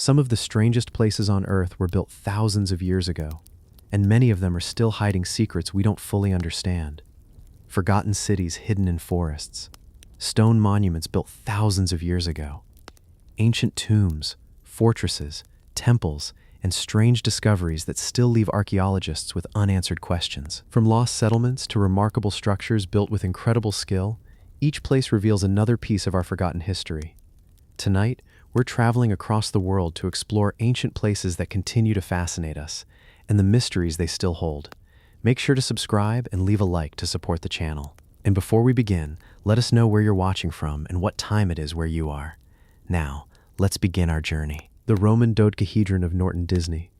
Some of the strangest places on Earth were built thousands of years ago, and many of them are still hiding secrets we don't fully understand. Forgotten cities hidden in forests, stone monuments built thousands of years ago, ancient tombs, fortresses, temples, and strange discoveries that still leave archaeologists with unanswered questions. From lost settlements to remarkable structures built with incredible skill, each place reveals another piece of our forgotten history. Tonight, we're traveling across the world to explore ancient places that continue to fascinate us, and the mysteries they still hold. Make sure to subscribe and leave a like to support the channel. And before we begin, let us know where you're watching from and what time it is where you are. Now, let's begin our journey. The Roman dodecahedron of Norton Disney.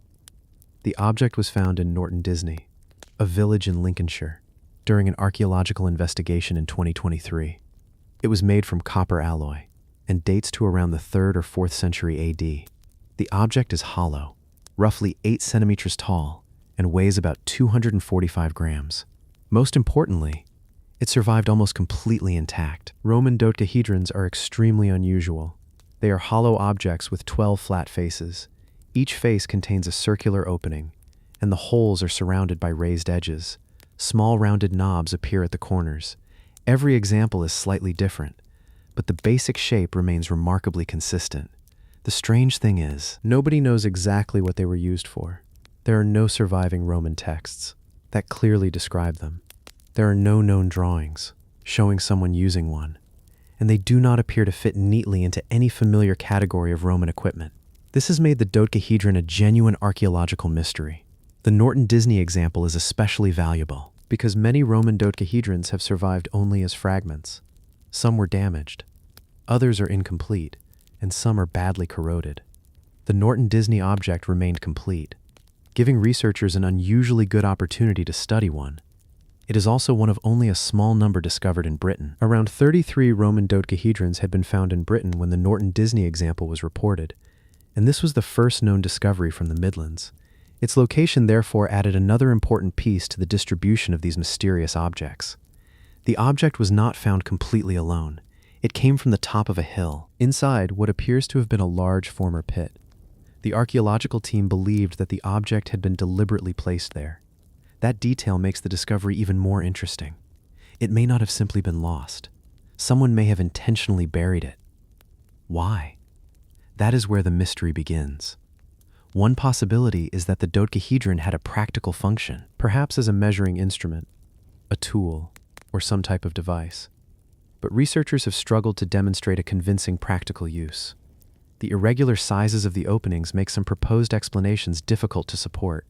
The object was found in Norton Disney, a village in Lincolnshire, during an archaeological investigation in 2023. It was made from copper alloy and dates to around the 3rd or 4th century AD. The object is hollow, roughly 8 centimeters tall, and weighs about 245 grams. Most importantly, it survived almost completely intact. Roman dodecahedrons are extremely unusual. They are hollow objects with 12 flat faces. Each face contains a circular opening, and the holes are surrounded by raised edges. Small rounded knobs appear at the corners. Every example is slightly different, but the basic shape remains remarkably consistent. The strange thing is, nobody knows exactly what they were used for. There are no surviving Roman texts that clearly describe them. There are no known drawings showing someone using one, and they do not appear to fit neatly into any familiar category of Roman equipment. This has made the dodecahedron a genuine archaeological mystery. The Norton Disney example is especially valuable because many Roman dodecahedrons have survived only as fragments. Some were damaged, others are incomplete, and some are badly corroded. The Norton Disney object remained complete, giving researchers an unusually good opportunity to study one. It is also one of only a small number discovered in Britain. Around 33 Roman dodecahedrons had been found in Britain when the Norton Disney example was reported, and this was the first known discovery from the Midlands. Its location therefore added another important piece to the distribution of these mysterious objects. The object was not found completely alone. It came from the top of a hill, inside what appears to have been a large former pit. The archaeological team believed that the object had been deliberately placed there. That detail makes the discovery even more interesting. It may not have simply been lost. Someone may have intentionally buried it. Why? That is where the mystery begins. One possibility is that the dodecahedron had a practical function, perhaps as a measuring instrument, a tool, or some type of device. But researchers have struggled to demonstrate a convincing practical use. The irregular sizes of the openings make some proposed explanations difficult to support.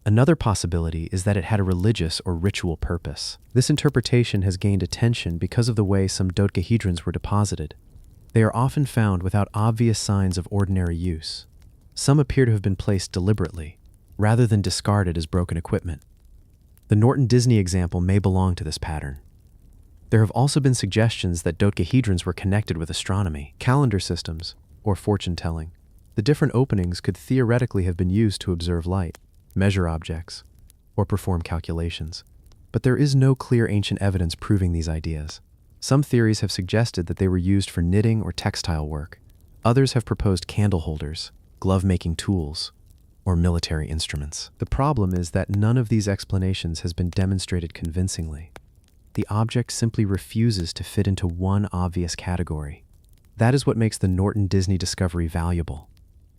Another possibility is that it had a religious or ritual purpose. This interpretation has gained attention because of the way some dodecahedrons were deposited. They are often found without obvious signs of ordinary use. Some appear to have been placed deliberately, rather than discarded as broken equipment. The Norton Disney example may belong to this pattern. There have also been suggestions that dodecahedrons were connected with astronomy, calendar systems, or fortune-telling. The different openings could theoretically have been used to observe light, measure objects, or perform calculations. But there is no clear ancient evidence proving these ideas. Some theories have suggested that they were used for knitting or textile work. Others have proposed candle holders, glove-making tools, or military instruments. The problem is that none of these explanations has been demonstrated convincingly. The object simply refuses to fit into one obvious category. That is what makes the Norton Disney discovery valuable.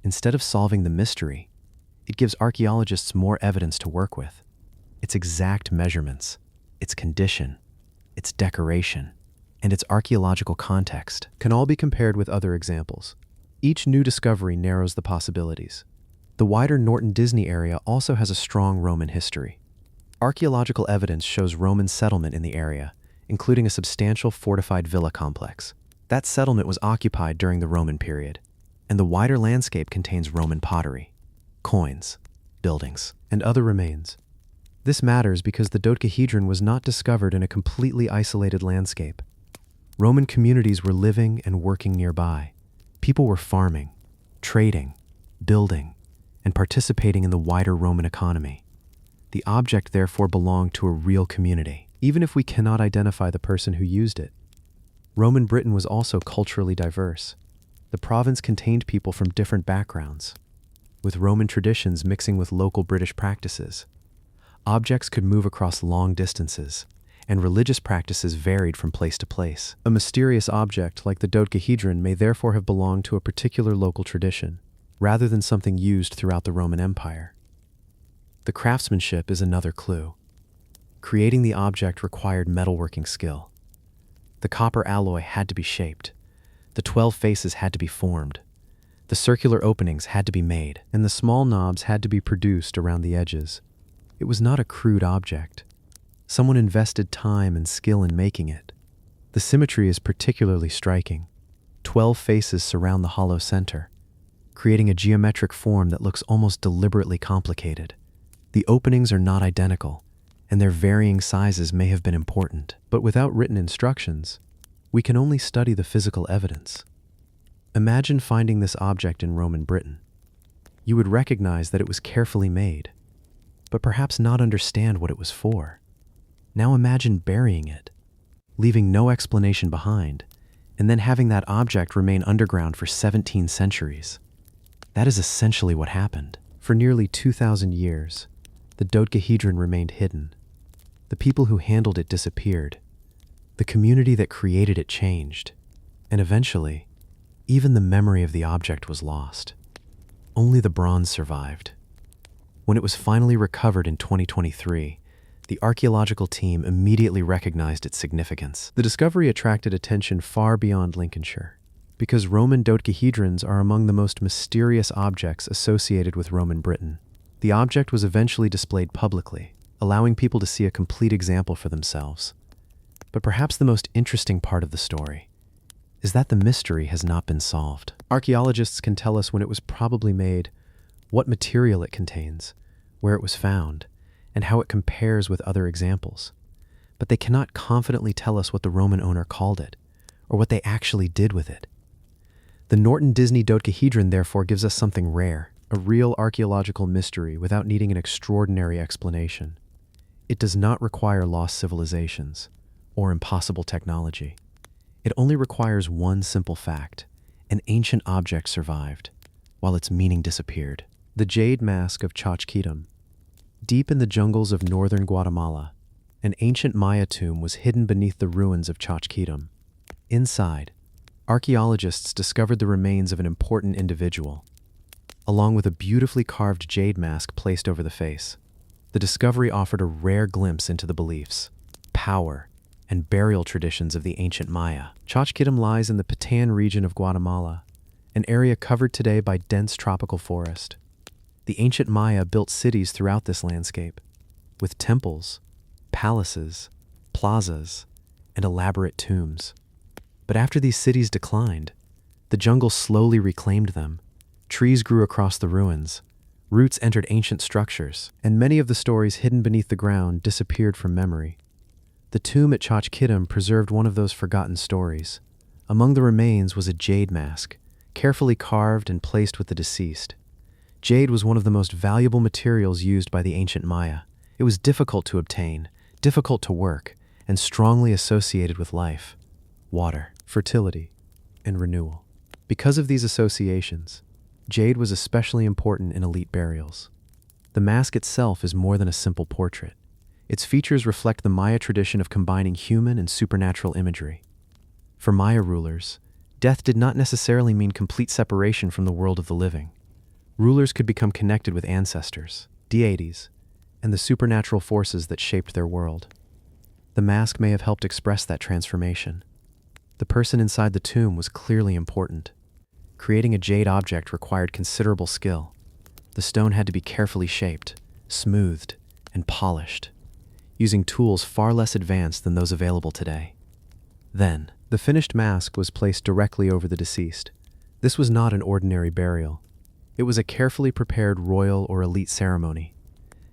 Instead of solving the mystery, it gives archaeologists more evidence to work with. Its exact measurements, its condition, its decoration, and its archaeological context can all be compared with other examples. Each new discovery narrows the possibilities. The wider Norton Disney area also has a strong Roman history. Archaeological evidence shows Roman settlement in the area, including a substantial fortified villa complex. That settlement was occupied during the Roman period, and the wider landscape contains Roman pottery, coins, buildings, and other remains. This matters because the dodecahedron was not discovered in a completely isolated landscape. Roman communities were living and working nearby. People were farming, trading, building, and participating in the wider Roman economy. The object therefore belonged to a real community, even if we cannot identify the person who used it. Roman Britain was also culturally diverse. The province contained people from different backgrounds, with Roman traditions mixing with local British practices. Objects could move across long distances, and religious practices varied from place to place. A mysterious object like the dodecahedron may therefore have belonged to a particular local tradition, rather than something used throughout the Roman Empire. The craftsmanship is another clue. Creating the object required metalworking skill. The copper alloy had to be shaped. The 12 faces had to be formed. The circular openings had to be made, and the small knobs had to be produced around the edges. It was not a crude object. Someone invested time and skill in making it. The symmetry is particularly striking. 12 faces surround the hollow center, creating a geometric form that looks almost deliberately complicated. The openings are not identical, and their varying sizes may have been important, but without written instructions, we can only study the physical evidence. Imagine finding this object in Roman Britain. You would recognize that it was carefully made, but perhaps not understand what it was for. Now imagine burying it, leaving no explanation behind, and then having that object remain underground for 17 centuries. That is essentially what happened. For nearly 2,000 years, the dodecahedron remained hidden. The people who handled it disappeared. The community that created it changed, and eventually, even the memory of the object was lost. Only the bronze survived. When it was finally recovered in 2023, the archaeological team immediately recognized its significance. The discovery attracted attention far beyond Lincolnshire, because Roman dodecahedrons are among the most mysterious objects associated with Roman Britain. The object was eventually displayed publicly, allowing people to see a complete example for themselves. But perhaps the most interesting part of the story is that the mystery has not been solved. Archaeologists can tell us when it was probably made, what material it contains, where it was found, and how it compares with other examples. But they cannot confidently tell us what the Roman owner called it, or what they actually did with it. The Norton Disney dodecahedron therefore gives us something rare, a real archaeological mystery without needing an extraordinary explanation. It does not require lost civilizations or impossible technology. It only requires one simple fact: an ancient object survived, while its meaning disappeared. The jade mask of Chochkitam. Deep in the jungles of northern Guatemala, an ancient Maya tomb was hidden beneath the ruins of Chochkitam. Inside, archaeologists discovered the remains of an important individual, along with a beautifully carved jade mask placed over the face. The discovery offered a rare glimpse into the beliefs, power, and burial traditions of the ancient Maya. Chochkitam lies in the Patan region of Guatemala, an area covered today by dense tropical forest. The ancient Maya built cities throughout this landscape, with temples, palaces, plazas, and elaborate tombs. But after these cities declined, the jungle slowly reclaimed them. Trees grew across the ruins, roots entered ancient structures, and many of the stories hidden beneath the ground disappeared from memory. The tomb at Chochkitam preserved one of those forgotten stories. Among the remains was a jade mask, carefully carved and placed with the deceased. Jade was one of the most valuable materials used by the ancient Maya. It was difficult to obtain, difficult to work, and strongly associated with life, water, fertility, and renewal. Because of these associations, jade was especially important in elite burials. The mask itself is more than a simple portrait. Its features reflect the Maya tradition of combining human and supernatural imagery. For Maya rulers, death did not necessarily mean complete separation from the world of the living. Rulers could become connected with ancestors, deities, and the supernatural forces that shaped their world. The mask may have helped express that transformation. The person inside the tomb was clearly important. Creating a jade object required considerable skill. The stone had to be carefully shaped, smoothed, and polished, using tools far less advanced than those available today. Then, the finished mask was placed directly over the deceased. This was not an ordinary burial. It was a carefully prepared royal or elite ceremony.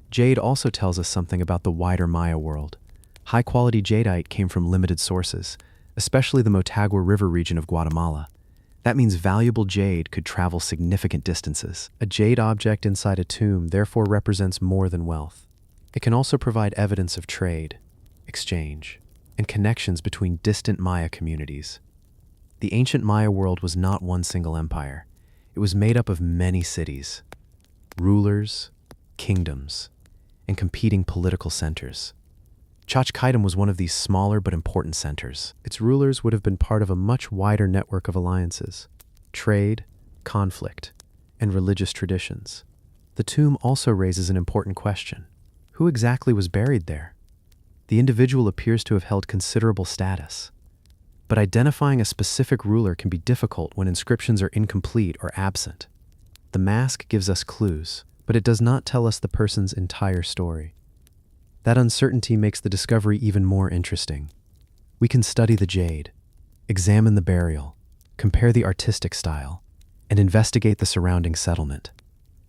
Jade also tells us something about the wider Maya world. High-quality jadeite came from limited sources, especially the Motagua River region of Guatemala. That means valuable jade could travel significant distances. A jade object inside a tomb therefore represents more than wealth. It can also provide evidence of trade, exchange, and connections between distant Maya communities. The ancient Maya world was not one single empire. It was made up of many cities, rulers, kingdoms, and competing political centers. Chochkitam was one of these smaller but important centers. Its rulers would have been part of a much wider network of alliances, trade, conflict, and religious traditions. The tomb also raises an important question. Who exactly was buried there? The individual appears to have held considerable status, but identifying a specific ruler can be difficult when inscriptions are incomplete or absent. The mask gives us clues, but it does not tell us the person's entire story. That uncertainty makes the discovery even more interesting. We can study the jade, examine the burial, compare the artistic style, and investigate the surrounding settlement.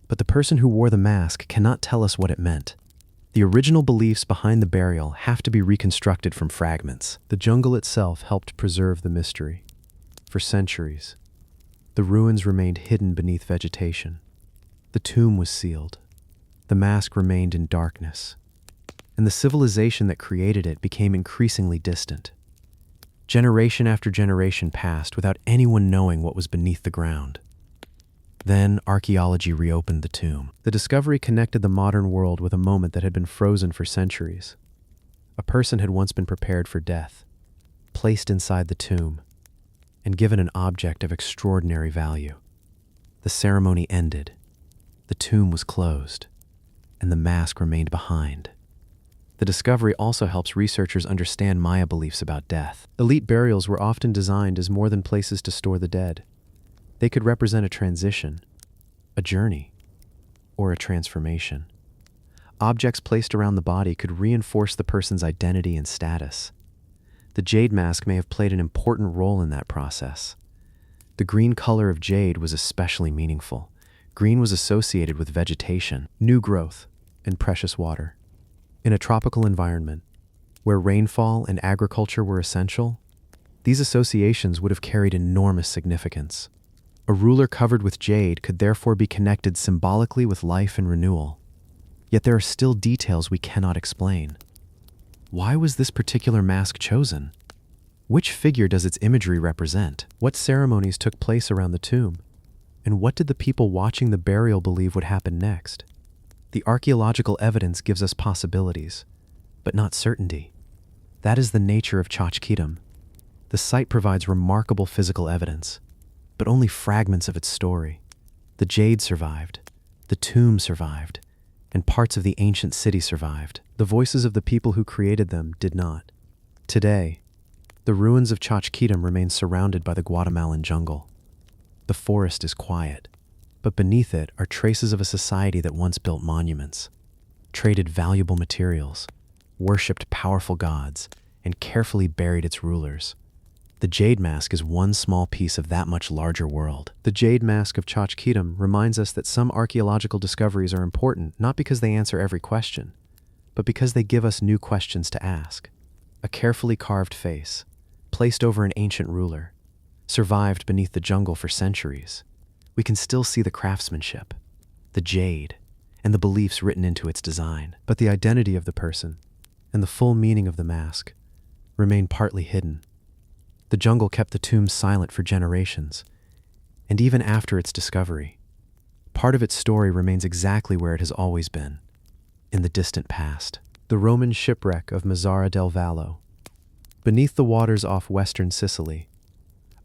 But the person who wore the mask cannot tell us what it meant. The original beliefs behind the burial have to be reconstructed from fragments. The jungle itself helped preserve the mystery. For centuries, the ruins remained hidden beneath vegetation. The tomb was sealed. The mask remained in darkness, and the civilization that created it became increasingly distant. Generation after generation passed without anyone knowing what was beneath the ground. Then archaeology reopened the tomb. The discovery connected the modern world with a moment that had been frozen for centuries. A person had once been prepared for death, placed inside the tomb, and given an object of extraordinary value. The ceremony ended. The tomb was closed, and the mask remained behind. The discovery also helps researchers understand Maya beliefs about death. Elite burials were often designed as more than places to store the dead. They could represent a transition, a journey, or a transformation. Objects placed around the body could reinforce the person's identity and status. The jade mask may have played an important role in that process. The green color of jade was especially meaningful. Green was associated with vegetation, new growth, and precious water. In a tropical environment, where rainfall and agriculture were essential, these associations would have carried enormous significance. A ruler covered with jade could therefore be connected symbolically with life and renewal. Yet there are still details we cannot explain. Why was this particular mask chosen? Which figure does its imagery represent? What ceremonies took place around the tomb? And what did the people watching the burial believe would happen next? The archaeological evidence gives us possibilities, but not certainty. That is the nature of Chochkitam. The site provides remarkable physical evidence, but only fragments of its story. The jade survived, the tomb survived, and parts of the ancient city survived. The voices of the people who created them did not. Today, the ruins of Chochkitam remain surrounded by the Guatemalan jungle. The forest is quiet, but beneath it are traces of a society that once built monuments, traded valuable materials, worshipped powerful gods, and carefully buried its rulers. The jade mask is one small piece of that much larger world. The jade mask of Chochkitam reminds us that some archaeological discoveries are important not because they answer every question, but because they give us new questions to ask. A carefully carved face, placed over an ancient ruler, survived beneath the jungle for centuries. We can still see the craftsmanship, the jade, and the beliefs written into its design. But the identity of the person and the full meaning of the mask remain partly hidden. The jungle kept the tomb silent for generations, and even after its discovery, part of its story remains exactly where it has always been, in the distant past. The Roman shipwreck of Mazzara del Vallo. Beneath the waters off western Sicily,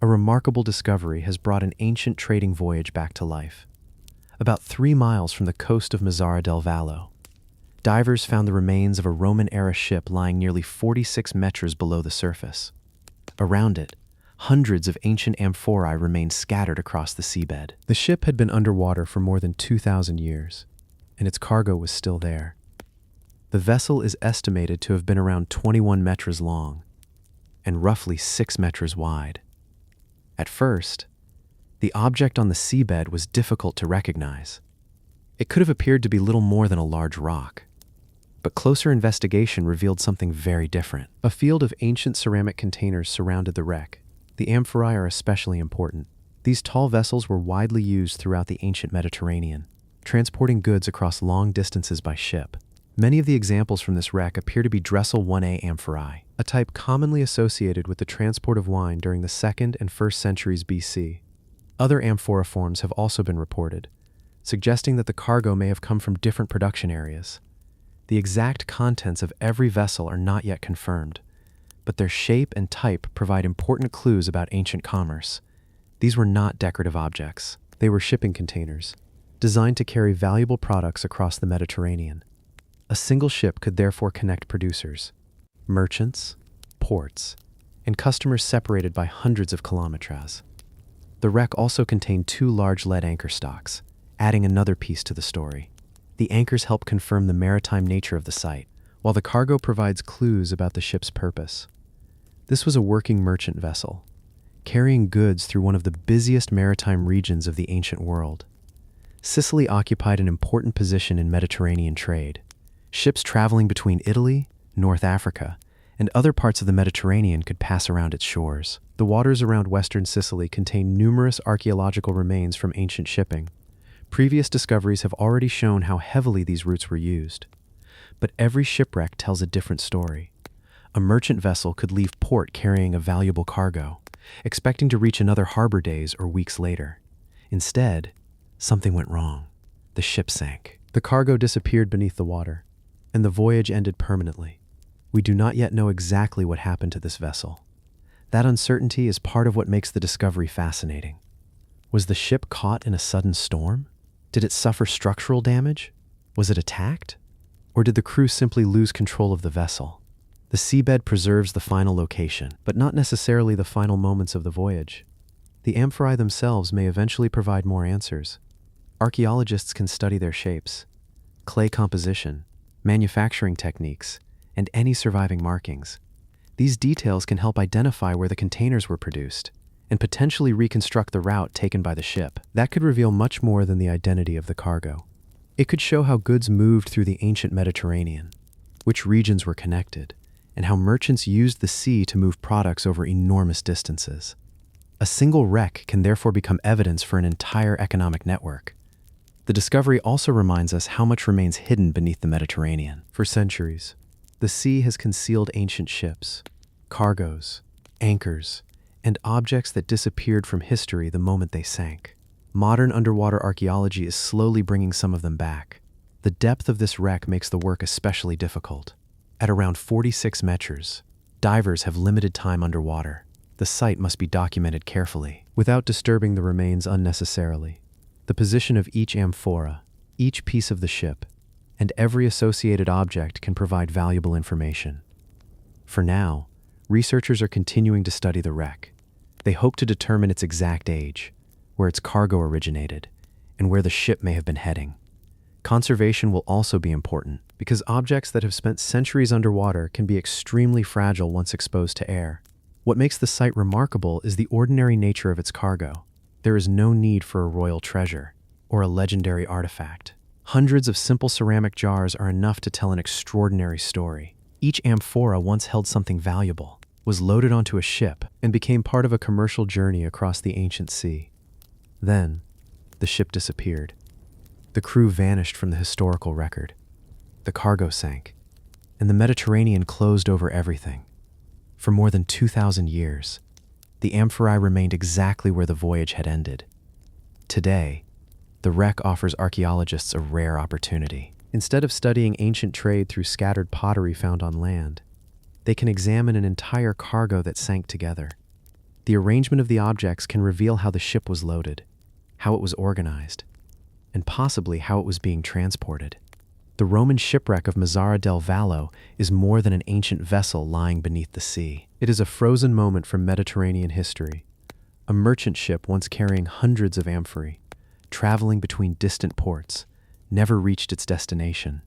a remarkable discovery has brought an ancient trading voyage back to life. About 3 miles from the coast of Mazzara del Vallo, divers found the remains of a Roman-era ship lying nearly 46 meters below the surface. Around it, hundreds of ancient amphorae remained scattered across the seabed. The ship had been underwater for more than 2,000 years, and its cargo was still there. The vessel is estimated to have been around 21 meters long and roughly 6 meters wide. At first, the object on the seabed was difficult to recognize. It could have appeared to be little more than a large rock. But closer investigation revealed something very different. A field of ancient ceramic containers surrounded the wreck. The amphorae are especially important. These tall vessels were widely used throughout the ancient Mediterranean, transporting goods across long distances by ship. Many of the examples from this wreck appear to be Dressel 1A amphorae, a type commonly associated with the transport of wine during the 2nd and 1st centuries BC. Other amphora forms have also been reported, suggesting that the cargo may have come from different production areas. The exact contents of every vessel are not yet confirmed, but their shape and type provide important clues about ancient commerce. These were not decorative objects. They were shipping containers, designed to carry valuable products across the Mediterranean. A single ship could therefore connect producers, merchants, ports, and customers separated by hundreds of kilometers. The wreck also contained 2 large lead anchor stocks, adding another piece to the story. The anchors help confirm the maritime nature of the site, while the cargo provides clues about the ship's purpose. This was a working merchant vessel, carrying goods through one of the busiest maritime regions of the ancient world. Sicily occupied an important position in Mediterranean trade. Ships traveling between Italy, North Africa, and other parts of the Mediterranean could pass around its shores. The waters around western Sicily contain numerous archaeological remains from ancient shipping. Previous discoveries have already shown how heavily these routes were used. But every shipwreck tells a different story. A merchant vessel could leave port carrying a valuable cargo, expecting to reach another harbor days or weeks later. Instead, something went wrong. The ship sank. The cargo disappeared beneath the water, and the voyage ended permanently. We do not yet know exactly what happened to this vessel. That uncertainty is part of what makes the discovery fascinating. Was the ship caught in a sudden storm? Did it suffer structural damage? Was it attacked? Or did the crew simply lose control of the vessel? The seabed preserves the final location, but not necessarily the final moments of the voyage. The amphorae themselves may eventually provide more answers. Archaeologists can study their shapes, clay composition, manufacturing techniques, and any surviving markings. These details can help identify where the containers were produced and potentially reconstruct the route taken by the ship. That could reveal much more than the identity of the cargo. It could show how goods moved through the ancient Mediterranean, which regions were connected, and how merchants used the sea to move products over enormous distances. A single wreck can therefore become evidence for an entire economic network. The discovery also reminds us how much remains hidden beneath the Mediterranean. For centuries, the sea has concealed ancient ships, cargoes, anchors, and objects that disappeared from history the moment they sank. Modern underwater archaeology is slowly bringing some of them back. The depth of this wreck makes the work especially difficult. At around 46 meters, divers have limited time underwater. The site must be documented carefully, without disturbing the remains unnecessarily. The position of each amphora, each piece of the ship, and every associated object can provide valuable information. For now, researchers are continuing to study the wreck. They hope to determine its exact age, where its cargo originated, and where the ship may have been heading. Conservation will also be important, because objects that have spent centuries underwater can be extremely fragile once exposed to air. What makes the site remarkable is the ordinary nature of its cargo. There is no need for a royal treasure or a legendary artifact. Hundreds of simple ceramic jars are enough to tell an extraordinary story. Each amphora once held something valuable, was loaded onto a ship, and became part of a commercial journey across the ancient sea. Then, the ship disappeared. The crew vanished from the historical record. The cargo sank, and the Mediterranean closed over everything. For more than 2,000 years, the amphorae remained exactly where the voyage had ended. Today, the wreck offers archaeologists a rare opportunity. Instead of studying ancient trade through scattered pottery found on land, they can examine an entire cargo that sank together. The arrangement of the objects can reveal how the ship was loaded, how it was organized, and possibly how it was being transported. The Roman shipwreck of Mazzara del Vallo is more than an ancient vessel lying beneath the sea. It is a frozen moment from Mediterranean history. A merchant ship once carrying hundreds of amphorae, traveling between distant ports, never reached its destination.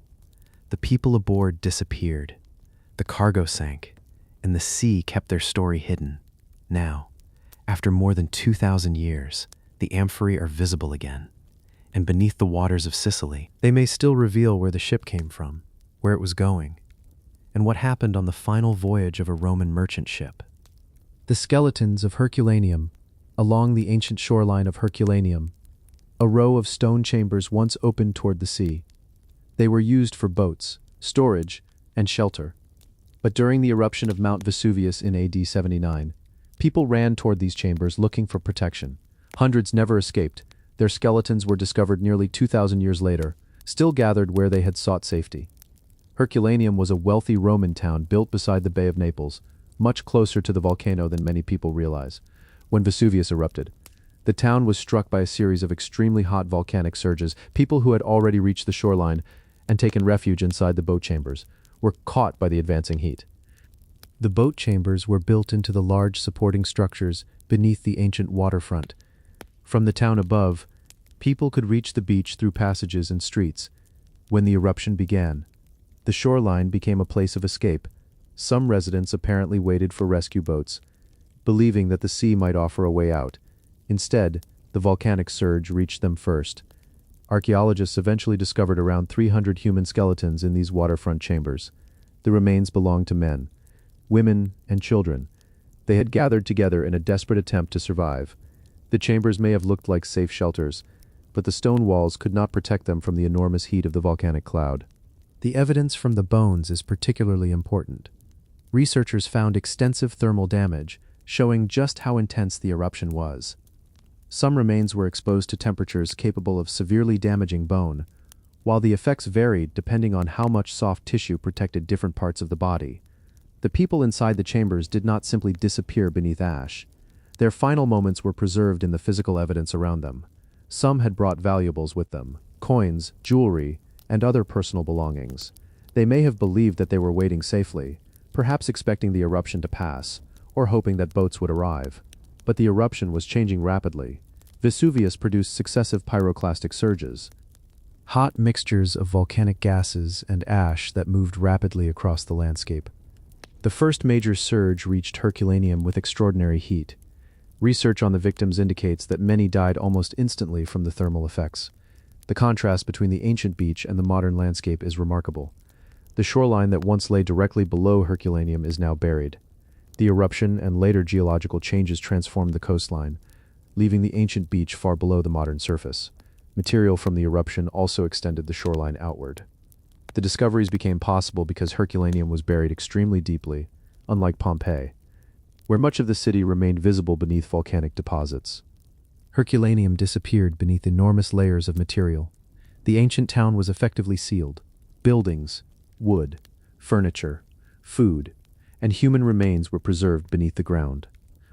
The people aboard disappeared. The cargo sank, and the sea kept their story hidden. Now, after more than 2,000 years, the amphorae are visible again. And beneath the waters of Sicily, they may still reveal where the ship came from, where it was going, and what happened on the final voyage of a Roman merchant ship. The skeletons of Herculaneum, along the ancient shoreline of Herculaneum, a row of stone chambers once opened toward the sea. They were used for boats, storage, and shelter. But during the eruption of Mount Vesuvius in AD 79, people ran toward these chambers looking for protection. Hundreds never escaped. Their skeletons were discovered nearly 2,000 years later, still gathered where they had sought safety. Herculaneum was a wealthy Roman town built beside the Bay of Naples, much closer to the volcano than many people realize. When Vesuvius erupted, the town was struck by a series of extremely hot volcanic surges. People who had already reached the shoreline and taken refuge inside the boat chambers were caught by the advancing heat. The boat chambers were built into the large supporting structures beneath the ancient waterfront. From the town above, people could reach the beach through passages and streets. When the eruption began, the shoreline became a place of escape. Some residents apparently waited for rescue boats, believing that the sea might offer a way out. Instead, the volcanic surge reached them first. Archaeologists eventually discovered around 300 human skeletons in these waterfront chambers. The remains belonged to men, women, and children. They had gathered together in a desperate attempt to survive. The chambers may have looked like safe shelters, but the stone walls could not protect them from the enormous heat of the volcanic cloud. The evidence from the bones is particularly important. Researchers found extensive thermal damage, showing just how intense the eruption was. Some remains were exposed to temperatures capable of severely damaging bone, while the effects varied depending on how much soft tissue protected different parts of the body. The people inside the chambers did not simply disappear beneath ash. Their final moments were preserved in the physical evidence around them. Some had brought valuables with them, coins, jewelry, and other personal belongings. They may have believed that they were waiting safely, perhaps expecting the eruption to pass, or hoping that boats would arrive. But the eruption was changing rapidly. Vesuvius produced successive pyroclastic surges, hot mixtures of volcanic gases and ash that moved rapidly across the landscape. The first major surge reached Herculaneum with extraordinary heat. Research on the victims indicates that many died almost instantly from the thermal effects. The contrast between the ancient beach and the modern landscape is remarkable. The shoreline that once lay directly below Herculaneum is now buried. The eruption and later geological changes transformed the coastline, leaving the ancient beach far below the modern surface. Material from the eruption also extended the shoreline outward. The discoveries became possible because Herculaneum was buried extremely deeply, unlike Pompeii, where much of the city remained visible beneath volcanic deposits. Herculaneum disappeared beneath enormous layers of material. The ancient town was effectively sealed. Buildings, wood, furniture, food, and human remains were preserved beneath the ground.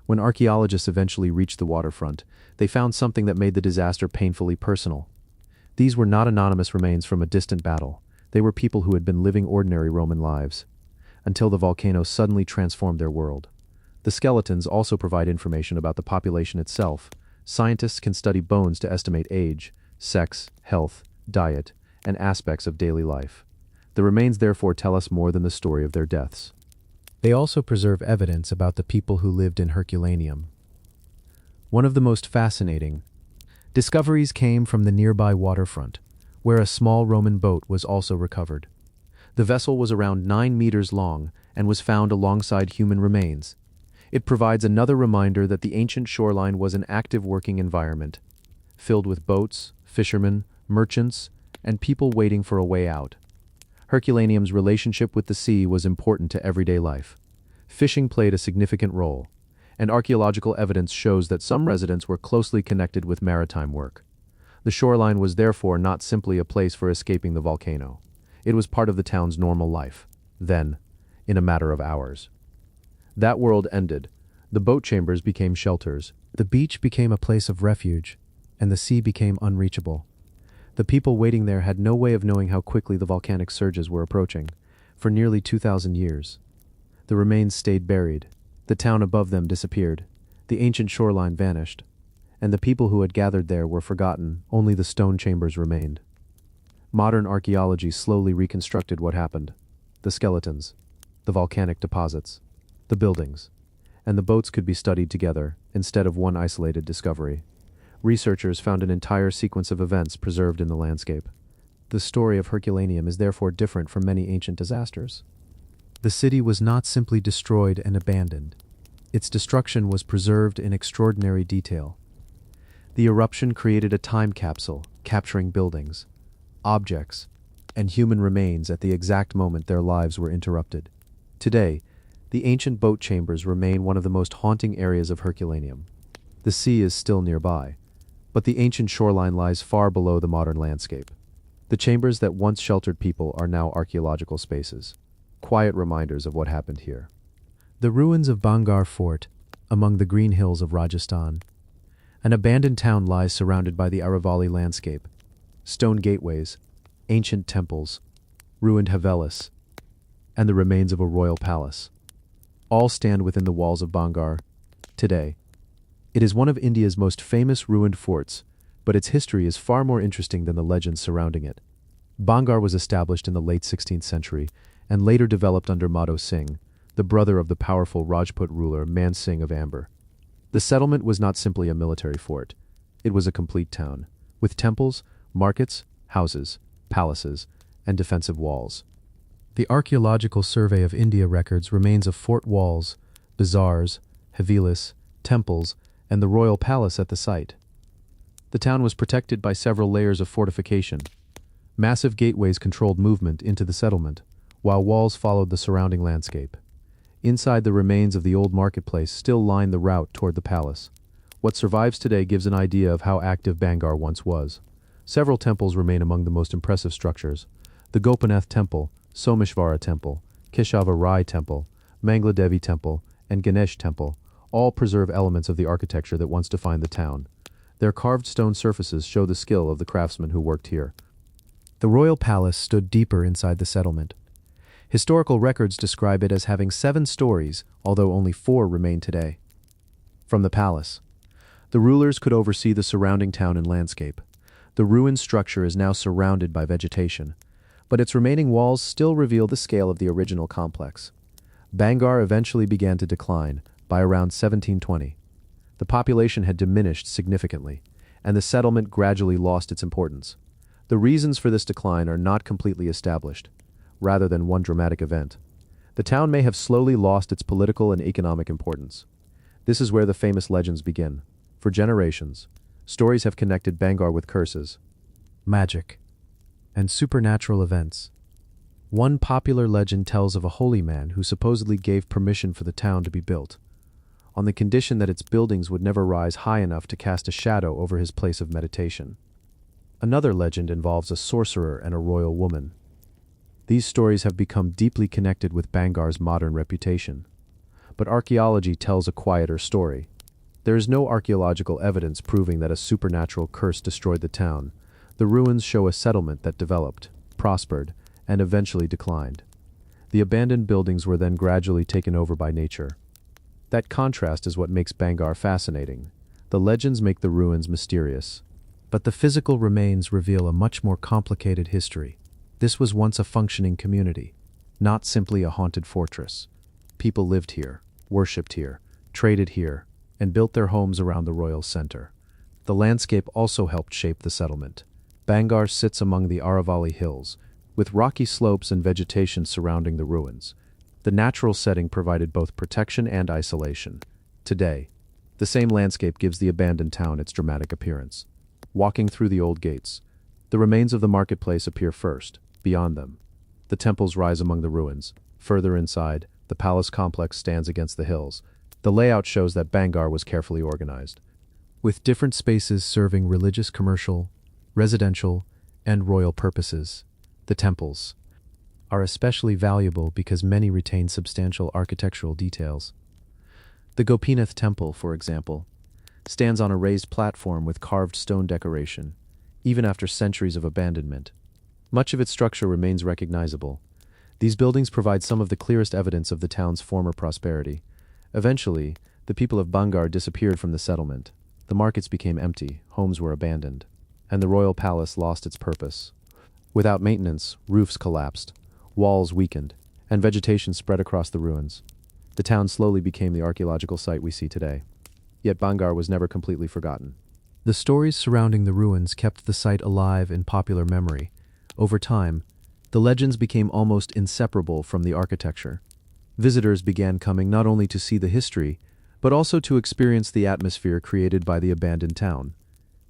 When archaeologists eventually reached the waterfront, they found something that made the disaster painfully personal. These were not anonymous remains from a distant battle. They were people who had been living ordinary Roman lives, until the volcano suddenly transformed their world. The skeletons also provide information about the population itself. Scientists can study bones to estimate age, sex, health, diet, and aspects of daily life. The remains therefore tell us more than the story of their deaths. They also preserve evidence about the people who lived in Herculaneum. One of the most fascinating discoveries came from the nearby waterfront, where a small Roman boat was also recovered. The vessel was around 9 meters long and was found alongside human remains. It provides another reminder that the ancient shoreline was an active working environment, filled with boats, fishermen, merchants, and people waiting for a way out. Herculaneum's relationship with the sea was important to everyday life. Fishing played a significant role, and archaeological evidence shows that some residents were closely connected with maritime work. The shoreline was therefore not simply a place for escaping the volcano. It was part of the town's normal life. Then, in a matter of hours, that world ended. The boat chambers became shelters. The beach became a place of refuge, and the sea became unreachable. The people waiting there had no way of knowing how quickly the volcanic surges were approaching. For nearly 2,000 years, the remains stayed buried. The town above them disappeared. The ancient shoreline vanished, and the people who had gathered there were forgotten. Only the stone chambers remained. Modern archaeology slowly reconstructed what happened. The skeletons, the volcanic deposits, the buildings, and the boats could be studied together instead of one isolated discovery. Researchers found an entire sequence of events preserved in the landscape. The story of Herculaneum is therefore different from many ancient disasters. The city was not simply destroyed and abandoned. Its destruction was preserved in extraordinary detail. The eruption created a time capsule, capturing buildings, objects, and human remains at the exact moment their lives were interrupted. Today, the ancient boat chambers remain one of the most haunting areas of Herculaneum. The sea is still nearby, but the ancient shoreline lies far below the modern landscape. The chambers that once sheltered people are now archaeological spaces, quiet reminders of what happened here. The ruins of Bangar Fort, among the green hills of Rajasthan. An abandoned town lies surrounded by the Aravalli landscape, stone gateways, ancient temples, ruined havelis, and the remains of a royal palace. All stand within the walls of Bangar today. It is one of India's most famous ruined forts, but its history is far more interesting than the legends surrounding it. Bangar was established in the late 16th century and later developed under Madho Singh, the brother of the powerful Rajput ruler Man Singh of Amber. The settlement was not simply a military fort. It was a complete town, with temples, markets, houses, palaces, and defensive walls. The Archaeological Survey of India records remains of fort walls, bazaars, havelis, temples, and the royal palace at the site. The town was protected by several layers of fortification. Massive gateways controlled movement into the settlement, while walls followed the surrounding landscape. Inside, the remains of the old marketplace still line the route toward the palace. What survives today gives an idea of how active Bangar once was. Several temples remain among the most impressive structures. The Gopinath Temple, Someshvara Temple, Keshava Rai Temple, Mangladevi Temple, and Ganesh Temple all preserve elements of the architecture that once defined the town. Their carved stone surfaces show the skill of the craftsmen who worked here. The royal palace stood deeper inside the settlement. Historical records describe it as having 7 stories, although only 4 remain today. From the palace, the rulers could oversee the surrounding town and landscape. The ruined structure is now surrounded by vegetation, but its remaining walls still reveal the scale of the original complex. Bangar eventually began to decline by around 1720. The population had diminished significantly, and the settlement gradually lost its importance. The reasons for this decline are not completely established, rather than one dramatic event. The town may have slowly lost its political and economic importance. This is where the famous legends begin. For generations, stories have connected Bangar with curses, magic, and supernatural events. One popular legend tells of a holy man who supposedly gave permission for the town to be built, on the condition that its buildings would never rise high enough to cast a shadow over his place of meditation. Another legend involves a sorcerer and a royal woman. These stories have become deeply connected with Bangar's modern reputation. But archaeology tells a quieter story. There is no archaeological evidence proving that a supernatural curse destroyed the town. The ruins show a settlement that developed, prospered, and eventually declined. The abandoned buildings were then gradually taken over by nature. That contrast is what makes Bangar fascinating. The legends make the ruins mysterious, but the physical remains reveal a much more complicated history. This was once a functioning community, not simply a haunted fortress. People lived here, worshipped here, traded here, and built their homes around the royal center. The landscape also helped shape the settlement. Bangar sits among the Aravalli Hills, with rocky slopes and vegetation surrounding the ruins. The natural setting provided both protection and isolation. Today, the same landscape gives the abandoned town its dramatic appearance. Walking through the old gates, the remains of the marketplace appear first. Beyond them, the temples rise among the ruins. Further inside, the palace complex stands against the hills. The layout shows that Bangar was carefully organized, with different spaces serving religious, commercial, residential, and royal purposes. The temples are especially valuable because many retain substantial architectural details. The Gopinath Temple, for example, stands on a raised platform with carved stone decoration, even after centuries of abandonment. Much of its structure remains recognizable. These buildings provide some of the clearest evidence of the town's former prosperity. Eventually, the people of Bangar disappeared from the settlement. The markets became empty, homes were abandoned, and the royal palace lost its purpose. Without maintenance, roofs collapsed, walls weakened, and vegetation spread across the ruins. The town slowly became the archaeological site we see today. Yet Bangar was never completely forgotten. The stories surrounding the ruins kept the site alive in popular memory. Over time, the legends became almost inseparable from the architecture. Visitors began coming not only to see the history, but also to experience the atmosphere created by the abandoned town.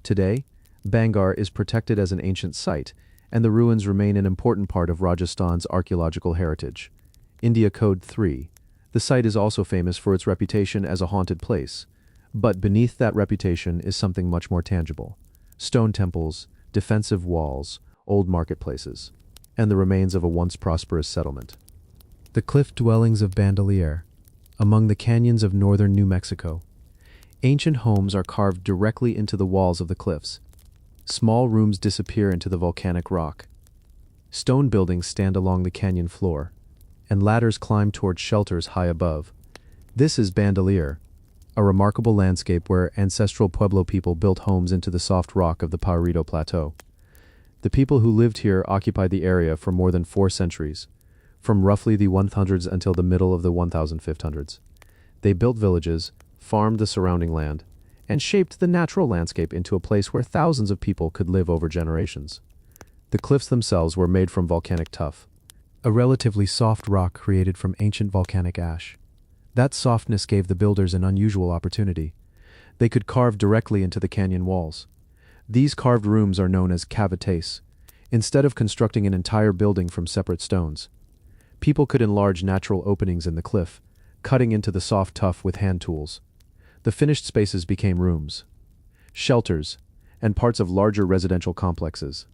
Today, Bangar is protected as an ancient site, and the ruins remain an important part of Rajasthan's archaeological heritage. India Code 3. The site is also famous for its reputation as a haunted place, but beneath that reputation is something much more tangible: stone temples, defensive walls, old marketplaces, and the remains of a once prosperous settlement. The cliff dwellings of Bandelier. Among the canyons of northern New Mexico, ancient homes are carved directly into the walls of the cliffs. Small rooms disappear into the volcanic rock. Stone buildings stand along the canyon floor, and ladders climb toward shelters high above. This is Bandelier, a remarkable landscape where ancestral Pueblo people built homes into the soft rock of the Pajarito Plateau. The people who lived here occupied the area for more than 4 centuries, from roughly the 100s until the middle of the 1500s. They built villages, farmed the surrounding land, and shaped the natural landscape into a place where thousands of people could live over generations. The cliffs themselves were made from volcanic tuff, a relatively soft rock created from ancient volcanic ash. That softness gave the builders an unusual opportunity. They could carve directly into the canyon walls. These carved rooms are known as cavités. Instead of constructing an entire building from separate stones, people could enlarge natural openings in the cliff, cutting into the soft tuff with hand tools. The finished spaces became rooms, shelters, and parts of larger residential complexes.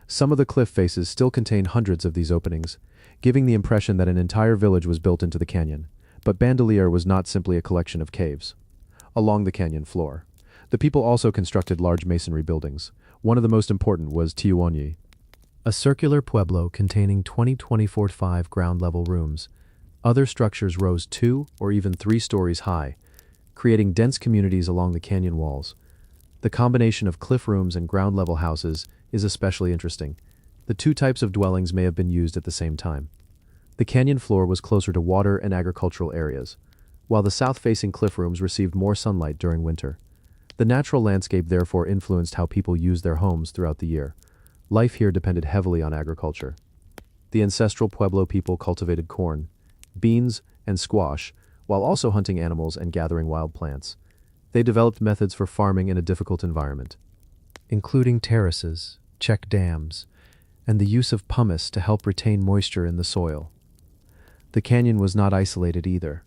Some of the cliff faces still contain hundreds of these openings, giving the impression that an entire village was built into the canyon. But Bandelier was not simply a collection of caves. Along the canyon floor, the people also constructed large masonry buildings. One of the most important was Tiuonyi, a circular pueblo containing 24-5 ground-level rooms. Other structures rose 2 or even 3 stories high, creating dense communities along the canyon walls. The combination of cliff rooms and ground-level houses is especially interesting. The 2 types of dwellings may have been used at the same time. The canyon floor was closer to water and agricultural areas, while the south-facing cliff rooms received more sunlight during winter. The natural landscape therefore influenced how people used their homes throughout the year. Life here depended heavily on agriculture. The ancestral Pueblo people cultivated corn, beans, and squash, while also hunting animals and gathering wild plants. They developed methods for farming in a difficult environment, including terraces, check dams, and the use of pumice to help retain moisture in the soil. The canyon was not isolated either.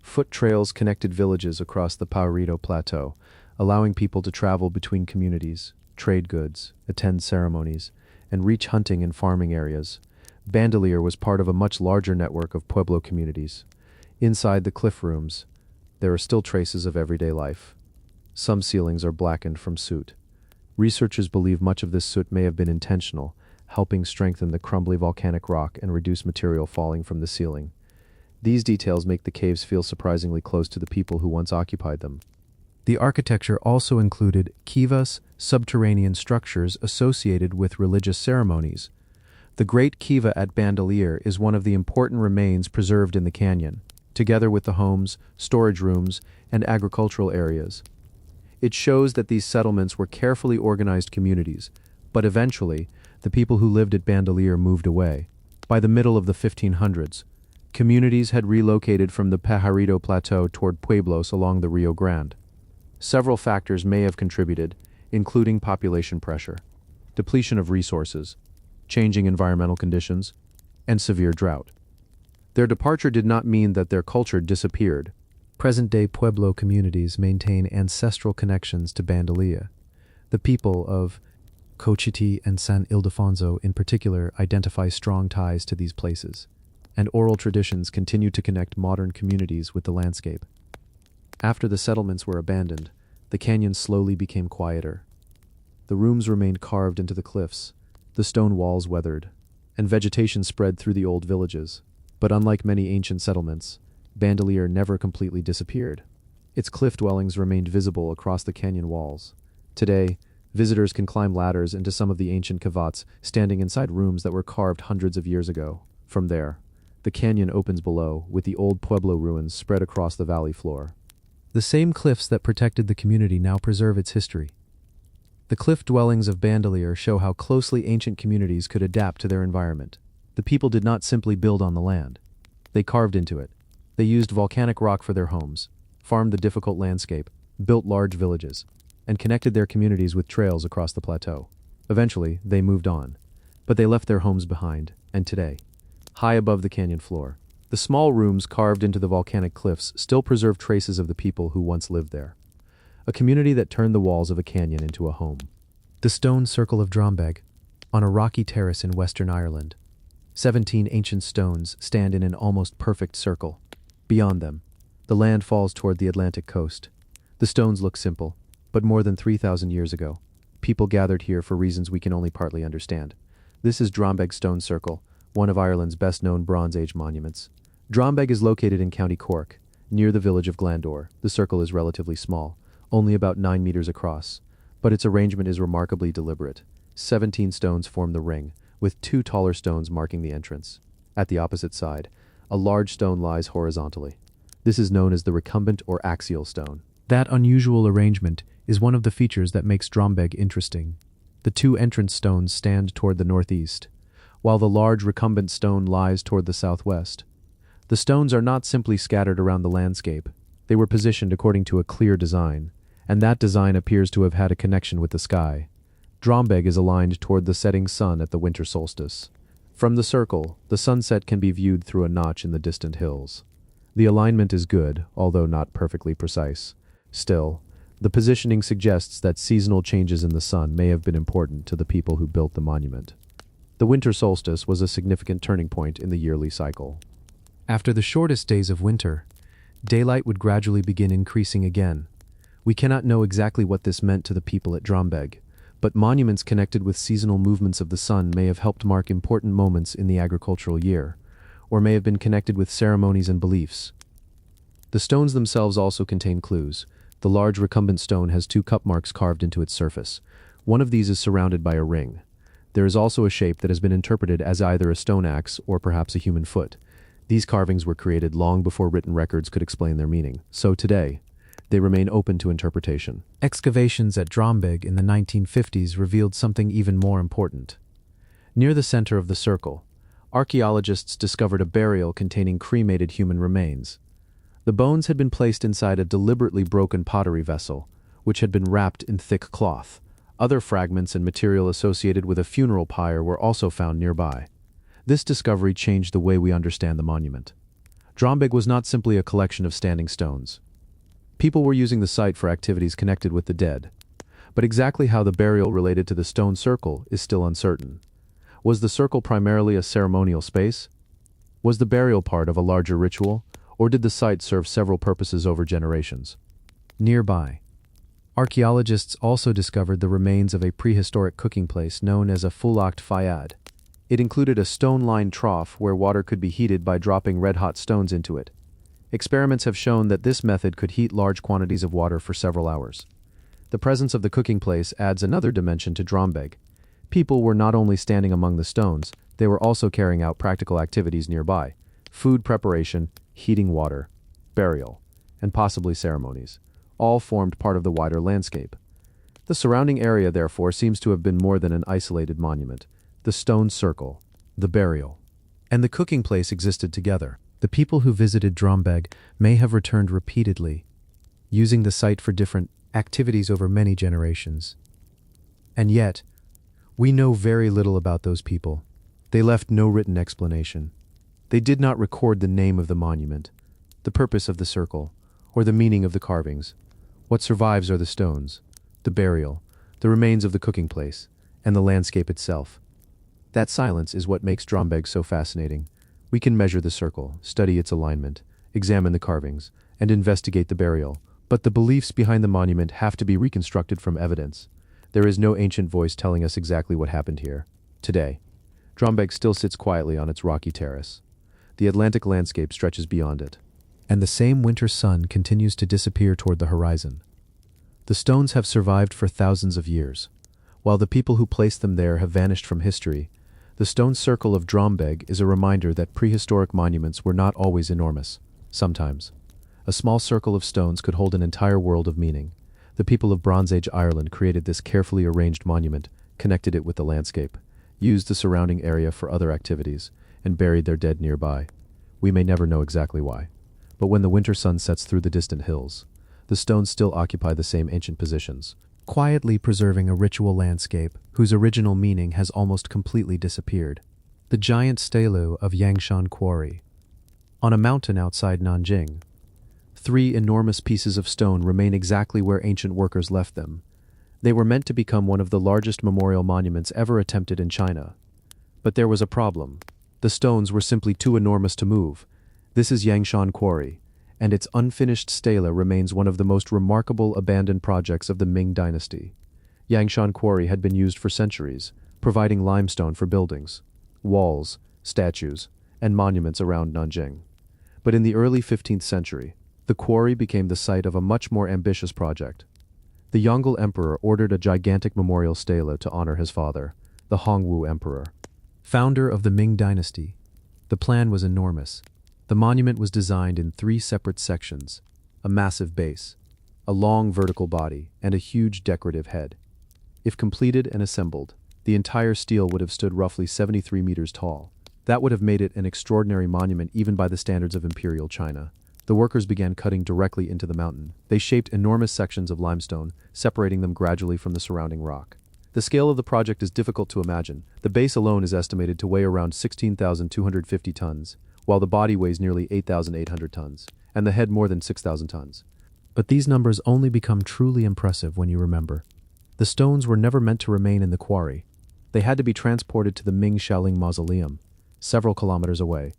Foot trails connected villages across the Pajarito Plateau, allowing people to travel between communities, trade goods, attend ceremonies, and reach hunting and farming areas. Bandelier was part of a much larger network of Pueblo communities. Inside the cliff rooms, there are still traces of everyday life. Some ceilings are blackened from soot. Researchers believe much of this soot may have been intentional, helping strengthen the crumbly volcanic rock and reduce material falling from the ceiling. These details make the caves feel surprisingly close to the people who once occupied them. The architecture also included kivas, subterranean structures associated with religious ceremonies. The Great Kiva at Bandelier is one of the important remains preserved in the canyon, together with the homes, storage rooms, and agricultural areas. It shows that these settlements were carefully organized communities, but eventually, the people who lived at Bandelier moved away. By the middle of the 1500s, communities had relocated from the Pajarito Plateau toward pueblos along the Rio Grande. Several factors may have contributed, including population pressure, depletion of resources, changing environmental conditions, and severe drought. Their departure did not mean that their culture disappeared. Present-day Pueblo communities maintain ancestral connections to Bandelier. The people of Chochkitam and San Ildefonso in particular identify strong ties to these places, and oral traditions continue to connect modern communities with the landscape. After the settlements were abandoned, the canyon slowly became quieter. The rooms remained carved into the cliffs, the stone walls weathered, and vegetation spread through the old villages. But unlike many ancient settlements, Bandelier never completely disappeared. Its cliff dwellings remained visible across the canyon walls. Today, visitors can climb ladders into some of the ancient cavats, standing inside rooms that were carved hundreds of years ago. From there, the canyon opens below, with the old Pueblo ruins spread across the valley floor. The same cliffs that protected the community now preserve its history. The cliff dwellings of Bandelier show how closely ancient communities could adapt to their environment. The people did not simply build on the land. They carved into it. They used volcanic rock for their homes, farmed the difficult landscape, built large villages, and connected their communities with trails across the plateau. Eventually, they moved on. But they left their homes behind, and today, high above the canyon floor, the small rooms carved into the volcanic cliffs still preserve traces of the people who once lived there. A community that turned the walls of a canyon into a home. The stone circle of Drombeg, on a rocky terrace in Western Ireland. 17 ancient stones stand in an almost perfect circle. Beyond them, the land falls toward the Atlantic coast. The stones look simple, but more than 3,000 years ago, people gathered here for reasons we can only partly understand. This is Drombeg Stone Circle, one of Ireland's best-known Bronze Age monuments. Drombeg is located in County Cork, near the village of Glandore. The circle is relatively small, only about 9 meters across, but its arrangement is remarkably deliberate. 17 stones form the ring, with 2 taller stones marking the entrance. At the opposite side, a large stone lies horizontally. This is known as the recumbent or axial stone. That unusual arrangement is one of the features that makes Drombeg interesting. The 2 entrance stones stand toward the northeast, while the large recumbent stone lies toward the southwest. The stones are not simply scattered around the landscape. They were positioned according to a clear design, and that design appears to have had a connection with the sky. Drombeg is aligned toward the setting sun at the winter solstice. From the circle, the sunset can be viewed through a notch in the distant hills. The alignment is good, although not perfectly precise. Still, the positioning suggests that seasonal changes in the sun may have been important to the people who built the monument. The winter solstice was a significant turning point in the yearly cycle. After the shortest days of winter, daylight would gradually begin increasing again. We cannot know exactly what this meant to the people at Drombeg, but monuments connected with seasonal movements of the sun may have helped mark important moments in the agricultural year, or may have been connected with ceremonies and beliefs. The stones themselves also contain clues. The large recumbent stone has 2 cup marks carved into its surface. One of these is surrounded by a ring. There is also a shape that has been interpreted as either a stone axe or perhaps a human foot. These carvings were created long before written records could explain their meaning, so today, they remain open to interpretation. Excavations at Drombeg in the 1950s revealed something even more important. Near the center of the circle, archaeologists discovered a burial containing cremated human remains. The bones had been placed inside a deliberately broken pottery vessel, which had been wrapped in thick cloth. Other fragments and material associated with a funeral pyre were also found nearby. This discovery changed the way we understand the monument. Drombeg was not simply a collection of standing stones. People were using the site for activities connected with the dead, but exactly how the burial related to the stone circle is still uncertain. Was the circle primarily a ceremonial space? Was the burial part of a larger ritual, or did the site serve several purposes over generations? Nearby, archaeologists also discovered the remains of a prehistoric cooking place known as a fulacht fayad. It included a stone-lined trough where water could be heated by dropping red-hot stones into it. Experiments have shown that this method could heat large quantities of water for several hours. The presence of the cooking place adds another dimension to Drombeg. People were not only standing among the stones, they were also carrying out practical activities nearby: food preparation, heating water, burial, and possibly ceremonies. All formed part of the wider landscape. The surrounding area, therefore, seems to have been more than an isolated monument. The stone circle, the burial, and the cooking place existed together. The people who visited Drombeg may have returned repeatedly, using the site for different activities over many generations. And yet, we know very little about those people. They left no written explanation. They did not record the name of the monument, the purpose of the circle, or the meaning of the carvings. What survives are the stones, the burial, the remains of the cooking place, and the landscape itself. That silence is what makes Drombeg so fascinating. We can measure the circle, study its alignment, examine the carvings, and investigate the burial, but the beliefs behind the monument have to be reconstructed from evidence. There is no ancient voice telling us exactly what happened here. Today, Drombeg still sits quietly on its rocky terrace. The Atlantic landscape stretches beyond it, and the same winter sun continues to disappear toward the horizon. The stones have survived for thousands of years. While the people who placed them there have vanished from history, the stone circle of Drombeg is a reminder that prehistoric monuments were not always enormous. Sometimes, a small circle of stones could hold an entire world of meaning. The people of Bronze Age Ireland created this carefully arranged monument, connected it with the landscape, used the surrounding area for other activities, and buried their dead nearby. We may never know exactly why, but when the winter sun sets through the distant hills, the stones still occupy the same ancient positions, quietly preserving a ritual landscape whose original meaning has almost completely disappeared. The giant stele of Yangshan Quarry. On a mountain outside Nanjing, three enormous pieces of stone remain exactly where ancient workers left them. They were meant to become one of the largest memorial monuments ever attempted in China. But there was a problem. The stones were simply too enormous to move. This is Yangshan Quarry, and its unfinished stele remains one of the most remarkable abandoned projects of the Ming dynasty. Yangshan Quarry had been used for centuries, providing limestone for buildings, walls, statues, and monuments around Nanjing. But in the early 15th century, the quarry became the site of a much more ambitious project. The Yongle Emperor ordered a gigantic memorial stele to honor his father, the Hongwu Emperor, founder of the Ming dynasty. The plan was enormous. The monument was designed in three separate sections: a massive base, a long vertical body, and a huge decorative head. If completed and assembled, the entire stele would have stood roughly 73 meters tall. That would have made it an extraordinary monument even by the standards of imperial China. The workers began cutting directly into the mountain. They shaped enormous sections of limestone, separating them gradually from the surrounding rock. The scale of the project is difficult to imagine. The base alone is estimated to weigh around 16,250 tons, while the body weighs nearly 8,800 tons, and the head more than 6,000 tons. But these numbers only become truly impressive when you remember. The stones were never meant to remain in the quarry. They had to be transported to the Ming Shaoling Mausoleum, several kilometers away.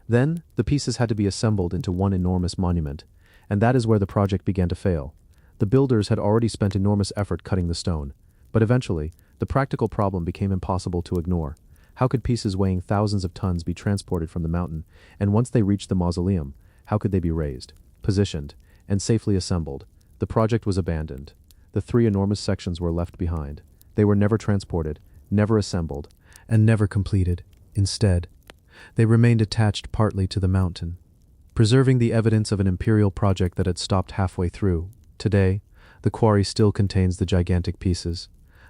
Then, the pieces had to be assembled into one enormous monument, and that is where the project began to fail. The builders had already spent enormous effort cutting the stone, but eventually, the practical problem became impossible to ignore. How could pieces weighing thousands of tons be transported from the mountain, and once they reached the mausoleum, how could they be raised, positioned, and safely assembled? The project was abandoned. The three enormous sections were left behind. They were never transported, never assembled, and never completed. Instead, they remained attached partly to the mountain, preserving the evidence of an imperial project that had stopped halfway through. Today, the quarry still contains the gigantic pieces.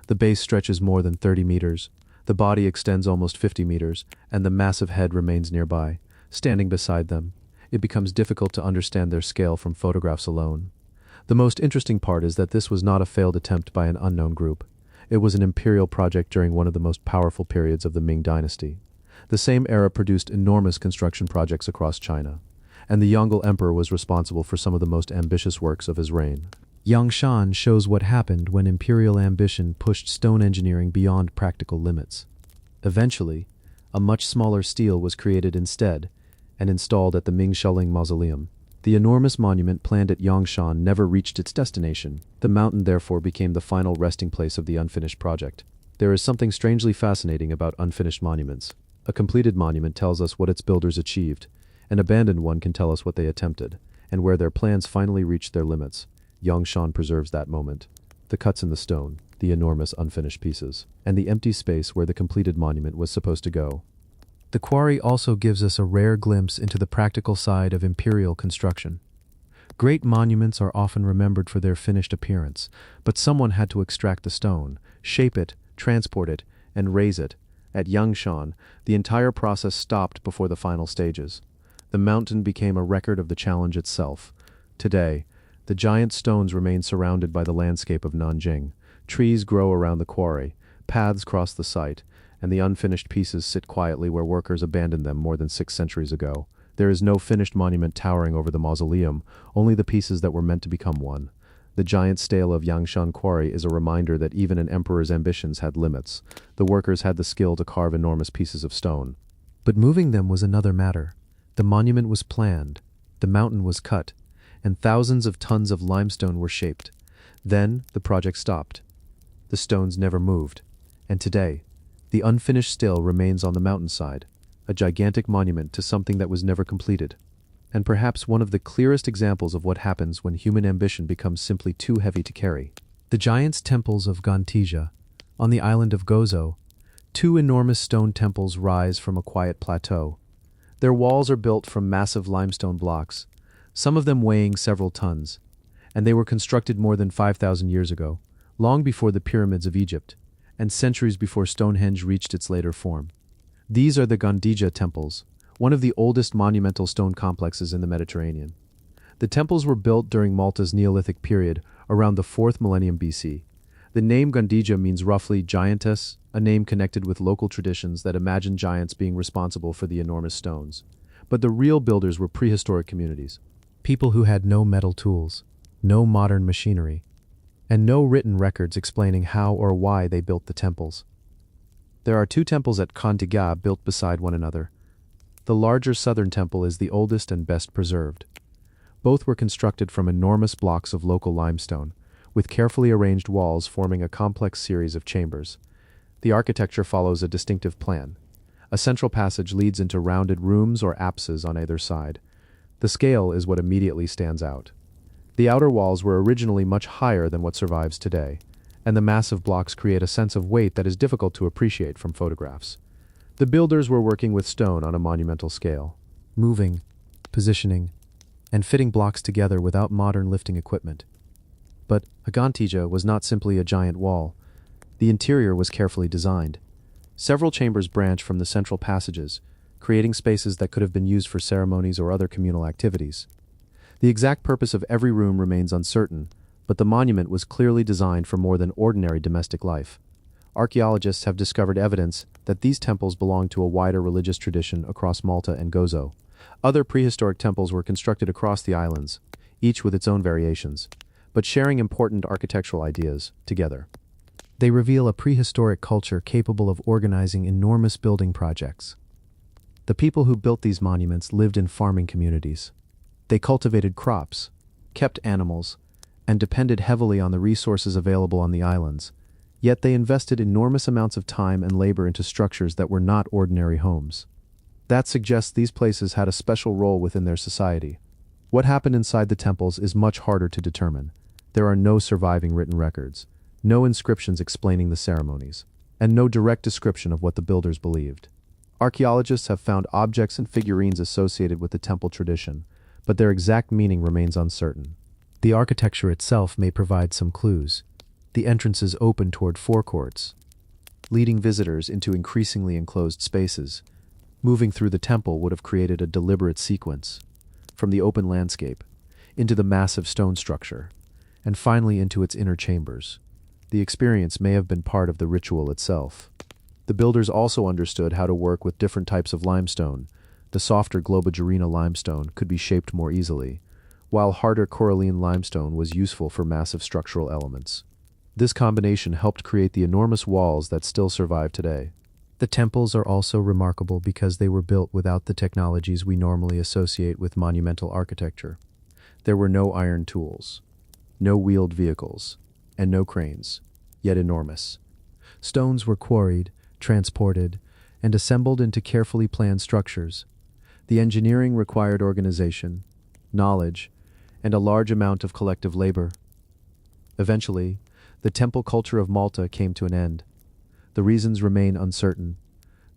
The base stretches more than 30 meters, the body extends almost 50 meters, and the massive head remains nearby. Standing beside them, it becomes difficult to understand their scale from photographs alone. The most interesting part is that this was not a failed attempt by an unknown group. It was an imperial project during one of the most powerful periods of the Ming dynasty. The same era produced enormous construction projects across China, and the Yongle Emperor was responsible for some of the most ambitious works of his reign. Yangshan shows what happened when imperial ambition pushed stone engineering beyond practical limits. Eventually, a much smaller stele was created instead and installed at the Ming Shaoling Mausoleum. The enormous monument planned at Yangshan never reached its destination. The mountain therefore became the final resting place of the unfinished project. There is something strangely fascinating about unfinished monuments. A completed monument tells us what its builders achieved. An abandoned one can tell us what they attempted, and where their plans finally reached their limits. Yangshan preserves that moment. The cuts in the stone, the enormous unfinished pieces, and the empty space where the completed monument was supposed to go. The quarry also gives us a rare glimpse into the practical side of imperial construction. Great monuments are often remembered for their finished appearance, but someone had to extract the stone, shape it, transport it, and raise it. At Yangshan, the entire process stopped before the final stages. The mountain became a record of the challenge itself. Today, the giant stones remain surrounded by the landscape of Nanjing. Trees grow around the quarry, paths cross the site, and the unfinished pieces sit quietly where workers abandoned them more than 6 centuries ago. There is no finished monument towering over the mausoleum, only the pieces that were meant to become one. The giant stele of Yangshan Quarry is a reminder that even an emperor's ambitions had limits. The workers had the skill to carve enormous pieces of stone. But moving them was another matter. The monument was planned, the mountain was cut, and thousands of tons of limestone were shaped. Then the project stopped. The stones never moved, and today, the unfinished stele remains on the mountainside, a gigantic monument to something that was never completed, and perhaps one of the clearest examples of what happens when human ambition becomes simply too heavy to carry. The giants' temples of Gantija, on the island of Gozo, 2 enormous stone temples rise from a quiet plateau. Their walls are built from massive limestone blocks, some of them weighing several tons, and they were constructed more than 5,000 years ago, long before the pyramids of Egypt, and centuries before Stonehenge reached its later form. These are the Gandhija temples, one of the oldest monumental stone complexes in the Mediterranean. The temples were built during Malta's Neolithic period around the 4th millennium BC. The name Gandija means roughly giantess, a name connected with local traditions that imagine giants being responsible for the enormous stones. But the real builders were prehistoric communities. People who had no metal tools, no modern machinery, and no written records explaining how or why they built the temples. There are two temples at Gandija built beside one another. The larger southern temple is the oldest and best preserved. Both were constructed from enormous blocks of local limestone, with carefully arranged walls forming a complex series of chambers. The architecture follows a distinctive plan. A central passage leads into rounded rooms or apses on either side. The scale is what immediately stands out. The outer walls were originally much higher than what survives today, and the massive blocks create a sense of weight that is difficult to appreciate from photographs. The builders were working with stone on a monumental scale, moving, positioning, and fitting blocks together without modern lifting equipment. But Gandija was not simply a giant wall. The interior was carefully designed. Several chambers branch from the central passages, creating spaces that could have been used for ceremonies or other communal activities. The exact purpose of every room remains uncertain, but the monument was clearly designed for more than ordinary domestic life. Archaeologists have discovered evidence that these temples belong to a wider religious tradition across Malta and Gozo. Other prehistoric temples were constructed across the islands, each with its own variations, but sharing important architectural ideas together. They reveal a prehistoric culture capable of organizing enormous building projects. The people who built these monuments lived in farming communities. They cultivated crops, kept animals, and depended heavily on the resources available on the islands. Yet they invested enormous amounts of time and labor into structures that were not ordinary homes. That suggests these places had a special role within their society. What happened inside the temples is much harder to determine. There are no surviving written records, no inscriptions explaining the ceremonies, and no direct description of what the builders believed. Archaeologists have found objects and figurines associated with the temple tradition, but their exact meaning remains uncertain. The architecture itself may provide some clues. The entrances open toward forecourts, leading visitors into increasingly enclosed spaces. Moving through the temple would have created a deliberate sequence, from the open landscape, into the massive stone structure, and finally into its inner chambers. The experience may have been part of the ritual itself. The builders also understood how to work with different types of limestone. The softer Globigerina limestone could be shaped more easily, while harder coralline limestone was useful for massive structural elements. This combination helped create the enormous walls that still survive today. The temples are also remarkable because they were built without the technologies we normally associate with monumental architecture. There were no iron tools, no wheeled vehicles, and no cranes, yet enormous. Stones were quarried, transported, and assembled into carefully planned structures. The engineering required organization, knowledge, and a large amount of collective labor. Eventually, the temple culture of Malta came to an end. The reasons remain uncertain.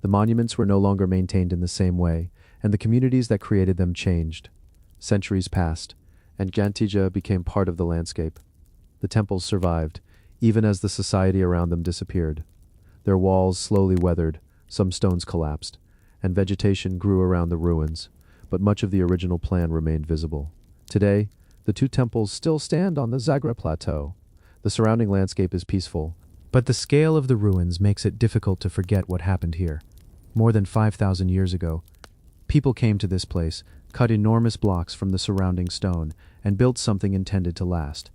The monuments were no longer maintained in the same way, and the communities that created them changed. Centuries passed, and Gandija became part of the landscape. The temples survived, even as the society around them disappeared. Their walls slowly weathered, some stones collapsed, and vegetation grew around the ruins, but much of the original plan remained visible. Today, the two temples still stand on the Zagra Plateau. The surrounding landscape is peaceful, but the scale of the ruins makes it difficult to forget what happened here. More than 5,000 years ago, people came to this place, cut enormous blocks from the surrounding stone, and built something intended to last.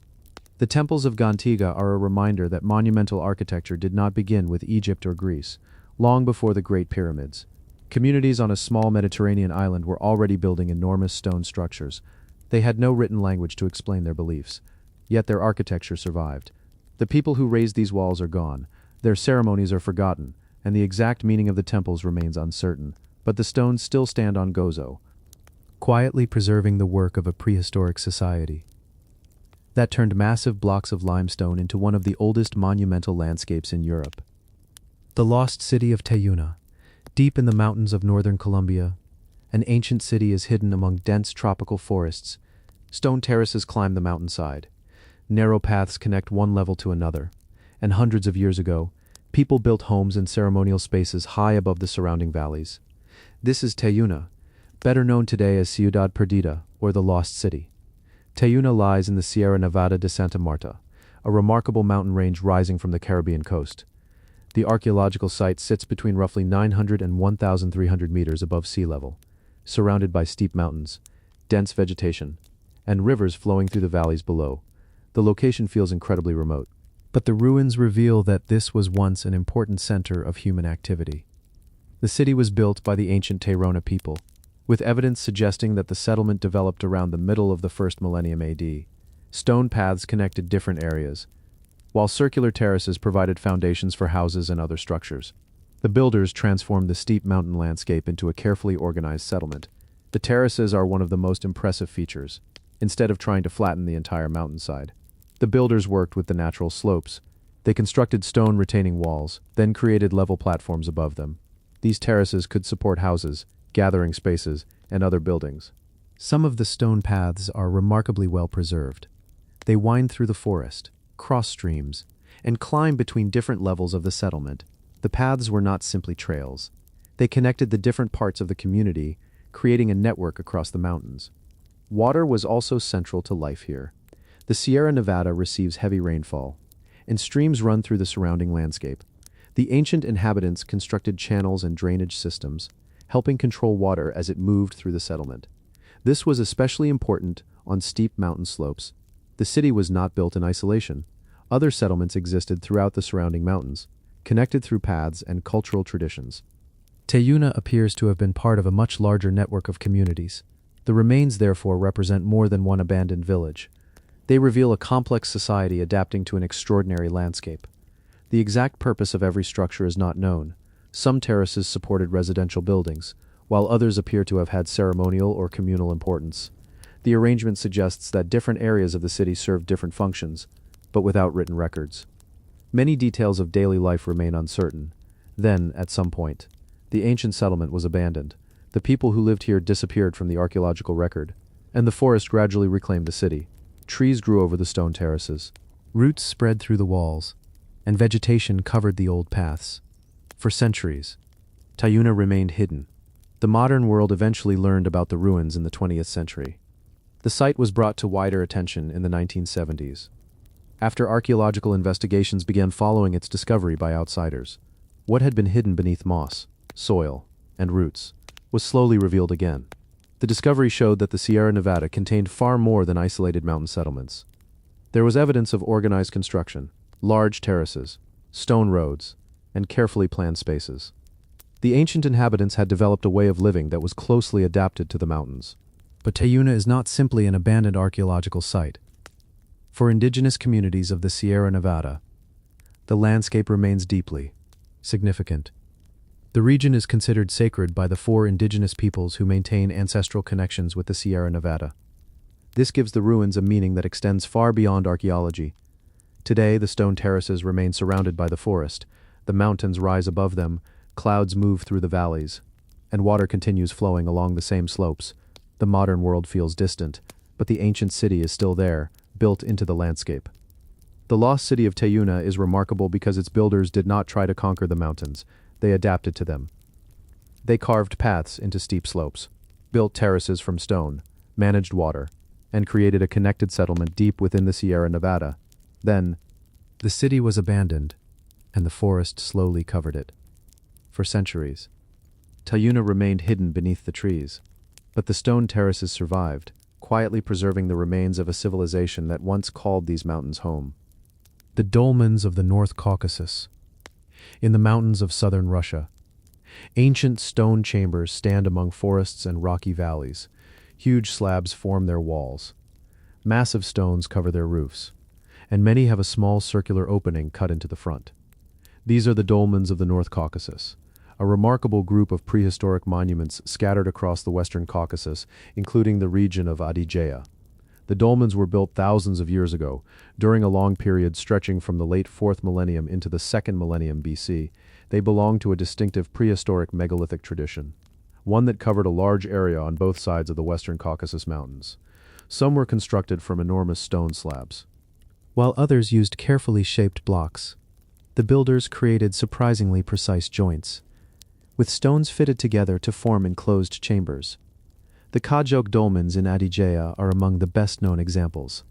The temples of Gandija are a reminder that monumental architecture did not begin with Egypt or Greece, long before the Great Pyramids. Communities on a small Mediterranean island were already building enormous stone structures. They had no written language to explain their beliefs, yet their architecture survived. The people who raised these walls are gone, their ceremonies are forgotten, and the exact meaning of the temples remains uncertain, but the stones still stand on Gozo, quietly preserving the work of a prehistoric society that turned massive blocks of limestone into one of the oldest monumental landscapes in Europe. The lost city of Tayuna, deep in the mountains of northern Colombia, an ancient city is hidden among dense tropical forests. Stone terraces climb the mountainside. Narrow paths connect one level to another, and hundreds of years ago, people built homes and ceremonial spaces high above the surrounding valleys. This is Tayuna, better known today as Ciudad Perdida, or the Lost City. Tayuna lies in the Sierra Nevada de Santa Marta, a remarkable mountain range rising from the Caribbean coast. The archaeological site sits between roughly 900 and 1,300 meters above sea level, surrounded by steep mountains, dense vegetation, and rivers flowing through the valleys below. The location feels incredibly remote. But the ruins reveal that this was once an important center of human activity. The city was built by the ancient Tairona people, with evidence suggesting that the settlement developed around the middle of the first millennium AD. Stone paths connected different areas, while circular terraces provided foundations for houses and other structures. The builders transformed the steep mountain landscape into a carefully organized settlement. The terraces are one of the most impressive features, instead of trying to flatten the entire mountainside. The builders worked with the natural slopes. They constructed stone retaining walls, then created level platforms above them. These terraces could support houses, gathering spaces, and other buildings. Some of the stone paths are remarkably well preserved. They wind through the forest, cross streams, and climb between different levels of the settlement. The paths were not simply trails. They connected the different parts of the community, creating a network across the mountains. Water was also central to life here. The Sierra Nevada receives heavy rainfall, and streams run through the surrounding landscape. The ancient inhabitants constructed channels and drainage systems, helping control water as it moved through the settlement. This was especially important on steep mountain slopes. The city was not built in isolation. Other settlements existed throughout the surrounding mountains, connected through paths and cultural traditions. Taiyuna appears to have been part of a much larger network of communities. The remains therefore represent more than one abandoned village. They reveal a complex society adapting to an extraordinary landscape. The exact purpose of every structure is not known. Some terraces supported residential buildings, while others appear to have had ceremonial or communal importance. The arrangement suggests that different areas of the city served different functions, but without written records. Many details of daily life remain uncertain. Then, at some point, the ancient settlement was abandoned. The people who lived here disappeared from the archaeological record, and the forest gradually reclaimed the city. Trees grew over the stone terraces. Roots spread through the walls, and vegetation covered the old paths. For centuries, Taiyuna remained hidden. The modern world eventually learned about the ruins in the 20th century. The site was brought to wider attention in the 1970s, after archaeological investigations began following its discovery by outsiders. What had been hidden beneath moss, soil, and roots was slowly revealed again. The discovery showed that the Sierra Nevada contained far more than isolated mountain settlements. There was evidence of organized construction, large terraces, stone roads, and carefully planned spaces. The ancient inhabitants had developed a way of living that was closely adapted to the mountains. But Taiyuna is not simply an abandoned archaeological site. For indigenous communities of the Sierra Nevada, the landscape remains deeply significant. The region is considered sacred by the 4 indigenous peoples who maintain ancestral connections with the Sierra Nevada. This gives the ruins a meaning that extends far beyond archaeology. Today, the stone terraces remain surrounded by the forest. The mountains rise above them, clouds move through the valleys, and water continues flowing along the same slopes. The modern world feels distant, but the ancient city is still there, built into the landscape. The lost city of Taiyuna is remarkable because its builders did not try to conquer the mountains. They adapted to them. They carved paths into steep slopes, built terraces from stone, managed water, and created a connected settlement deep within the Sierra Nevada. Then, the city was abandoned, and the forest slowly covered it. For centuries, Taiyuna remained hidden beneath the trees, but the stone terraces survived, quietly preserving the remains of a civilization that once called these mountains home. The dolmens of the North Caucasus. In the mountains of southern Russia, ancient stone chambers stand among forests and rocky valleys. Huge slabs form their walls. Massive stones cover their roofs, and many have a small circular opening cut into the front. These are the dolmens of the North Caucasus, a remarkable group of prehistoric monuments scattered across the Western Caucasus, including the region of Adygea. The dolmens were built thousands of years ago, during a long period stretching from the late 4th millennium into the 2nd millennium BC. They belong to a distinctive prehistoric megalithic tradition, one that covered a large area on both sides of the Western Caucasus Mountains. Some were constructed from enormous stone slabs, while others used carefully shaped blocks. The builders created surprisingly precise joints, with stones fitted together to form enclosed chambers. The Kajok dolmens in Adygea are among the best-known examples.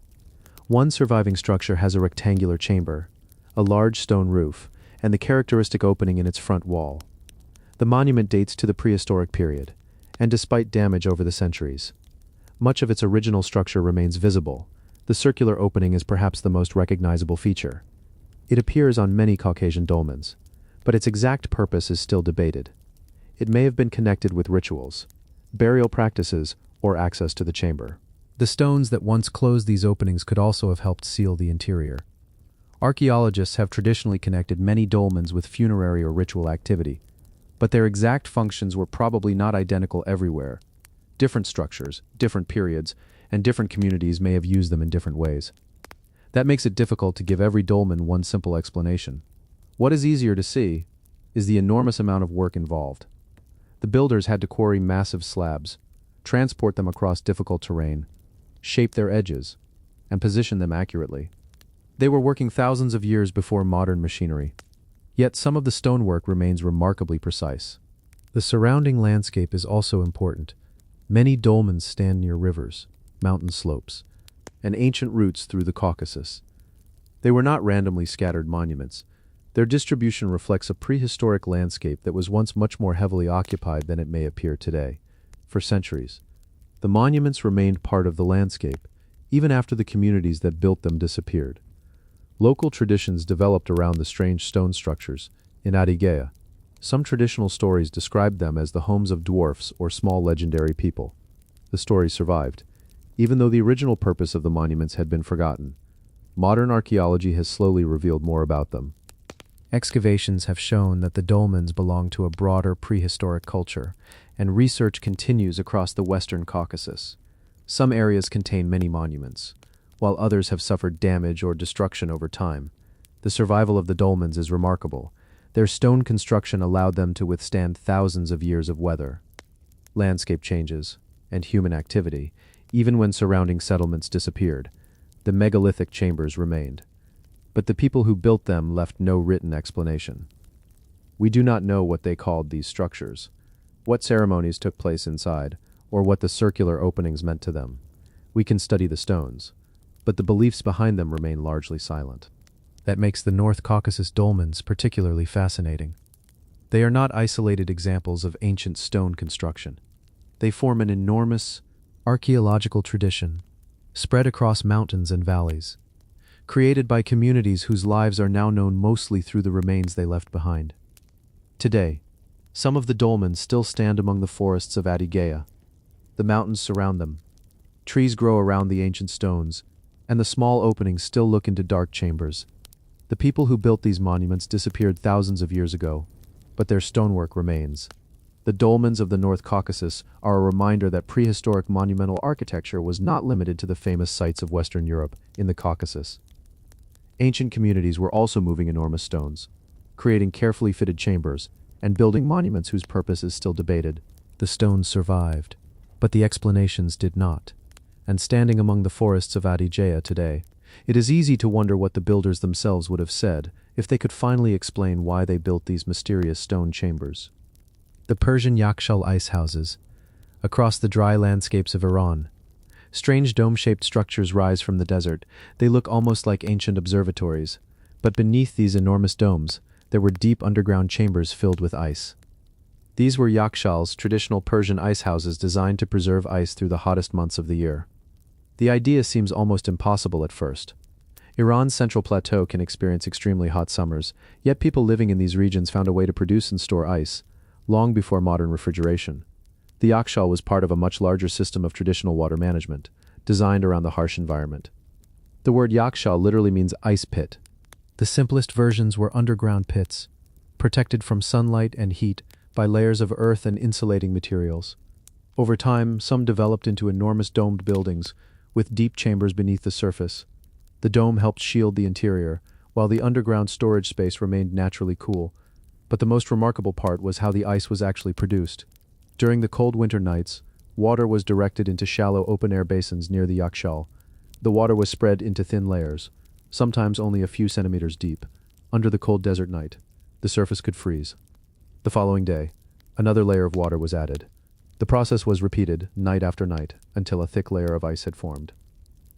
One surviving structure has a rectangular chamber, a large stone roof, and the characteristic opening in its front wall. The monument dates to the prehistoric period, and despite damage over the centuries, much of its original structure remains visible. The circular opening is perhaps the most recognizable feature. It appears on many Caucasian dolmens, but its exact purpose is still debated. It may have been connected with rituals, burial practices, or access to the chamber. The stones that once closed these openings could also have helped seal the interior. Archaeologists have traditionally connected many dolmens with funerary or ritual activity, but their exact functions were probably not identical everywhere. Different structures, different periods, and different communities may have used them in different ways. That makes it difficult to give every dolmen one simple explanation. What is easier to see is the enormous amount of work involved. The builders had to quarry massive slabs, transport them across difficult terrain, shape their edges, and position them accurately. They were working thousands of years before modern machinery. Yet some of the stonework remains remarkably precise. The surrounding landscape is also important. Many dolmens stand near rivers, mountain slopes, and ancient routes through the Caucasus. They were not randomly scattered monuments. Their distribution reflects a prehistoric landscape that was once much more heavily occupied than it may appear today. For centuries, the monuments remained part of the landscape, even after the communities that built them disappeared. Local traditions developed around the strange stone structures. In Adygea, some traditional stories described them as the homes of dwarfs or small legendary people. The stories survived, even though the original purpose of the monuments had been forgotten. Modern archaeology has slowly revealed more about them. Excavations have shown that the dolmens belong to a broader prehistoric culture, and research continues across the Western Caucasus. Some areas contain many monuments, while others have suffered damage or destruction over time. The survival of the dolmens is remarkable. Their stone construction allowed them to withstand thousands of years of weather, landscape changes, and human activity. Even when surrounding settlements disappeared, the megalithic chambers remained. But the people who built them left no written explanation. We do not know what they called these structures, what ceremonies took place inside, or what the circular openings meant to them. We can study the stones, but the beliefs behind them remain largely silent. That makes the North Caucasus dolmens particularly fascinating. They are not isolated examples of ancient stone construction. They form an enormous archaeological tradition, spread across mountains and valleys, created by communities whose lives are now known mostly through the remains they left behind. Today, some of the dolmens still stand among the forests of Adygea. The mountains surround them, trees grow around the ancient stones, and the small openings still look into dark chambers. The people who built these monuments disappeared thousands of years ago, but their stonework remains. The dolmens of the North Caucasus are a reminder that prehistoric monumental architecture was not limited to the famous sites of Western Europe in the Caucasus. Ancient communities were also moving enormous stones, creating carefully fitted chambers, and building monuments whose purpose is still debated. The stones survived, but the explanations did not. And standing among the forests of Adygea today, it is easy to wonder what the builders themselves would have said if they could finally explain why they built these mysterious stone chambers. The Persian yakhchal ice houses, across the dry landscapes of Iran. Strange dome-shaped structures rise from the desert. They look almost like ancient observatories, but beneath these enormous domes, there were deep underground chambers filled with ice. These were yakhchals, traditional Persian ice houses designed to preserve ice through the hottest months of the year. The idea seems almost impossible at first. Iran's central plateau can experience extremely hot summers, yet people living in these regions found a way to produce and store ice, long before modern refrigeration. The yakhchal was part of a much larger system of traditional water management, designed around the harsh environment. The word yakhchal literally means ice pit. The simplest versions were underground pits, protected from sunlight and heat by layers of earth and insulating materials. Over time, some developed into enormous domed buildings, with deep chambers beneath the surface. The dome helped shield the interior, while the underground storage space remained naturally cool. But the most remarkable part was how the ice was actually produced. During the cold winter nights, water was directed into shallow open-air basins near the yakhchal. The water was spread into thin layers, sometimes only a few centimeters deep. Under the cold desert night, the surface could freeze. The following day, another layer of water was added. The process was repeated night after night until a thick layer of ice had formed.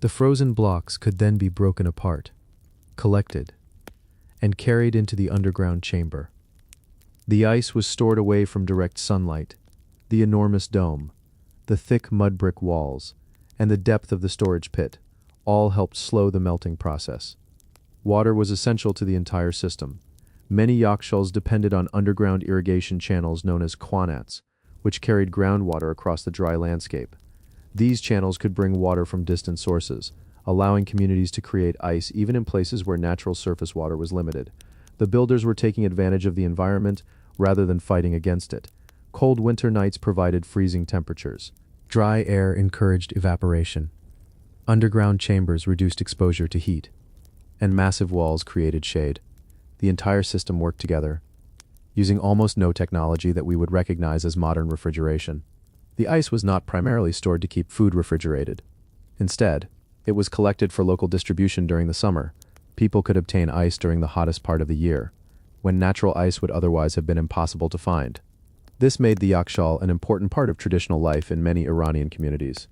The frozen blocks could then be broken apart, collected, and carried into the underground chamber. The ice was stored away from direct sunlight. The enormous dome, the thick mud brick walls, and the depth of the storage pit all helped slow the melting process. Water was essential to the entire system. Many yakhchals depended on underground irrigation channels known as quanats, which carried groundwater across the dry landscape. These channels could bring water from distant sources, allowing communities to create ice even in places where natural surface water was limited. The builders were taking advantage of the environment rather than fighting against it. Cold winter nights provided freezing temperatures. Dry air encouraged evaporation. Underground chambers reduced exposure to heat, and massive walls created shade. The entire system worked together, using almost no technology that we would recognize as modern refrigeration. The ice was not primarily stored to keep food refrigerated. Instead, it was collected for local distribution during the summer. People could obtain ice during the hottest part of the year, when natural ice would otherwise have been impossible to find. This made the yakhchal an important part of traditional life in many Iranian communities.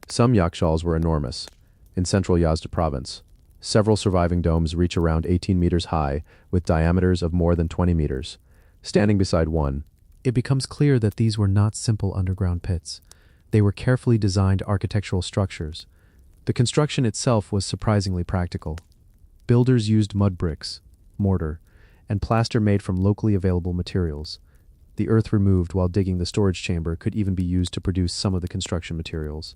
Some yakhchals were enormous. In central Yazd province, several surviving domes reach around 18 meters high, with diameters of more than 20 meters. Standing beside one, it becomes clear that these were not simple underground pits. They were carefully designed architectural structures. The construction itself was surprisingly practical. Builders used mud bricks, mortar, and plaster made from locally available materials. The earth removed while digging the storage chamber could even be used to produce some of the construction materials.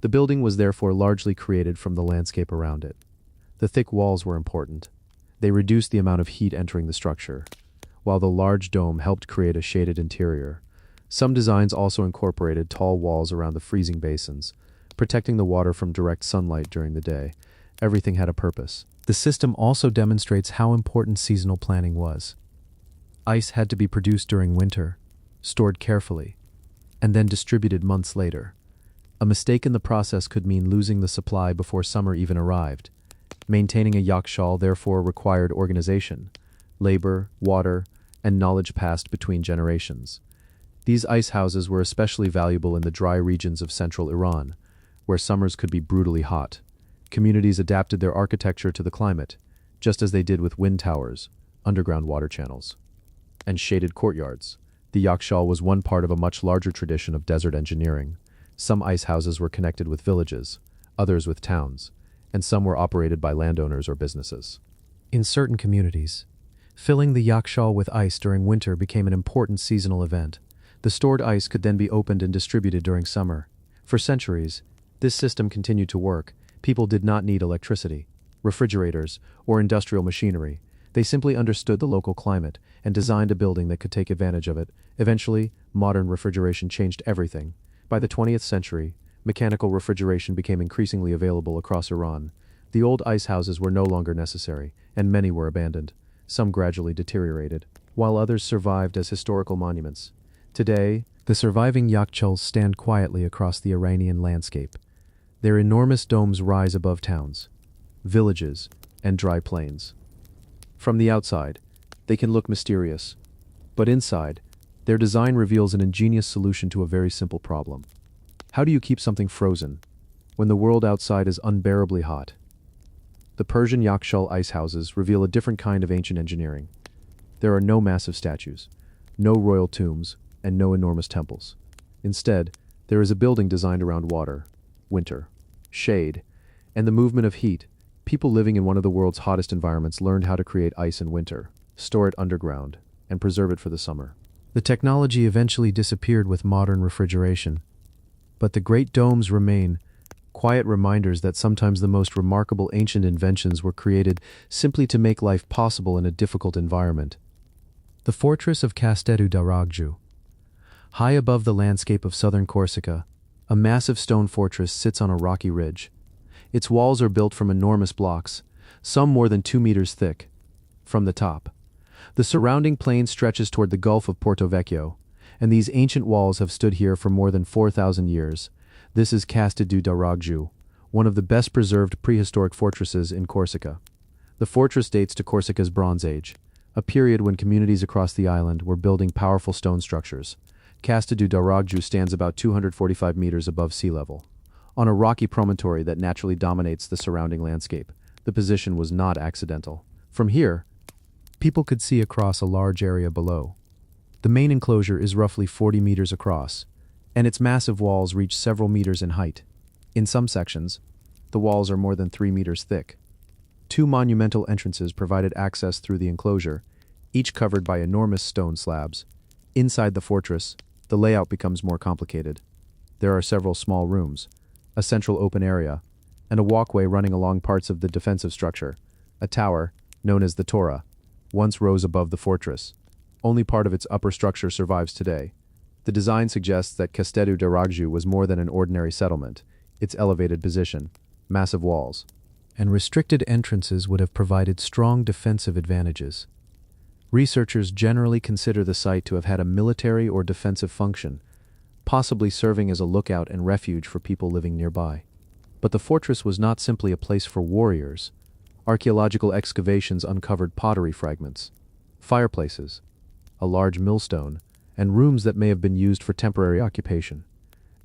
The building was therefore largely created from the landscape around it. The thick walls were important. They reduced the amount of heat entering the structure, while the large dome helped create a shaded interior. Some designs also incorporated tall walls around the freezing basins, protecting the water from direct sunlight during the day. Everything had a purpose. The system also demonstrates how important seasonal planning was. Ice had to be produced during winter, stored carefully, and then distributed months later. A mistake in the process could mean losing the supply before summer even arrived. Maintaining a yakhchal therefore required organization, labor, water, and knowledge passed between generations. These ice houses were especially valuable in the dry regions of central Iran, where summers could be brutally hot. Communities adapted their architecture to the climate, just as they did with wind towers, underground water channels, and shaded courtyards. The yakhchal was one part of a much larger tradition of desert engineering. Some ice houses were connected with villages, others with towns, and some were operated by landowners or businesses. In certain communities, filling the yakhchal with ice during winter became an important seasonal event. The stored ice could then be opened and distributed during summer. For centuries, this system continued to work. People did not need electricity, refrigerators, or industrial machinery. They simply understood the local climate and designed a building that could take advantage of it. Eventually, modern refrigeration changed everything. By the 20th century, mechanical refrigeration became increasingly available across Iran. The old ice houses were no longer necessary, and many were abandoned. Some gradually deteriorated, while others survived as historical monuments. Today, the surviving yakhchals stand quietly across the Iranian landscape. Their enormous domes rise above towns, villages, and dry plains. From the outside, they can look mysterious, but inside, their design reveals an ingenious solution to a very simple problem. How do you keep something frozen when the world outside is unbearably hot? The Persian yakhchal ice houses reveal a different kind of ancient engineering. There are no massive statues, no royal tombs, and no enormous temples. Instead, there is a building designed around water, winter, shade, and the movement of heat. People living in one of the world's hottest environments learned how to create ice in winter, store it underground, and preserve it for the summer. The technology eventually disappeared with modern refrigeration, but the great domes remain, quiet reminders that sometimes the most remarkable ancient inventions were created simply to make life possible in a difficult environment. The fortress of Castedu Daragju. High above the landscape of southern Corsica, a massive stone fortress sits on a rocky ridge. Its walls are built from enormous blocks, some more than 2 meters thick. From the top, the surrounding plain stretches toward the Gulf of Porto Vecchio, and these ancient walls have stood here for more than 4,000 years. This is Castedu Daragju, one of the best preserved prehistoric fortresses in Corsica. The fortress dates to Corsica's Bronze Age, a period when communities across the island were building powerful stone structures. Castedu Daragju stands about 245 meters above sea level. on a rocky promontory that naturally dominates the surrounding landscape. The position was not accidental. From here, people could see across a large area below. The main enclosure is roughly 40 meters across, and its massive walls reach several meters in height. In some sections, the walls are more than 3 meters thick. Two monumental entrances provided access through the enclosure, each covered by enormous stone slabs. Inside the fortress, the layout becomes more complicated. There are several small rooms, a central open area, and a walkway running along parts of the defensive structure. A tower, known as the Torah, once rose above the fortress. Only part of its upper structure survives today. The design suggests that Castedu de Ragju was more than an ordinary settlement. Its elevated position, massive walls, and restricted entrances would have provided strong defensive advantages. Researchers generally consider the site to have had a military or defensive function, possibly serving as a lookout and refuge for people living nearby. But the fortress was not simply a place for warriors. Archaeological excavations uncovered pottery fragments, fireplaces, a large millstone, and rooms that may have been used for temporary occupation.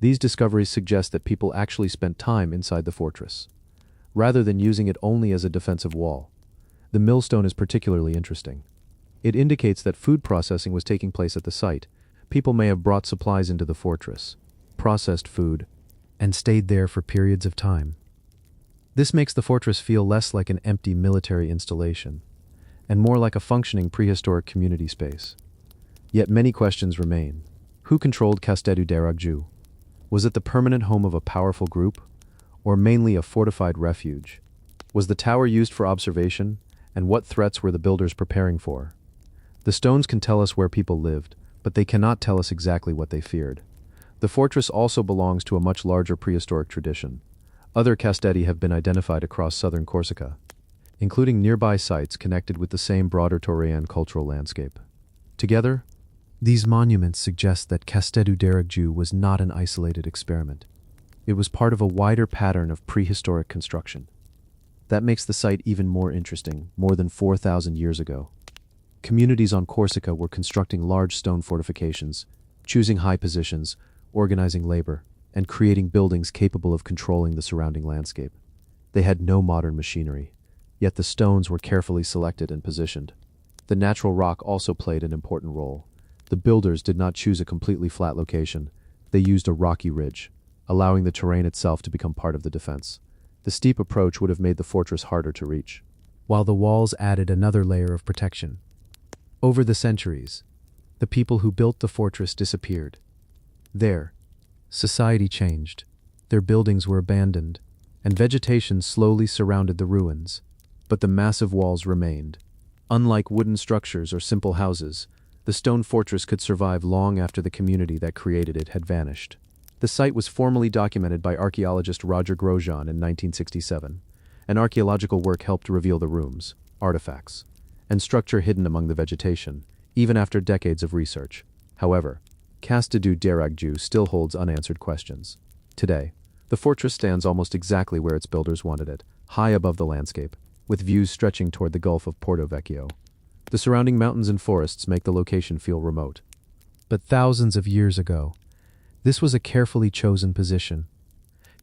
These discoveries suggest that people actually spent time inside the fortress, rather than using it only as a defensive wall. The millstone is particularly interesting. It indicates that food processing was taking place at the site. People may have brought supplies into the fortress, processed food, and stayed there for periods of time. This makes the fortress feel less like an empty military installation, and more like a functioning prehistoric community space. Yet many questions remain. Who controlled Castedu de Ragju? Was it the permanent home of a powerful group, or mainly a fortified refuge? Was the tower used for observation, and what threats were the builders preparing for? The stones can tell us where people lived, but they cannot tell us exactly what they feared. The fortress also belongs to a much larger prehistoric tradition. Other castedi have been identified across southern Corsica, including nearby sites connected with the same broader Taurian cultural landscape. Together, these monuments suggest that Castedu de Ragju was not an isolated experiment. It was part of a wider pattern of prehistoric construction. That makes the site even more interesting. More than 4,000 years ago, communities on Corsica were constructing large stone fortifications, choosing high positions, organizing labor, and creating buildings capable of controlling the surrounding landscape. They had no modern machinery, yet the stones were carefully selected and positioned. The natural rock also played an important role. The builders did not choose a completely flat location. They used a rocky ridge, allowing the terrain itself to become part of the defense. The steep approach would have made the fortress harder to reach, while the walls added another layer of protection. Over the centuries, the people who built the fortress disappeared. There, society changed. Their buildings were abandoned, and vegetation slowly surrounded the ruins. But the massive walls remained. Unlike wooden structures or simple houses, the stone fortress could survive long after the community that created it had vanished. The site was formally documented by archaeologist Roger Grosjean in 1967. An archaeological work helped reveal the rooms, artifacts, and structure hidden among the vegetation, even after decades of research. However, Castedu de Ragju still holds unanswered questions. Today, the fortress stands almost exactly where its builders wanted it, high above the landscape, with views stretching toward the Gulf of Porto Vecchio. The surrounding mountains and forests make the location feel remote. But thousands of years ago, this was a carefully chosen position.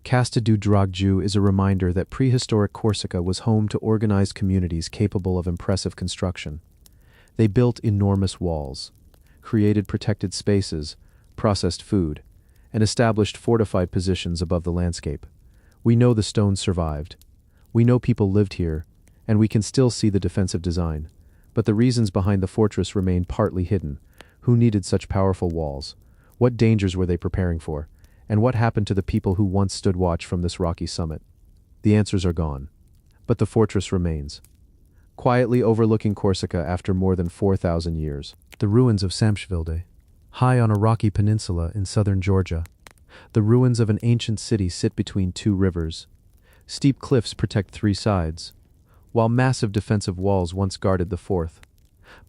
Castedu de Ragju is a reminder that prehistoric Corsica was home to organized communities capable of impressive construction. They built enormous walls, created protected spaces, processed food, and established fortified positions above the landscape. We know the stones survived. We know people lived here, and we can still see the defensive design. But the reasons behind the fortress remain partly hidden. Who needed such powerful walls? What dangers were they preparing for? And what happened to the people who once stood watch from this rocky summit? The answers are gone. But the fortress remains, quietly overlooking Corsica after more than 4,000 years. The ruins of Samshvilde, high on a rocky peninsula in southern Georgia. The ruins of an ancient city sit between two rivers. Steep cliffs protect three sides, while massive defensive walls once guarded the fourth.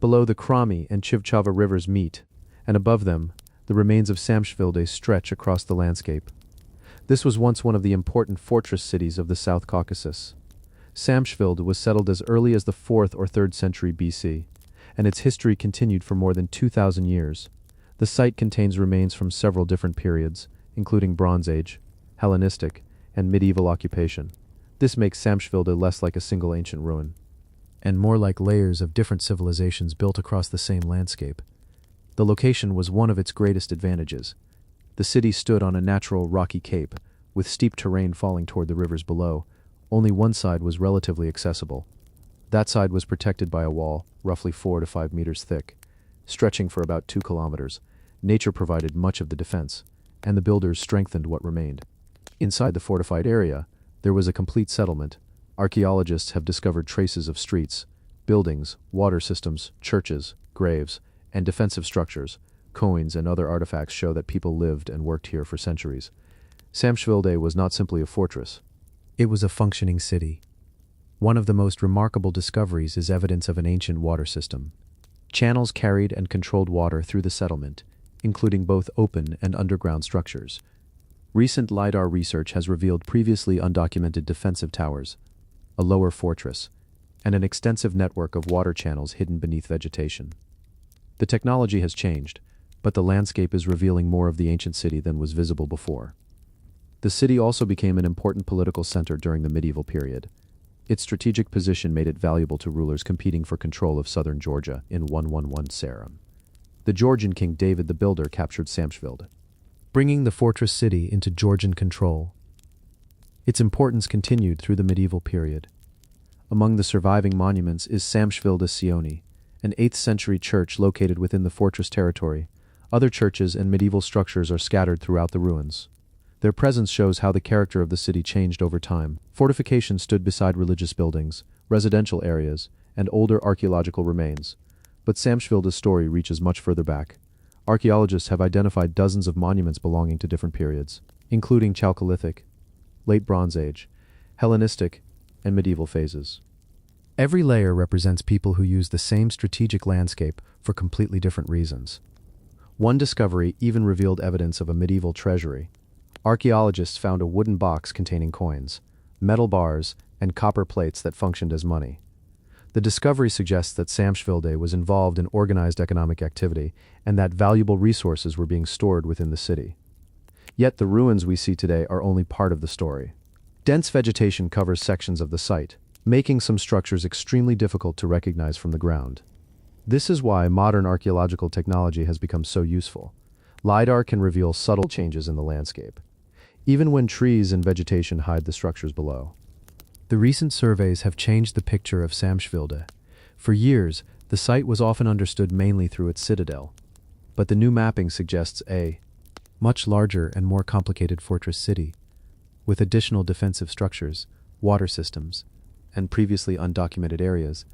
Below, the Krami and Chivchava rivers meet, and above them, the remains of Samshvilde stretch across the landscape. This was once one of the important fortress cities of the South Caucasus. Samshvilde was settled as early as the 4th or 3rd century BC, and its history continued for more than 2,000 years. The site contains remains from several different periods, including Bronze Age, Hellenistic, and medieval occupation. This makes Samsvilde less like a single ancient ruin, and more like layers of different civilizations built across the same landscape. The location was one of its greatest advantages. The city stood on a natural rocky cape, with steep terrain falling toward the rivers below. Only one side was relatively accessible. That side was protected by a wall, roughly 4 to 5 meters thick, stretching for about 2 kilometers. Nature provided much of the defense, and the builders strengthened what remained. Inside the fortified area, there was a complete settlement. Archaeologists have discovered traces of streets, buildings, water systems, churches, graves, and defensive structures. Coins and other artifacts show that people lived and worked here for centuries. Samsvilde was not simply a fortress. It was a functioning city. One of the most remarkable discoveries is evidence of an ancient water system. Channels carried and controlled water through the settlement, including both open and underground structures. Recent LiDAR research has revealed previously undocumented defensive towers, a lower fortress, and an extensive network of water channels hidden beneath vegetation. The technology has changed, but the landscape is revealing more of the ancient city than was visible before. The city also became an important political center during the medieval period. Its strategic position made it valuable to rulers competing for control of southern Georgia in 111 Sarum. The Georgian king David the Builder captured Samsvilde, bringing the fortress city into Georgian control. Its importance continued through the medieval period. Among the surviving monuments is Samsvilde Sioni, an 8th century church located within the fortress territory. Other churches and medieval structures are scattered throughout the ruins. Their presence shows how the character of the city changed over time. Fortifications stood beside religious buildings, residential areas, and older archaeological remains. But Samsvilde's story reaches much further back. Archaeologists have identified dozens of monuments belonging to different periods, including Chalcolithic, Late Bronze Age, Hellenistic, and medieval phases. Every layer represents people who use the same strategic landscape for completely different reasons. One discovery even revealed evidence of a medieval treasury. Archaeologists found a wooden box containing coins, metal bars, and copper plates that functioned as money. The discovery suggests that Samsvilde was involved in organized economic activity and that valuable resources were being stored within the city. Yet the ruins we see today are only part of the story. Dense vegetation covers sections of the site, making some structures extremely difficult to recognize from the ground. This is why modern archaeological technology has become so useful. LiDAR can reveal subtle changes in the landscape, even when trees and vegetation hide the structures below. The recent surveys have changed the picture of Samsvilde. For years, the site was often understood mainly through its citadel, but the new mapping suggests a much larger and more complicated fortress city, with additional defensive structures, water systems, and previously undocumented areas.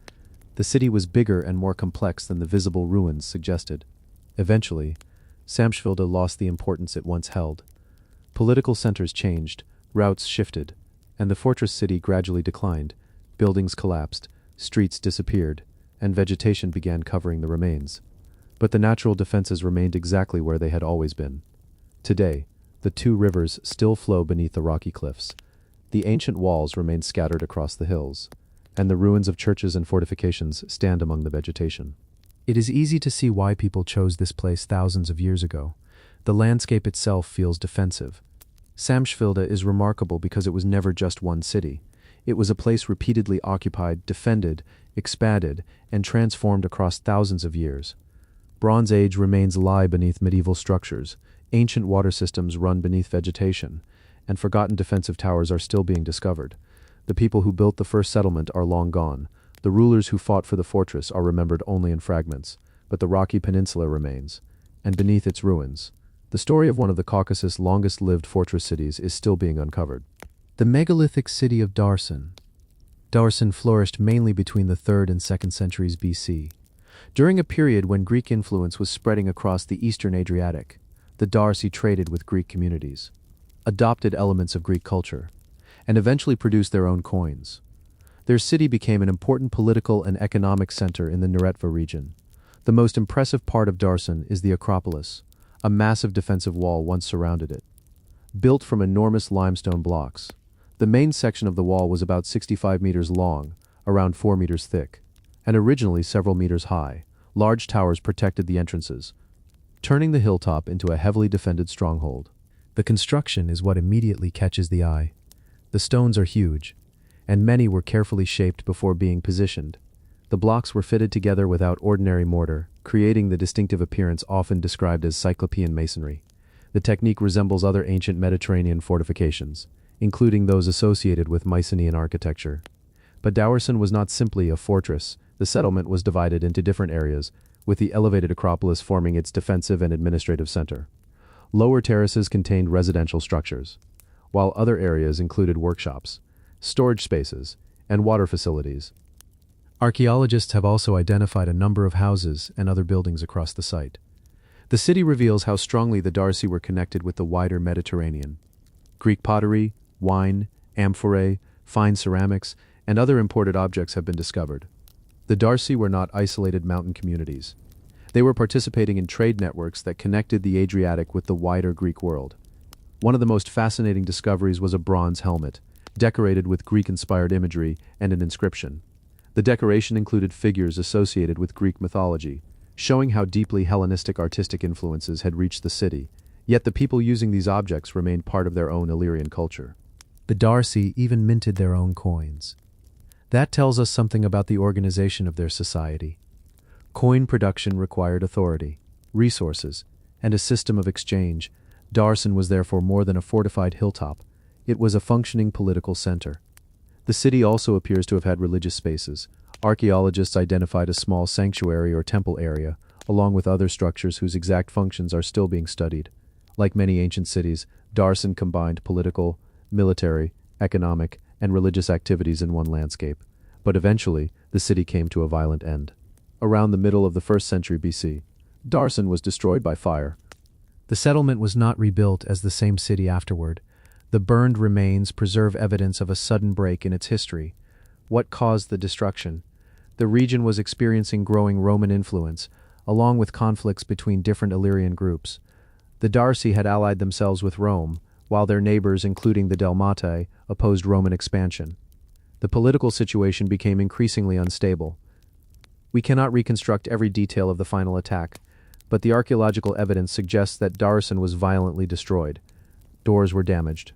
The city was bigger and more complex than the visible ruins suggested. Eventually, Samsvilde lost the importance it once held. Political centers changed, routes shifted, and the fortress city gradually declined. Buildings collapsed, streets disappeared, and vegetation began covering the remains. But the natural defenses remained exactly where they had always been. Today, the 2 rivers still flow beneath the rocky cliffs. The ancient walls remain scattered across the hills, and the ruins of churches and fortifications stand among the vegetation. It is easy to see why people chose this place thousands of years ago. The landscape itself feels defensive. Samsvilde is remarkable because it was never just one city. It was a place repeatedly occupied, defended, expanded, and transformed across thousands of years. Bronze Age remains lie beneath medieval structures, ancient water systems run beneath vegetation, and forgotten defensive towers are still being discovered. The people who built the first settlement are long gone. The rulers who fought for the fortress are remembered only in fragments, but the rocky peninsula remains, and beneath its ruins, the story of one of the Caucasus' longest-lived fortress cities is still being uncovered. The megalithic city of Darsan. Darsan flourished mainly between the 3rd and 2nd centuries BC. During a period when Greek influence was spreading across the eastern Adriatic, the Darsi traded with Greek communities, adopted elements of Greek culture, and eventually produced their own coins. Their city became an important political and economic center in the Neretva region. The most impressive part of Darsan is the Acropolis. A massive defensive wall once surrounded it. Built from enormous limestone blocks, the main section of the wall was about 65 meters long, around 4 meters thick, and originally several meters high. Large towers protected the entrances, turning the hilltop into a heavily defended stronghold. The construction is what immediately catches the eye. The stones are huge, and many were carefully shaped before being positioned. The blocks were fitted together without ordinary mortar, creating the distinctive appearance often described as Cyclopean masonry. The technique resembles other ancient Mediterranean fortifications, including those associated with Mycenaean architecture. But Daursson was not simply a fortress. The settlement was divided into different areas, with the elevated Acropolis forming its defensive and administrative center. Lower terraces contained residential structures, while other areas included workshops, storage spaces, and water facilities. Archaeologists have also identified a number of houses and other buildings across the site. The city reveals how strongly the Darcy were connected with the wider Mediterranean. Greek pottery, wine, amphorae, fine ceramics, and other imported objects have been discovered. The Darcy were not isolated mountain communities. They were participating in trade networks that connected the Adriatic with the wider Greek world. One of the most fascinating discoveries was a bronze helmet, decorated with Greek-inspired imagery and an inscription. The decoration included figures associated with Greek mythology, showing how deeply Hellenistic artistic influences had reached the city, yet the people using these objects remained part of their own Illyrian culture. The Darcy even minted their own coins. That tells us something about the organization of their society. Coin production required authority, resources, and a system of exchange. Daursson was therefore more than a fortified hilltop. It was a functioning political center. The city also appears to have had religious spaces. Archaeologists identified a small sanctuary or temple area, along with other structures whose exact functions are still being studied. Like many ancient cities, Daursson combined political, military, economic, and religious activities in one landscape. But eventually, the city came to a violent end. Around the middle of the 1st century BC, Daursson was destroyed by fire. The settlement was not rebuilt as the same city afterward. The burned remains preserve evidence of a sudden break in its history. What caused the destruction? The region was experiencing growing Roman influence, along with conflicts between different Illyrian groups. The Darcy had allied themselves with Rome, while their neighbors, including the Delmatae, opposed Roman expansion. The political situation became increasingly unstable. We cannot reconstruct every detail of the final attack, but the archaeological evidence suggests that Daursson was violently destroyed. Doors were damaged,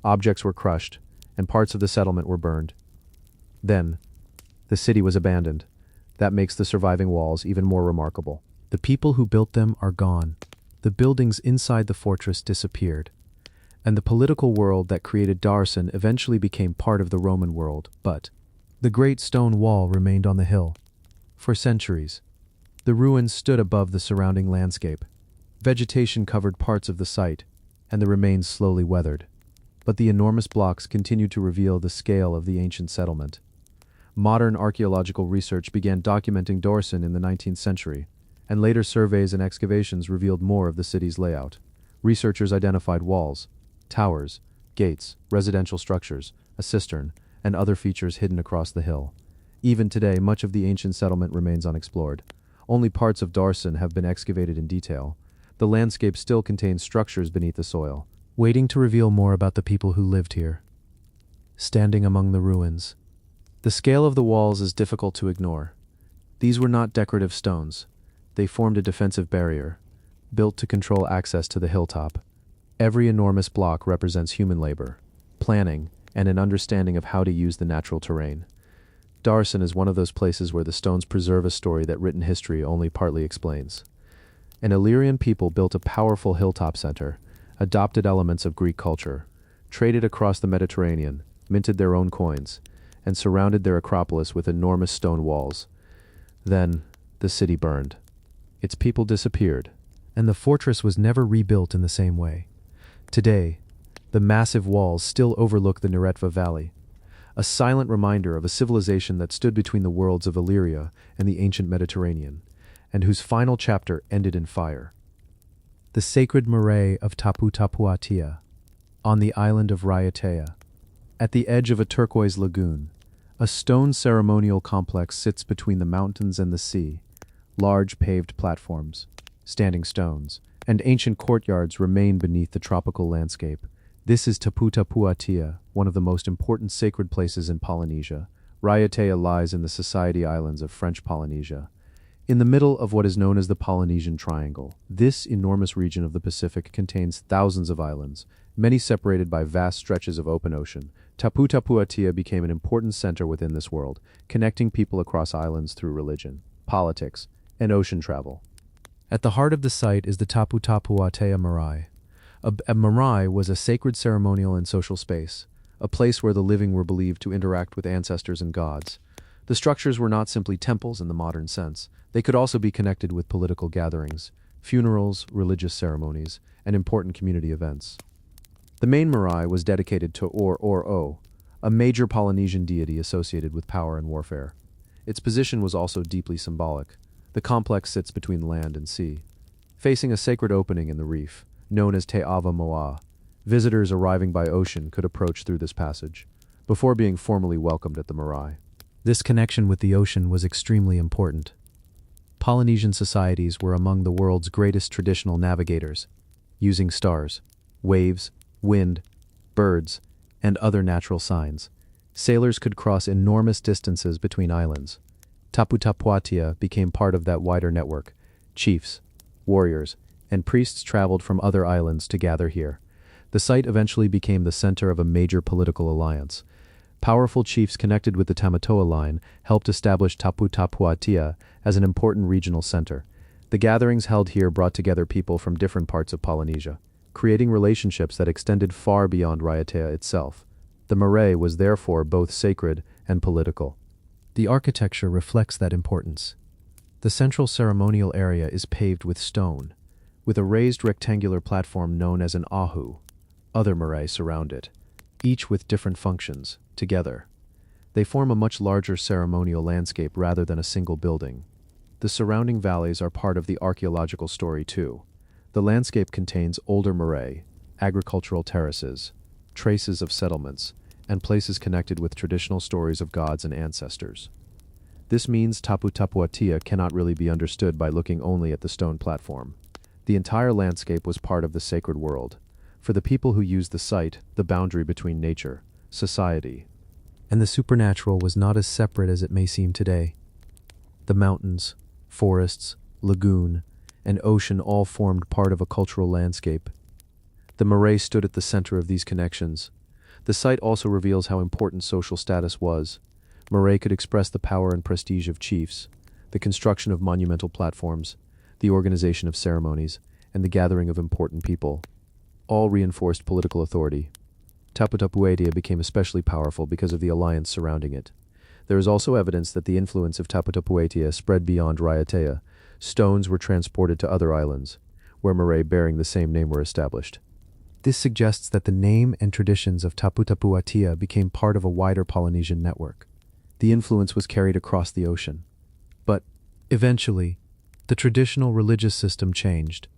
objects were crushed, and parts of the settlement were burned. Then, the city was abandoned. That makes the surviving walls even more remarkable. The people who built them are gone. The buildings inside the fortress disappeared, and the political world that created Daursson eventually became part of the Roman world, but the great stone wall remained on the hill. For centuries, the ruins stood above the surrounding landscape. Vegetation covered parts of the site, and the remains slowly weathered. But the enormous blocks continued to reveal the scale of the ancient settlement. Modern archaeological research began documenting Daursson in the 19th century, and later surveys and excavations revealed more of the city's layout. Researchers identified walls, towers, gates, residential structures, a cistern, and other features hidden across the hill. Even today, much of the ancient settlement remains unexplored. Only parts of Daursson have been excavated in detail. The landscape still contains structures beneath the soil, waiting to reveal more about the people who lived here. Standing among the ruins. The scale of the walls is difficult to ignore. These were not decorative stones. They formed a defensive barrier, built to control access to the hilltop. Every enormous block represents human labor, planning, and an understanding of how to use the natural terrain. Daursson is one of those places where the stones preserve a story that written history only partly explains. An Illyrian people built a powerful hilltop center, adopted elements of Greek culture, traded across the Mediterranean, minted their own coins, and surrounded their Acropolis with enormous stone walls. Then, the city burned. Its people disappeared, and the fortress was never rebuilt in the same way. Today, the massive walls still overlook the Neretva Valley, a silent reminder of a civilization that stood between the worlds of Illyria and the ancient Mediterranean, and whose final chapter ended in fire. The sacred marae of Tapu Tapuatia, on the island of Raiatea. At the edge of a turquoise lagoon, a stone ceremonial complex sits between the mountains and the sea. Large paved platforms, standing stones, and ancient courtyards remain beneath the tropical landscape. This is Tapu Tapuatia, one of the most important sacred places in Polynesia. Raiatea lies in the Society Islands of French Polynesia, in the middle of what is known as the Polynesian Triangle. This enormous region of the Pacific contains thousands of islands, many separated by vast stretches of open ocean. Tapu Tapu Atia became an important center within this world, connecting people across islands through religion, politics, and ocean travel. At the heart of the site is the Tapu Tapu Atea Marae. A marae was a sacred ceremonial and social space, a place where the living were believed to interact with ancestors and gods. The structures were not simply temples in the modern sense. They could also be connected with political gatherings, funerals, religious ceremonies, and important community events. The main marae was dedicated to Or-O, a major Polynesian deity associated with power and warfare. Its position was also deeply symbolic. The complex sits between land and sea, facing a sacred opening in the reef, known as Te Ava Moa. Visitors arriving by ocean could approach through this passage, before being formally welcomed at the marae. This connection with the ocean was extremely important. Polynesian societies were among the world's greatest traditional navigators, using stars, waves, wind, birds, and other natural signs. Sailors could cross enormous distances between islands. Tapu Tapu Atia became part of that wider network. Chiefs, warriors, and priests traveled from other islands to gather here. The site eventually became the center of a major political alliance. Powerful chiefs connected with the Tamatoa line helped establish Tapu Tapu Atia as an important regional center. The gatherings held here brought together people from different parts of Polynesia, creating relationships that extended far beyond Raiatea itself. The marae was therefore both sacred and political. The architecture reflects that importance. The central ceremonial area is paved with stone, with a raised rectangular platform known as an ahu. Other marae surround it, each with different functions. Together, they form a much larger ceremonial landscape rather than a single building. The surrounding valleys are part of the archaeological story too. The landscape contains older marae, agricultural terraces, traces of settlements, and places connected with traditional stories of gods and ancestors. This means Tapu Tapu Atia cannot really be understood by looking only at the stone platform. The entire landscape was part of the sacred world. For the people who used the site, the boundary between nature, society, and the supernatural was not as separate as it may seem today. The mountains, forests, lagoon, and ocean all formed part of a cultural landscape. The marae stood at the center of these connections. The site also reveals how important social status was. Marae could express the power and prestige of chiefs, the construction of monumental platforms, the organization of ceremonies, and the gathering of important people. All reinforced political authority. Tapu Tapu Atia became especially powerful because of the alliance surrounding it. There is also evidence that the influence of Tapu Tapu Atia spread beyond Raiatea. Stones were transported to other islands, where marae bearing the same name were established. This suggests that the name and traditions of Tapu Tapu Atia became part of a wider Polynesian network. The influence was carried across the ocean. But, eventually, the traditional religious system changed.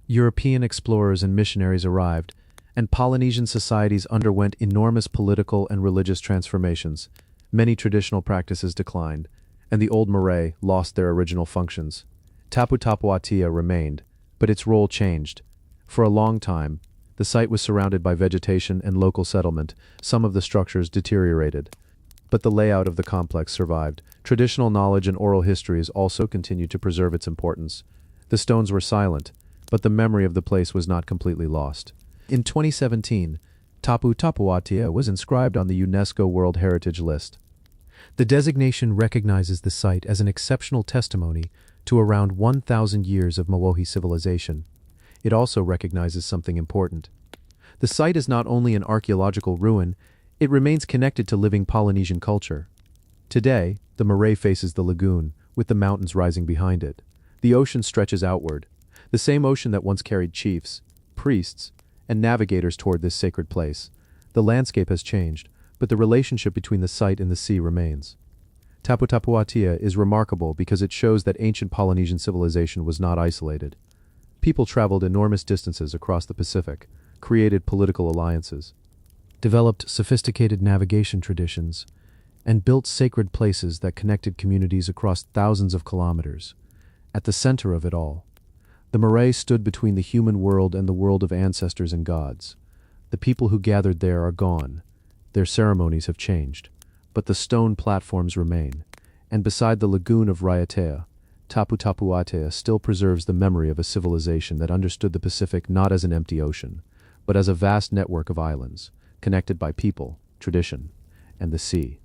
European explorers and missionaries arrived, and Polynesian societies underwent enormous political and religious transformations. Many traditional practices declined, and the old marae lost their original functions. Tapu Tapu Atia remained, but its role changed. For a long time, the site was surrounded by vegetation and local settlement. Some of the structures deteriorated, but the layout of the complex survived. Traditional knowledge and oral histories also continued to preserve its importance. The stones were silent, but the memory of the place was not completely lost. In 2017, Tapu Tapu Atia was inscribed on the UNESCO World Heritage List. The designation recognizes the site as an exceptional testimony to around 1,000 years of Mawohi civilization. It also recognizes something important. The site is not only an archaeological ruin, it remains connected to living Polynesian culture. Today, the marae faces the lagoon, with the mountains rising behind it. The ocean stretches outward, the same ocean that once carried chiefs, priests, and navigators toward this sacred place. The landscape has changed, but the relationship between the site and the sea remains. Tapu Tapu Atia is remarkable because it shows that ancient Polynesian civilization was not isolated. People traveled enormous distances across the Pacific, created political alliances, developed sophisticated navigation traditions, and built sacred places that connected communities across thousands of kilometers. At the center of it all, the marae stood between the human world and the world of ancestors and gods. The people who gathered there are gone. Their ceremonies have changed, but the stone platforms remain. And beside the lagoon of Raiatea, Tapu Tapu Atia still preserves the memory of a civilization that understood the Pacific not as an empty ocean, but as a vast network of islands, connected by people, tradition, and the sea.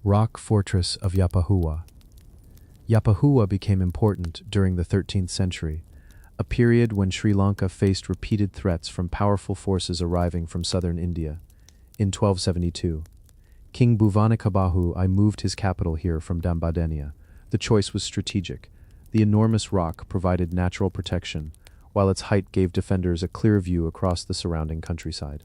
Rock Fortress of Yapahua. Yapahua became important during the 13th century, a period when Sri Lanka faced repeated threats from powerful forces arriving from southern India. In 1272, King Bhuvanakabahu I moved his capital here from Dambadenia. The choice was strategic. The enormous rock provided natural protection, while its height gave defenders a clear view across the surrounding countryside.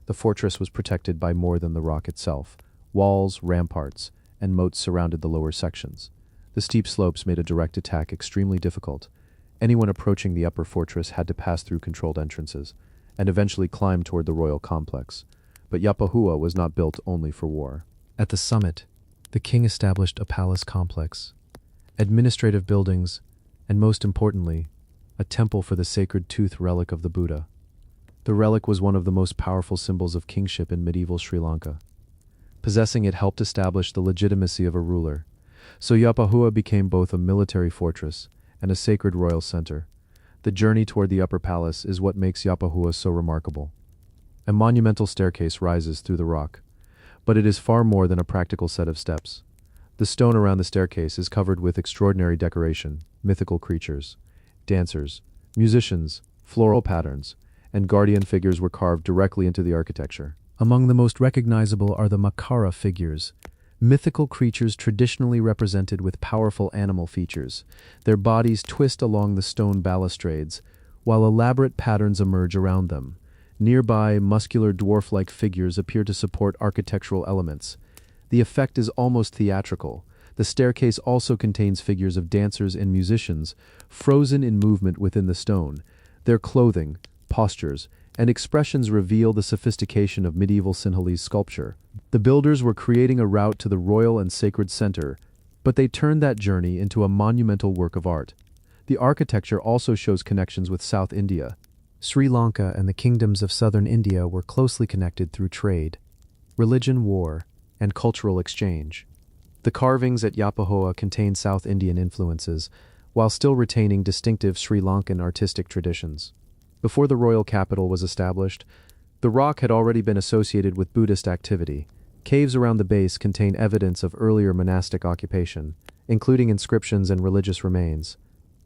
The fortress was protected by more than the rock itself. Walls, ramparts, and moats surrounded the lower sections. The steep slopes made a direct attack extremely difficult. Anyone approaching the upper fortress had to pass through controlled entrances, and eventually climb toward the royal complex. But Yapahua was not built only for war. At the summit, the king established a palace complex, administrative buildings, and most importantly, a temple for the sacred tooth relic of the Buddha. The relic was one of the most powerful symbols of kingship in medieval Sri Lanka. Possessing it helped establish the legitimacy of a ruler. So Yapahua became both a military fortress and a sacred royal center. The journey toward the upper palace is what makes Yapahua so remarkable. A monumental staircase rises through the rock, but it is far more than a practical set of steps. The stone around the staircase is covered with extraordinary decoration, mythical creatures, dancers, musicians, floral patterns, and guardian figures were carved directly into the architecture. Among the most recognizable are the Makara figures, mythical creatures traditionally represented with powerful animal features. Their bodies twist along the stone balustrades, while elaborate patterns emerge around them. Nearby, muscular dwarf-like figures appear to support architectural elements. The effect is almost theatrical. The staircase also contains figures of dancers and musicians, frozen in movement within the stone. Their clothing, postures, and expressions reveal the sophistication of medieval Sinhalese sculpture. The builders were creating a route to the royal and sacred center, but they turned that journey into a monumental work of art. The architecture also shows connections with South India. Sri Lanka and the kingdoms of southern India were closely connected through trade, religion, war, and cultural exchange. The carvings at Yapahua contain South Indian influences, while still retaining distinctive Sri Lankan artistic traditions. Before the royal capital was established, the rock had already been associated with Buddhist activity. Caves around the base contain evidence of earlier monastic occupation, including inscriptions and religious remains.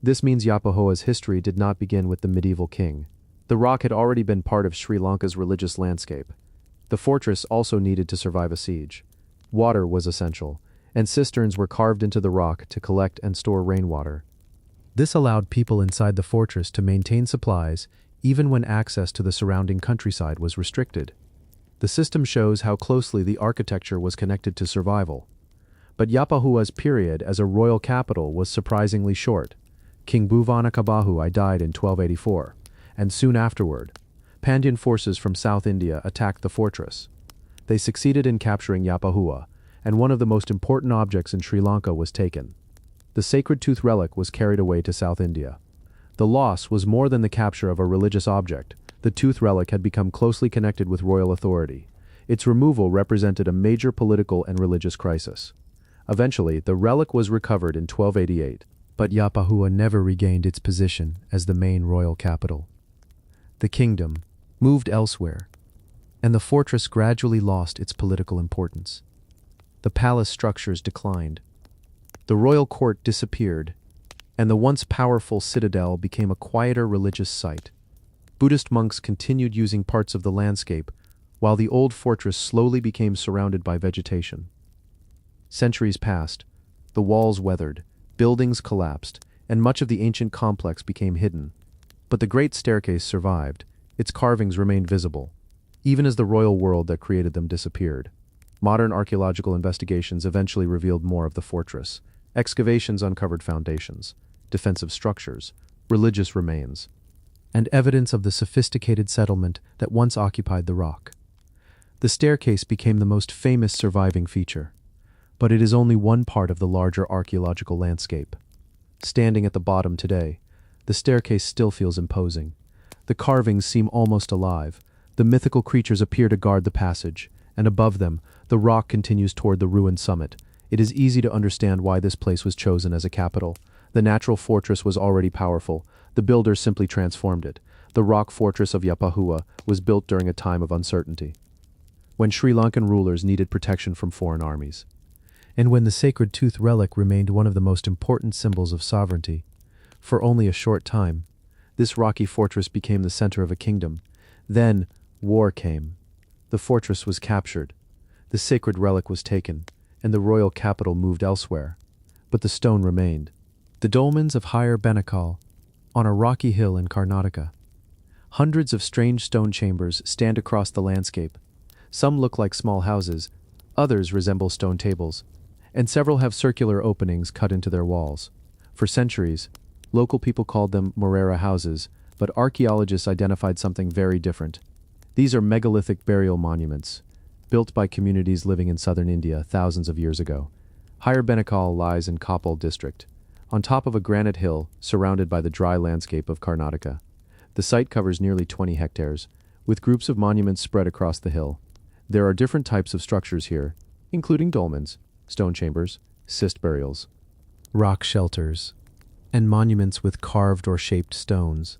This means Yapahua's history did not begin with the medieval king. The rock had already been part of Sri Lanka's religious landscape. The fortress also needed to survive a siege. Water was essential, and cisterns were carved into the rock to collect and store rainwater. This allowed people inside the fortress to maintain supplies even when access to the surrounding countryside was restricted. The system shows how closely the architecture was connected to survival. But Yapahua's period as a royal capital was surprisingly short. King Bhuvanakabahu I died in 1284, and soon afterward, Pandyan forces from South India attacked the fortress. They succeeded in capturing Yapahua, and one of the most important objects in Sri Lanka was taken. The sacred tooth relic was carried away to South India. The loss was more than the capture of a religious object. The tooth relic had become closely connected with royal authority. Its removal represented a major political and religious crisis. Eventually, the relic was recovered in 1288, but Yapahua never regained its position as the main royal capital. The kingdom moved elsewhere, and the fortress gradually lost its political importance. The palace structures declined. The royal court disappeared, and the once powerful citadel became a quieter religious site. Buddhist monks continued using parts of the landscape, while the old fortress slowly became surrounded by vegetation. Centuries passed, the walls weathered, buildings collapsed, and much of the ancient complex became hidden. But the great staircase survived. Its carvings remained visible, even as the royal world that created them disappeared. Modern archaeological investigations eventually revealed more of the fortress. Excavations uncovered foundations, defensive structures, religious remains, and evidence of the sophisticated settlement that once occupied the rock. The staircase became the most famous surviving feature, but it is only one part of the larger archaeological landscape. Standing at the bottom today, the staircase still feels imposing. The carvings seem almost alive. The mythical creatures appear to guard the passage, and above them, the rock continues toward the ruined summit. It is easy to understand why this place was chosen as a capital. The natural fortress was already powerful. The builders simply transformed it. The rock fortress of Yapahua was built during a time of uncertainty, when Sri Lankan rulers needed protection from foreign armies, and when the sacred tooth relic remained one of the most important symbols of sovereignty. For only a short time, this rocky fortress became the center of a kingdom. Then, war came. The fortress was captured, the sacred relic was taken, and the royal capital moved elsewhere. But the stone remained. The dolmens of Higher Benakal, on a rocky hill in Karnataka. Hundreds of strange stone chambers stand across the landscape. Some look like small houses, others resemble stone tables, and several have circular openings cut into their walls. For centuries, local people called them Morera houses, but archaeologists identified something very different. These are megalithic burial monuments, built by communities living in southern India thousands of years ago. Higher Benakal lies in Koppal district, on top of a granite hill surrounded by the dry landscape of Karnataka. The site covers nearly 20 hectares, with groups of monuments spread across the hill. There are different types of structures here, including dolmens, stone chambers, cist burials, rock shelters, and monuments with carved or shaped stones.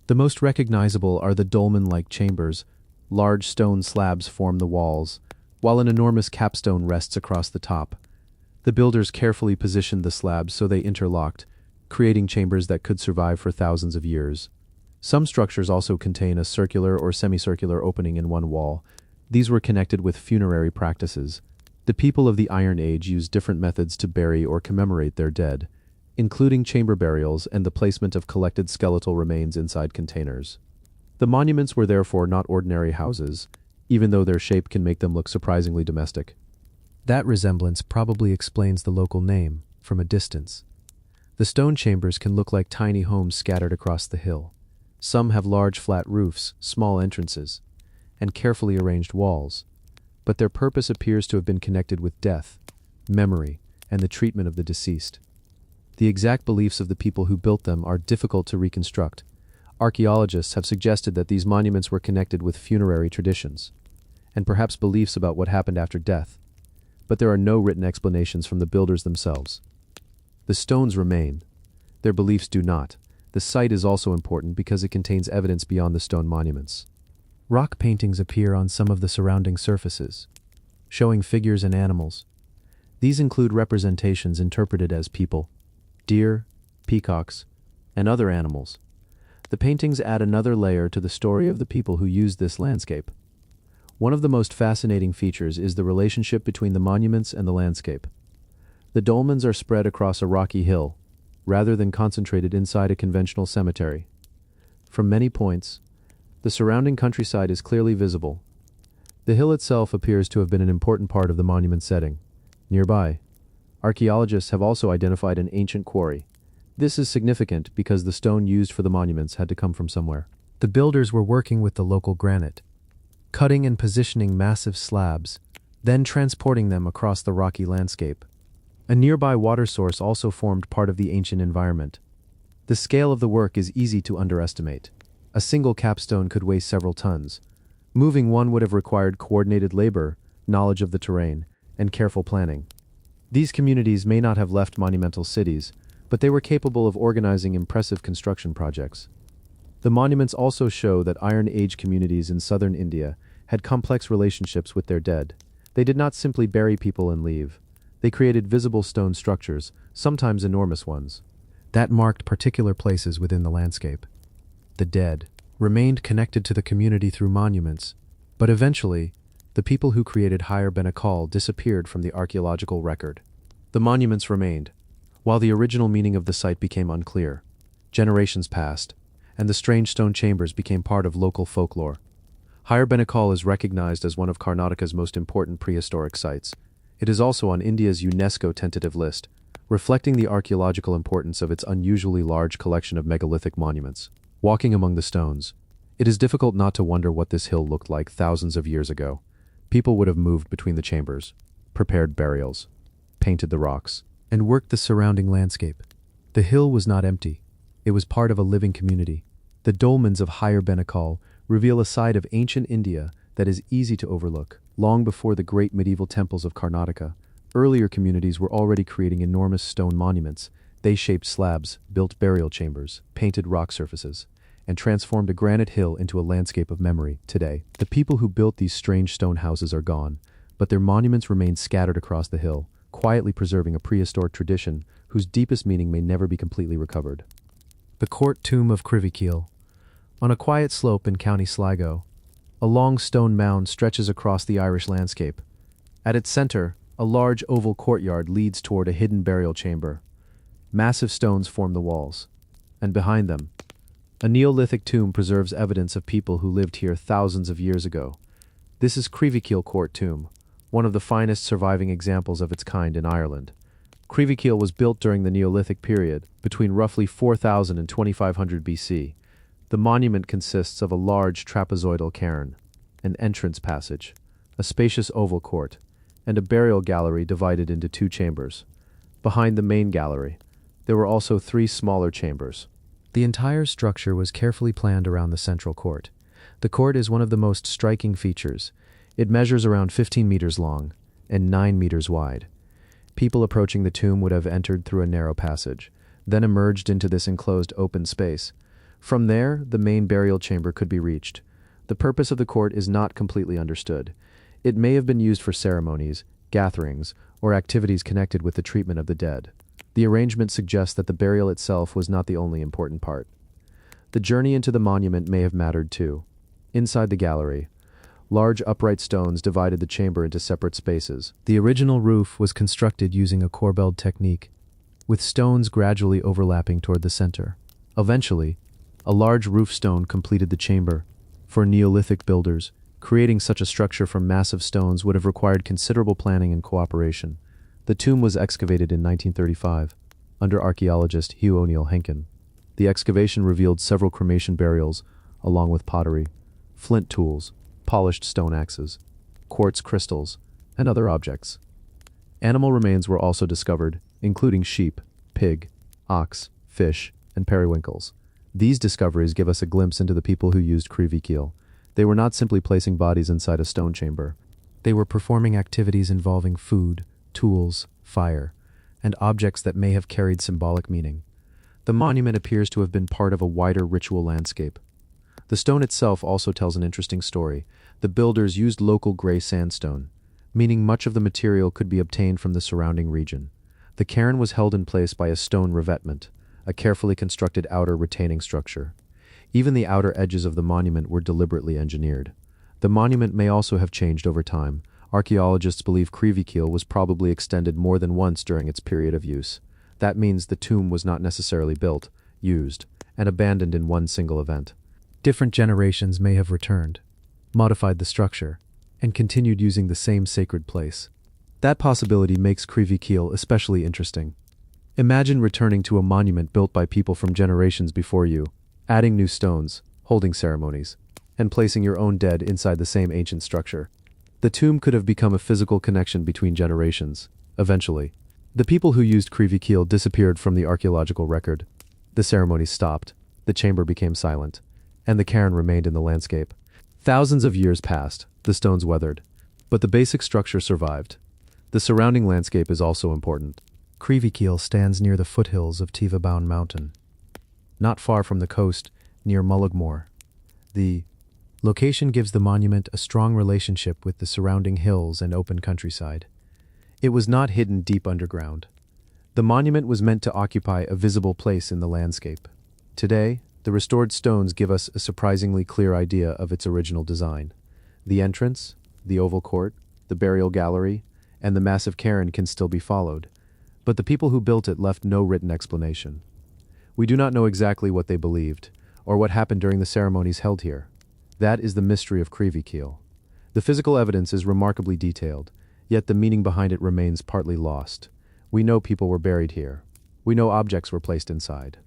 The most recognizable are the dolmen-like chambers. Large stone slabs form the walls, while an enormous capstone rests across the top. The builders carefully positioned the slabs so they interlocked, creating chambers that could survive for thousands of years. Some structures also contain a circular or semicircular opening in one wall. These were connected with funerary practices. The people of the Iron Age used different methods to bury or commemorate their dead, including chamber burials and the placement of collected skeletal remains inside containers. The monuments were therefore not ordinary houses, even though their shape can make them look surprisingly domestic. That resemblance probably explains the local name, from a distance. The stone chambers can look like tiny homes scattered across the hill. Some have large flat roofs, small entrances, and carefully arranged walls, but their purpose appears to have been connected with death, memory, and the treatment of the deceased. The exact beliefs of the people who built them are difficult to reconstruct. Archaeologists have suggested that these monuments were connected with funerary traditions, and perhaps beliefs about what happened after death, but there are no written explanations from the builders themselves. The stones remain. Their beliefs do not. The site is also important because it contains evidence beyond the stone monuments. Rock paintings appear on some of the surrounding surfaces, showing figures and animals. These include representations interpreted as people, deer, peacocks, and other animals. The paintings add another layer to the story of the people who used this landscape. One of the most fascinating features is the relationship between the monuments and the landscape. The dolmens are spread across a rocky hill, rather than concentrated inside a conventional cemetery. From many points, the surrounding countryside is clearly visible. The hill itself appears to have been an important part of the monument setting. Nearby, archaeologists have also identified an ancient quarry. This is significant because the stone used for the monuments had to come from somewhere. The builders were working with the local granite, cutting and positioning massive slabs, then transporting them across the rocky landscape. A nearby water source also formed part of the ancient environment. The scale of the work is easy to underestimate. A single capstone could weigh several tons. Moving one would have required coordinated labor, knowledge of the terrain, and careful planning. These communities may not have left monumental cities, but they were capable of organizing impressive construction projects. The monuments also show that Iron Age communities in southern India had complex relationships with their dead. They did not simply bury people and leave. They created visible stone structures, sometimes enormous ones, that marked particular places within the landscape. The dead remained connected to the community through monuments, but eventually, the people who created Higher Benakal disappeared from the archaeological record. The monuments remained, while the original meaning of the site became unclear. Generations passed, and the strange stone chambers became part of local folklore. Higher Benakal is recognized as one of Karnataka's most important prehistoric sites. It is also on India's UNESCO tentative list, reflecting the archaeological importance of its unusually large collection of megalithic monuments. Walking among the stones, it is difficult not to wonder what this hill looked like thousands of years ago. People would have moved between the chambers, prepared burials, painted the rocks, and worked the surrounding landscape. The hill was not empty. It was part of a living community. The dolmens of Higher Benakal reveal a side of ancient India that is easy to overlook. Long before the great medieval temples of Karnataka, earlier communities were already creating enormous stone monuments. They shaped slabs, built burial chambers, painted rock surfaces, and transformed a granite hill into a landscape of memory. Today, the people who built these strange stone houses are gone, but their monuments remain scattered across the hill, quietly preserving a prehistoric tradition whose deepest meaning may never be completely recovered. The Court Tomb of Crivykeel. On a quiet slope in County Sligo, a long stone mound stretches across the Irish landscape. At its center, a large oval courtyard leads toward a hidden burial chamber. Massive stones form the walls, and behind them, a Neolithic tomb preserves evidence of people who lived here thousands of years ago. This is Crivykeel Court Tomb, one of the finest surviving examples of its kind in Ireland. Crivykeel was built during the Neolithic period, between roughly 4000 and 2500 BC. The monument consists of a large trapezoidal cairn, an entrance passage, a spacious oval court, and a burial gallery divided into two chambers. Behind the main gallery, there were also three smaller chambers. The entire structure was carefully planned around the central court. The court is one of the most striking features. It measures around 15 meters long and 9 meters wide. People approaching the tomb would have entered through a narrow passage, then emerged into this enclosed open space. From there, the main burial chamber could be reached. The purpose of the court is not completely understood. It may have been used for ceremonies, gatherings, or activities connected with the treatment of the dead. The arrangement suggests that the burial itself was not the only important part. The journey into the monument may have mattered too. Inside the gallery, large upright stones divided the chamber into separate spaces. The original roof was constructed using a corbelled technique, with stones gradually overlapping toward the center. Eventually, a large roof stone completed the chamber. For Neolithic builders, creating such a structure from massive stones would have required considerable planning and cooperation. The tomb was excavated in 1935, under archaeologist Hugh O'Neill Henkin. The excavation revealed several cremation burials, along with pottery, flint tools, polished stone axes, quartz crystals, and other objects. Animal remains were also discovered, including sheep, pig, ox, fish, and periwinkles. These discoveries give us a glimpse into the people who used Crivykeel. They were not simply placing bodies inside a stone chamber. They were performing activities involving food, tools, fire, and objects that may have carried symbolic meaning. The monument appears to have been part of a wider ritual landscape. The stone itself also tells an interesting story. The builders used local gray sandstone, meaning much of the material could be obtained from the surrounding region. The cairn was held in place by a stone revetment, a carefully constructed outer retaining structure. Even the outer edges of the monument were deliberately engineered. The monument may also have changed over time. Archaeologists believe Crivykeel was probably extended more than once during its period of use. That means the tomb was not necessarily built, used, and abandoned in one single event. Different generations may have returned, modified the structure, and continued using the same sacred place. That possibility makes Crivykeel especially interesting. Imagine returning to a monument built by people from generations before you, adding new stones, holding ceremonies, and placing your own dead inside the same ancient structure. The tomb could have become a physical connection between generations. Eventually, the people who used Crivykeel disappeared from the archaeological record. The ceremonies stopped, the chamber became silent, and the cairn remained in the landscape. Thousands of years passed, the stones weathered, but the basic structure survived. The surrounding landscape is also important. Crivykeel stands near the foothills of Tivabown Mountain, not far from the coast near Mullaghmore. The location gives the monument a strong relationship with the surrounding hills and open countryside. It was not hidden deep underground. The monument was meant to occupy a visible place in the landscape. Today, the restored stones give us a surprisingly clear idea of its original design. The entrance, the oval court, the burial gallery, and the massive cairn can still be followed, but the people who built it left no written explanation. We do not know exactly what they believed, or what happened during the ceremonies held here. That is the mystery of Crivykeel. The physical evidence is remarkably detailed, yet the meaning behind it remains partly lost. We know people were buried here. We know objects were placed inside.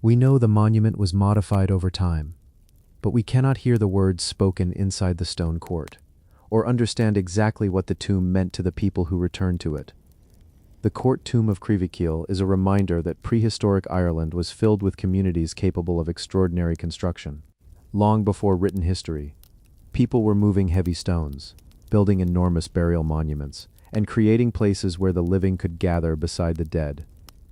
We know the monument was modified over time, but we cannot hear the words spoken inside the stone court, or understand exactly what the tomb meant to the people who returned to it. The court tomb of Crivykeel is a reminder that prehistoric Ireland was filled with communities capable of extraordinary construction. Long before written history, people were moving heavy stones, building enormous burial monuments, and creating places where the living could gather beside the dead.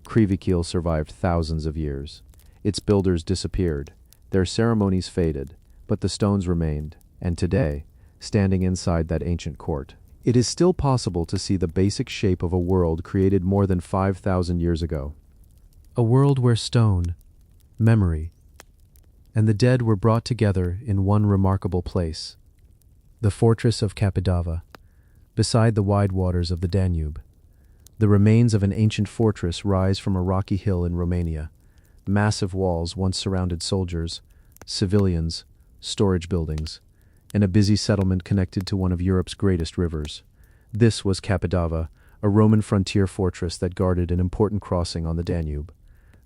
Crivykeel survived thousands of years. Its builders disappeared, Their ceremonies faded, but the stones remained, and today, standing inside that ancient court, it is still possible to see the basic shape of a world created more than 5,000 years ago. A world where stone, memory, and the dead were brought together in one remarkable place. The fortress of Kapidava, beside the wide waters of the Danube. The remains of an ancient fortress rise from a rocky hill in Romania. Massive walls once surrounded soldiers, civilians, storage buildings, and a busy settlement connected to one of Europe's greatest rivers. This was Kapidava, a Roman frontier fortress that guarded an important crossing on the Danube.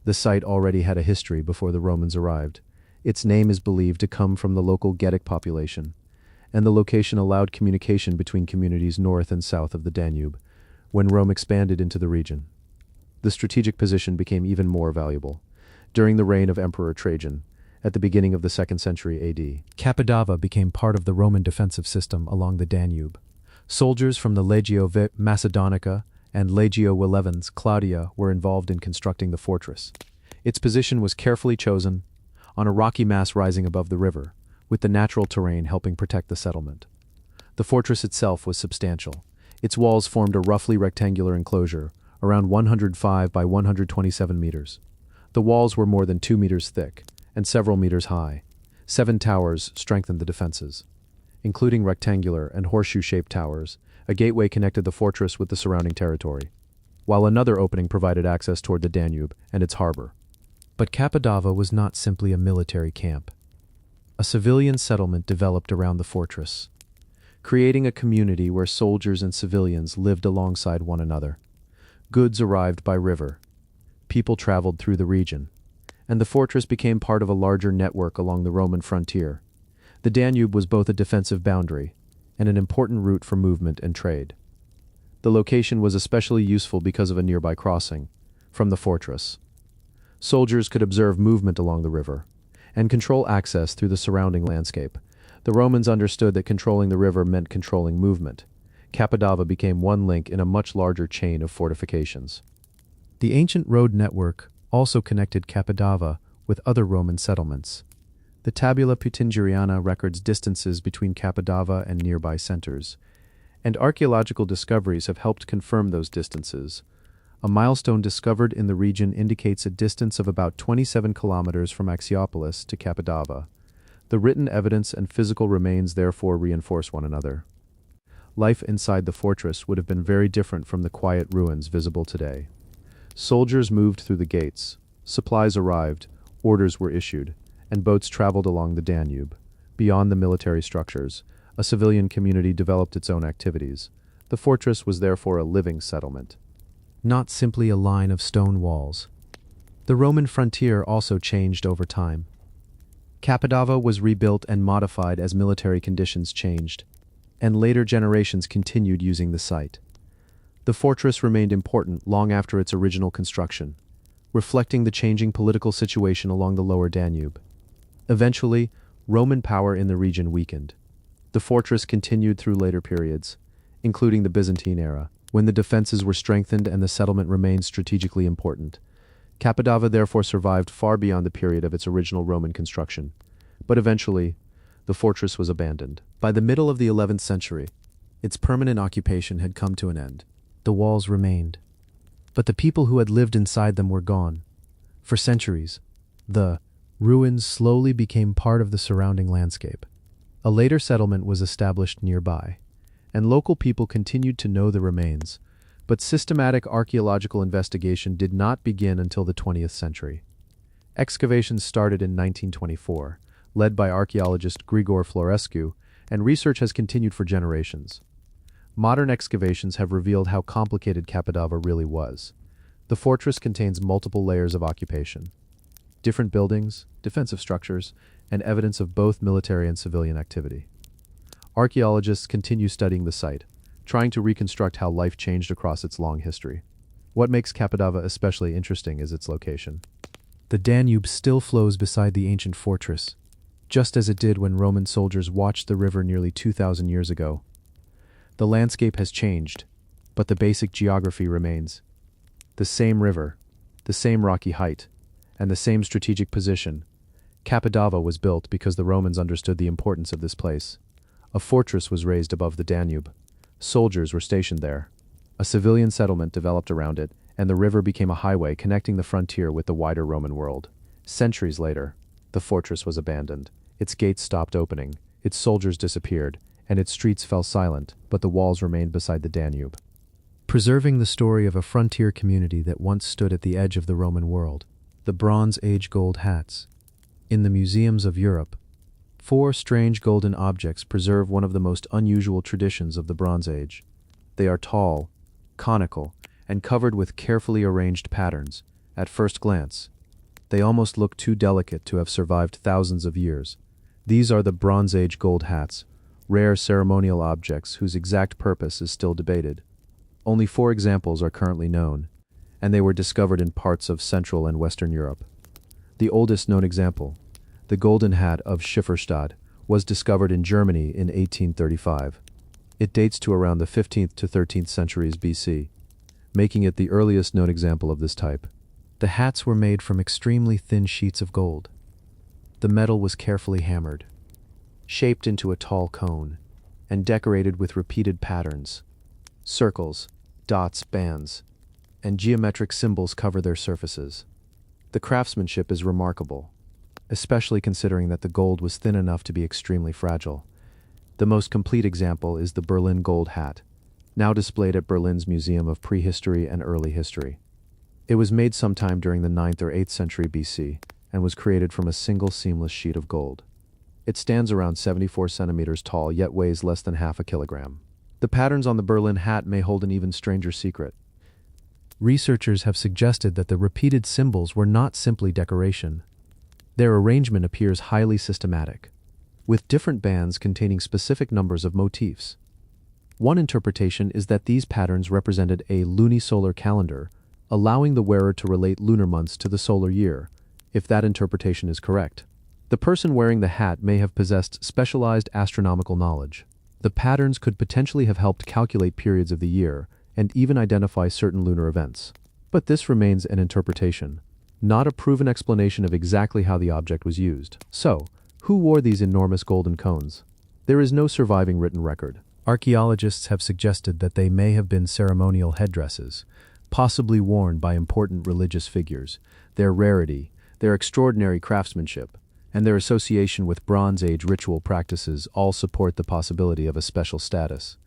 The site already had a history before the Romans arrived. Its name is believed to come from the local Getic population, and the location allowed communication between communities north and south of the Danube when Rome expanded into the region. The strategic position became even more valuable. During the reign of Emperor Trajan, at the beginning of the 2nd century AD, Kapidava became part of the Roman defensive system along the Danube. Soldiers from the Legio Macedonica and Legio Walevens Claudia were involved in constructing the fortress. Its position was carefully chosen, on a rocky mass rising above the river, with the natural terrain helping protect the settlement. The fortress itself was substantial. Its walls formed a roughly rectangular enclosure, around 105 by 127 meters. The walls were more than 2 meters thick and several meters high. 7 towers strengthened the defenses, including rectangular and horseshoe-shaped towers. A gateway connected the fortress with the surrounding territory, while another opening provided access toward the Danube and its harbor. But Kapidava was not simply a military camp. A civilian settlement developed around the fortress, creating a community where soldiers and civilians lived alongside one another. Goods arrived by river, people traveled through the region, and the fortress became part of a larger network along the Roman frontier. The Danube was both a defensive boundary and an important route for movement and trade. The location was especially useful because of a nearby crossing from the fortress. Soldiers could observe movement along the river and control access through the surrounding landscape. The Romans understood that controlling the river meant controlling movement. Kapidava became one link in a much larger chain of fortifications. The ancient road network also connected Kapidava with other Roman settlements. The Tabula Peutingeriana records distances between Kapidava and nearby centers, and archaeological discoveries have helped confirm those distances. A milestone discovered in the region indicates a distance of about 27 kilometers from Axiopolis to Kapidava. The written evidence and physical remains therefore reinforce one another. Life inside the fortress would have been very different from the quiet ruins visible today. Soldiers moved through the gates, supplies arrived, orders were issued, and boats traveled along the Danube. Beyond the military structures, a civilian community developed its own activities. The fortress was therefore a living settlement, not simply a line of stone walls. The Roman frontier also changed over time. Kapidava was rebuilt and modified as military conditions changed, and later generations continued using the site. The fortress remained important long after its original construction, reflecting the changing political situation along the lower Danube. Eventually, Roman power in the region weakened. The fortress continued through later periods, including the Byzantine era, when the defenses were strengthened and the settlement remained strategically important. Kapidava therefore survived far beyond the period of its original Roman construction. But eventually, the fortress was abandoned. By the middle of the 11th century, its permanent occupation had come to an end. The walls remained, but the people who had lived inside them were gone. For centuries, the ruins slowly became part of the surrounding landscape. A later settlement was established nearby, and local people continued to know the remains, but systematic archaeological investigation did not begin until the 20th century. Excavations started in 1924, led by archaeologist Grigore Florescu, and research has continued for generations. Modern excavations have revealed how complicated Kapidava really was. The fortress contains multiple layers of occupation, different buildings, defensive structures, and evidence of both military and civilian activity. Archaeologists continue studying the site, trying to reconstruct how life changed across its long history. What makes Kapidava especially interesting is its location. The Danube still flows beside the ancient fortress, just as it did when Roman soldiers watched the river nearly 2,000 years ago. The landscape has changed, but the basic geography remains. The same river, the same rocky height, and the same strategic position. Capodava was built because the Romans understood the importance of this place. A fortress was raised above the Danube. Soldiers were stationed there. A civilian settlement developed around it, and the river became a highway connecting the frontier with the wider Roman world. Centuries later, the fortress was abandoned. Its gates stopped opening, its soldiers disappeared, and its streets fell silent, but the walls remained beside the Danube, preserving the story of a frontier community that once stood at the edge of the Roman world. The Bronze Age gold hats. In the museums of Europe, 4 strange golden objects preserve one of the most unusual traditions of the Bronze Age. They are tall, conical, and covered with carefully arranged patterns. At first glance, they almost look too delicate to have survived thousands of years. These are the Bronze Age gold hats, rare ceremonial objects whose exact purpose is still debated. Only 4 examples are currently known, and they were discovered in parts of Central and Western Europe. The oldest known example, the golden hat of Schifferstadt, was discovered in Germany in 1835. It dates to around the 15th to 13th centuries BC, making it the earliest known example of this type. The hats were made from extremely thin sheets of gold. The metal was carefully hammered, shaped into a tall cone, and decorated with repeated patterns. Circles, dots, bands, and geometric symbols cover their surfaces. The craftsmanship is remarkable, especially considering that the gold was thin enough to be extremely fragile. The most complete example is the Berlin gold hat, now displayed at Berlin's Museum of Prehistory and Early History. It was made sometime during the 9th or 8th century BC and was created from a single seamless sheet of gold. It stands around 74 centimeters tall, yet weighs less than half a kilogram. The patterns on the Berlin hat may hold an even stranger secret. Researchers have suggested that the repeated symbols were not simply decoration. Their arrangement appears highly systematic, with different bands containing specific numbers of motifs. One interpretation is that these patterns represented a lunisolar calendar, allowing the wearer to relate lunar months to the solar year. If that interpretation is correct, the person wearing the hat may have possessed specialized astronomical knowledge. The patterns could potentially have helped calculate periods of the year and even identify certain lunar events. But this remains an interpretation, not a proven explanation of exactly how the object was used. So, who wore these enormous golden cones? There is no surviving written record. Archaeologists have suggested that they may have been ceremonial headdresses, possibly worn by important religious figures. Their rarity, their extraordinary craftsmanship, and their association with Bronze Age ritual practices all support the possibility of a special status.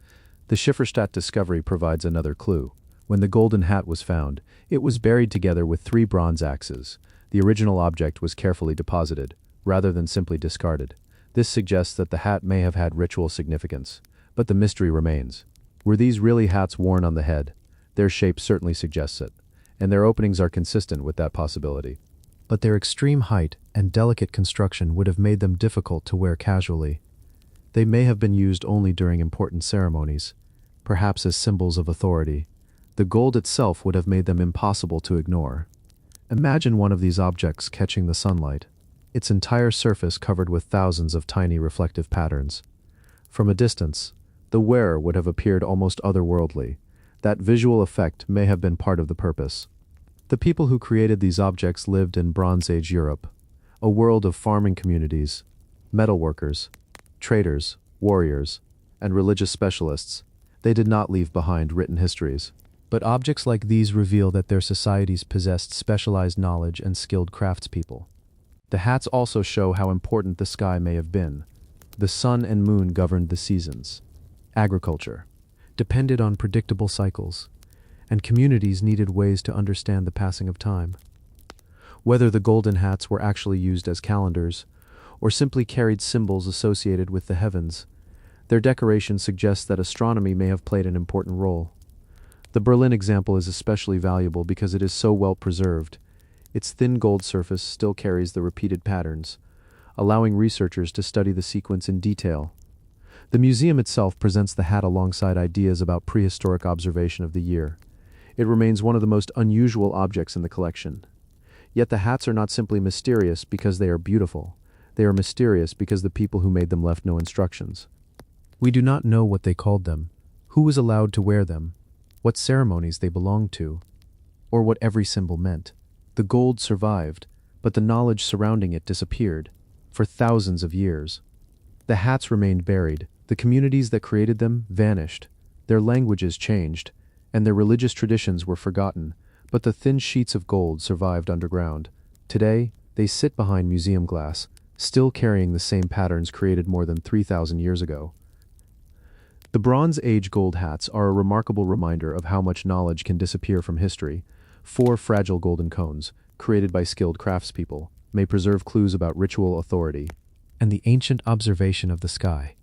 The Schifferstadt discovery provides another clue. When the golden hat was found, it was buried together with 3 bronze axes. The original object was carefully deposited, rather than simply discarded. This suggests that the hat may have had ritual significance. But the mystery remains. Were these really hats worn on the head? Their shape certainly suggests it, and their openings are consistent with that possibility. But their extreme height and delicate construction would have made them difficult to wear casually. They may have been used only during important ceremonies, perhaps as symbols of authority. The gold itself would have made them impossible to ignore. Imagine one of these objects catching the sunlight, its entire surface covered with thousands of tiny reflective patterns. From a distance, the wearer would have appeared almost otherworldly. That visual effect may have been part of the purpose. The people who created these objects lived in Bronze Age Europe, a world of farming communities, metalworkers, traders, warriors, and religious specialists. They did not leave behind written histories. But objects like these reveal that their societies possessed specialized knowledge and skilled craftspeople. The hats also show how important the sky may have been. The sun and moon governed the seasons. Agriculture depended on predictable cycles, and communities needed ways to understand the passing of time. Whether the golden hats were actually used as calendars, or simply carried symbols associated with the heavens, their decoration suggests that astronomy may have played an important role. The Berlin example is especially valuable because it is so well preserved. Its thin gold surface still carries the repeated patterns, allowing researchers to study the sequence in detail. The museum itself presents the hat alongside ideas about prehistoric observation of the year. It remains one of the most unusual objects in the collection. Yet the hats are not simply mysterious because they are beautiful. They are mysterious because the people who made them left no instructions. We do not know what they called them, who was allowed to wear them, what ceremonies they belonged to, or what every symbol meant. The gold survived, but the knowledge surrounding it disappeared for thousands of years. The hats remained buried, the communities that created them vanished, their languages changed, and their religious traditions were forgotten, but the thin sheets of gold survived underground. Today, they sit behind museum glass, still carrying the same patterns created more than 3,000 years ago. The Bronze Age gold hats are a remarkable reminder of how much knowledge can disappear from history. 4 fragile golden cones, created by skilled craftspeople, may preserve clues about ritual authority and the ancient observation of the sky.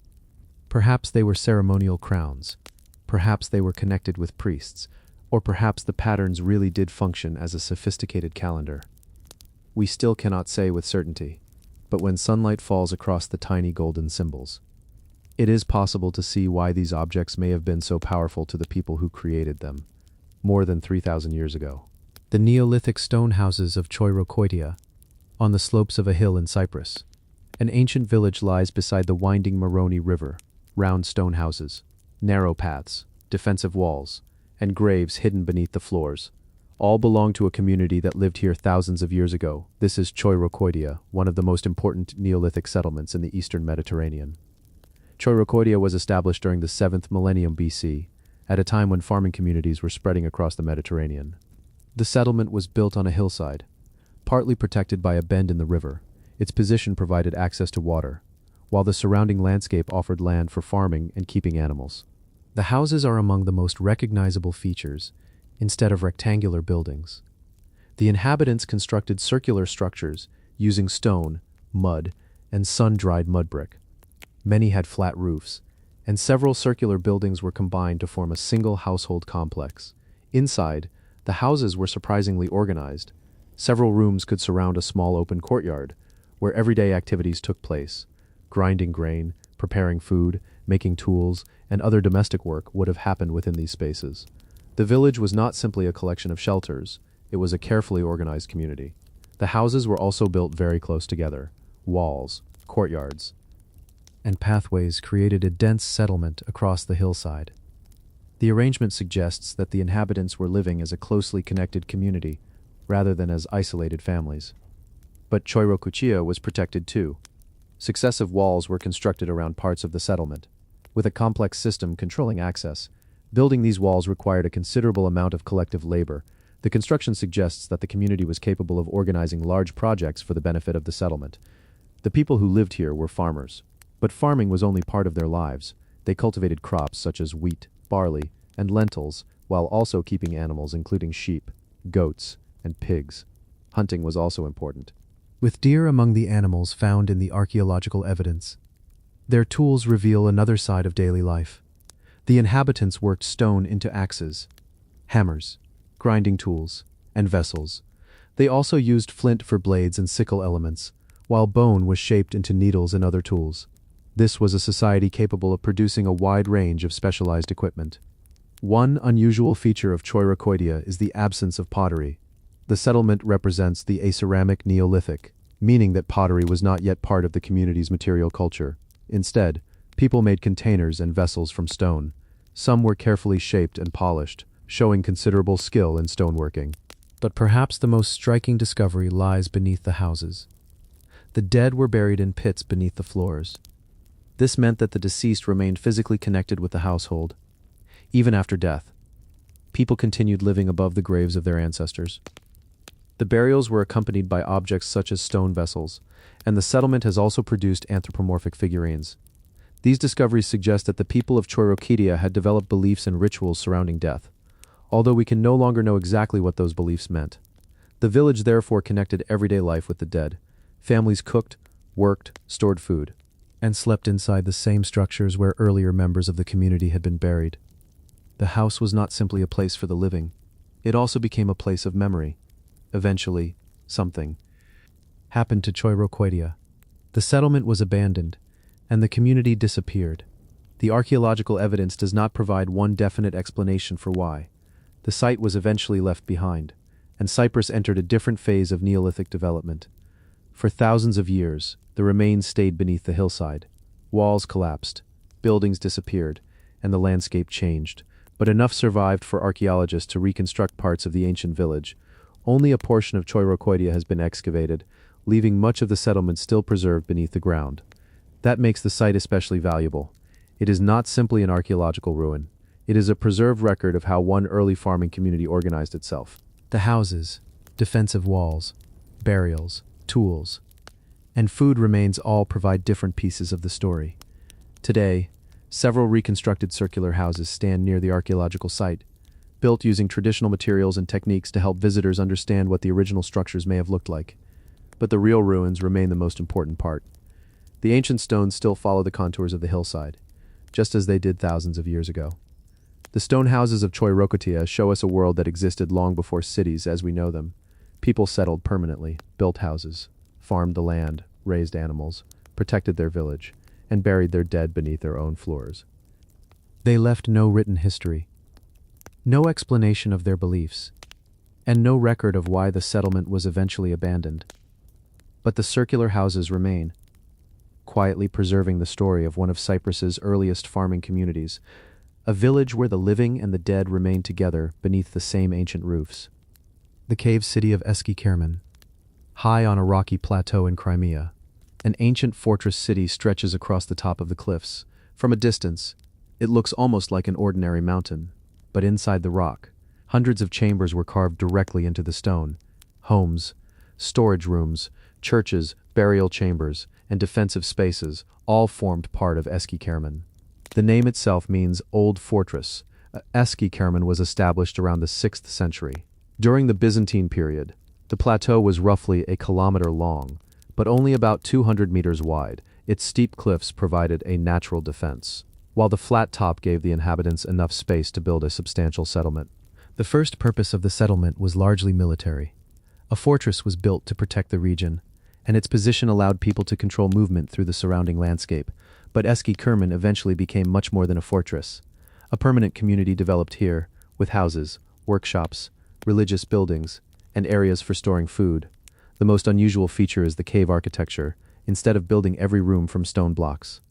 Perhaps they were ceremonial crowns, perhaps they were connected with priests, or perhaps the patterns really did function as a sophisticated calendar. We still cannot say with certainty, but when sunlight falls across the tiny golden symbols, it is possible to see why these objects may have been so powerful to the people who created them, more than 3,000 years ago. The Neolithic stone houses of Chochkitam, on the slopes of a hill in Cyprus. An ancient village lies beside the winding Moroni River. Round stone houses, narrow paths, defensive walls, and graves hidden beneath the floors. All belong to a community that lived here thousands of years ago. This is Chochkitam, one of the most important Neolithic settlements in the eastern Mediterranean. Chochkitam was established during the 7th millennium BC, at a time when farming communities were spreading across the Mediterranean. The settlement was built on a hillside, partly protected by a bend in the river. Its position provided access to water, while the surrounding landscape offered land for farming and keeping animals. The houses are among the most recognizable features, instead of rectangular buildings. The inhabitants constructed circular structures using stone, mud, and sun-dried mud brick. Many had flat roofs, and several circular buildings were combined to form a single household complex. Inside, the houses were surprisingly organized. Several rooms could surround a small open courtyard, where everyday activities took place. Grinding grain, preparing food, making tools, and other domestic work would have happened within these spaces. The village was not simply a collection of shelters, it was a carefully organized community. The houses were also built very close together. Walls, courtyards, and pathways created a dense settlement across the hillside. The arrangement suggests that the inhabitants were living as a closely connected community, rather than as isolated families. But Chochkitam was protected too. Successive walls were constructed around parts of the settlement, with a complex system controlling access. Building these walls required a considerable amount of collective labor. The construction suggests that the community was capable of organizing large projects for the benefit of the settlement. The people who lived here were farmers, but farming was only part of their lives. They cultivated crops such as wheat, barley, and lentils, while also keeping animals including sheep, goats, and pigs. Hunting was also important, with deer among the animals found in the archaeological evidence. Their tools reveal another side of daily life. The inhabitants worked stone into axes, hammers, grinding tools, and vessels. They also used flint for blades and sickle elements, while bone was shaped into needles and other tools. This was a society capable of producing a wide range of specialized equipment. One unusual feature of Chochkitam is the absence of pottery. The settlement represents the aceramic Neolithic, meaning that pottery was not yet part of the community's material culture. Instead, people made containers and vessels from stone. Some were carefully shaped and polished, showing considerable skill in stoneworking. But perhaps the most striking discovery lies beneath the houses. The dead were buried in pits beneath the floors. This meant that the deceased remained physically connected with the household. Even after death, people continued living above the graves of their ancestors. The burials were accompanied by objects such as stone vessels, and the settlement has also produced anthropomorphic figurines. These discoveries suggest that the people of Chochkitam had developed beliefs and rituals surrounding death, although we can no longer know exactly what those beliefs meant. The village therefore connected everyday life with the dead. Families cooked, worked, stored food, and slept inside the same structures where earlier members of the community had been buried. The house was not simply a place for the living, it also became a place of memory. Eventually, something happened to Chochkitam. The settlement was abandoned, and the community disappeared. The archaeological evidence does not provide one definite explanation for why. The site was eventually left behind, and Cyprus entered a different phase of Neolithic development. For thousands of years, the remains stayed beneath the hillside. Walls collapsed, buildings disappeared, and the landscape changed, but enough survived for archaeologists to reconstruct parts of the ancient village. Only a portion of Chochkitam has been excavated, leaving much of the settlement still preserved beneath the ground. That makes the site especially valuable. It is not simply an archaeological ruin. It is a preserved record of how one early farming community organized itself. The houses, defensive walls, burials, tools, and food remains all provide different pieces of the story. Today, several reconstructed circular houses stand near the archaeological site, built using traditional materials and techniques to help visitors understand what the original structures may have looked like. But the real ruins remain the most important part. The ancient stones still follow the contours of the hillside, just as they did thousands of years ago. The stone houses of Chochkitam show us a world that existed long before cities as we know them. People settled permanently, built houses, farmed the land, raised animals, protected their village, and buried their dead beneath their own floors. They left no written history, no explanation of their beliefs, and no record of why the settlement was eventually abandoned. But the circular houses remain, quietly preserving the story of one of Cyprus's earliest farming communities, a village where the living and the dead remain together beneath the same ancient roofs. The cave city of Eski-Kermen, high on a rocky plateau in Crimea, an ancient fortress city stretches across the top of the cliffs. From a distance, it looks almost like an ordinary mountain, but inside the rock, hundreds of chambers were carved directly into the stone. Homes, storage rooms, churches, burial chambers, and defensive spaces all formed part of Eski-Kermen. The name itself means Old Fortress. Eski-Kermen was established around the 6th century. During the Byzantine period, the plateau was roughly a kilometer long, but only about 200 meters wide. Its steep cliffs provided a natural defense, while the flat top gave the inhabitants enough space to build a substantial settlement. The first purpose of the settlement was largely military. A fortress was built to protect the region, and its position allowed people to control movement through the surrounding landscape. But Eski-Kermen eventually became much more than a fortress. A permanent community developed here, with houses, workshops, religious buildings, and areas for storing food. The most unusual feature is the cave architecture. Instead of building every room from stone blocks,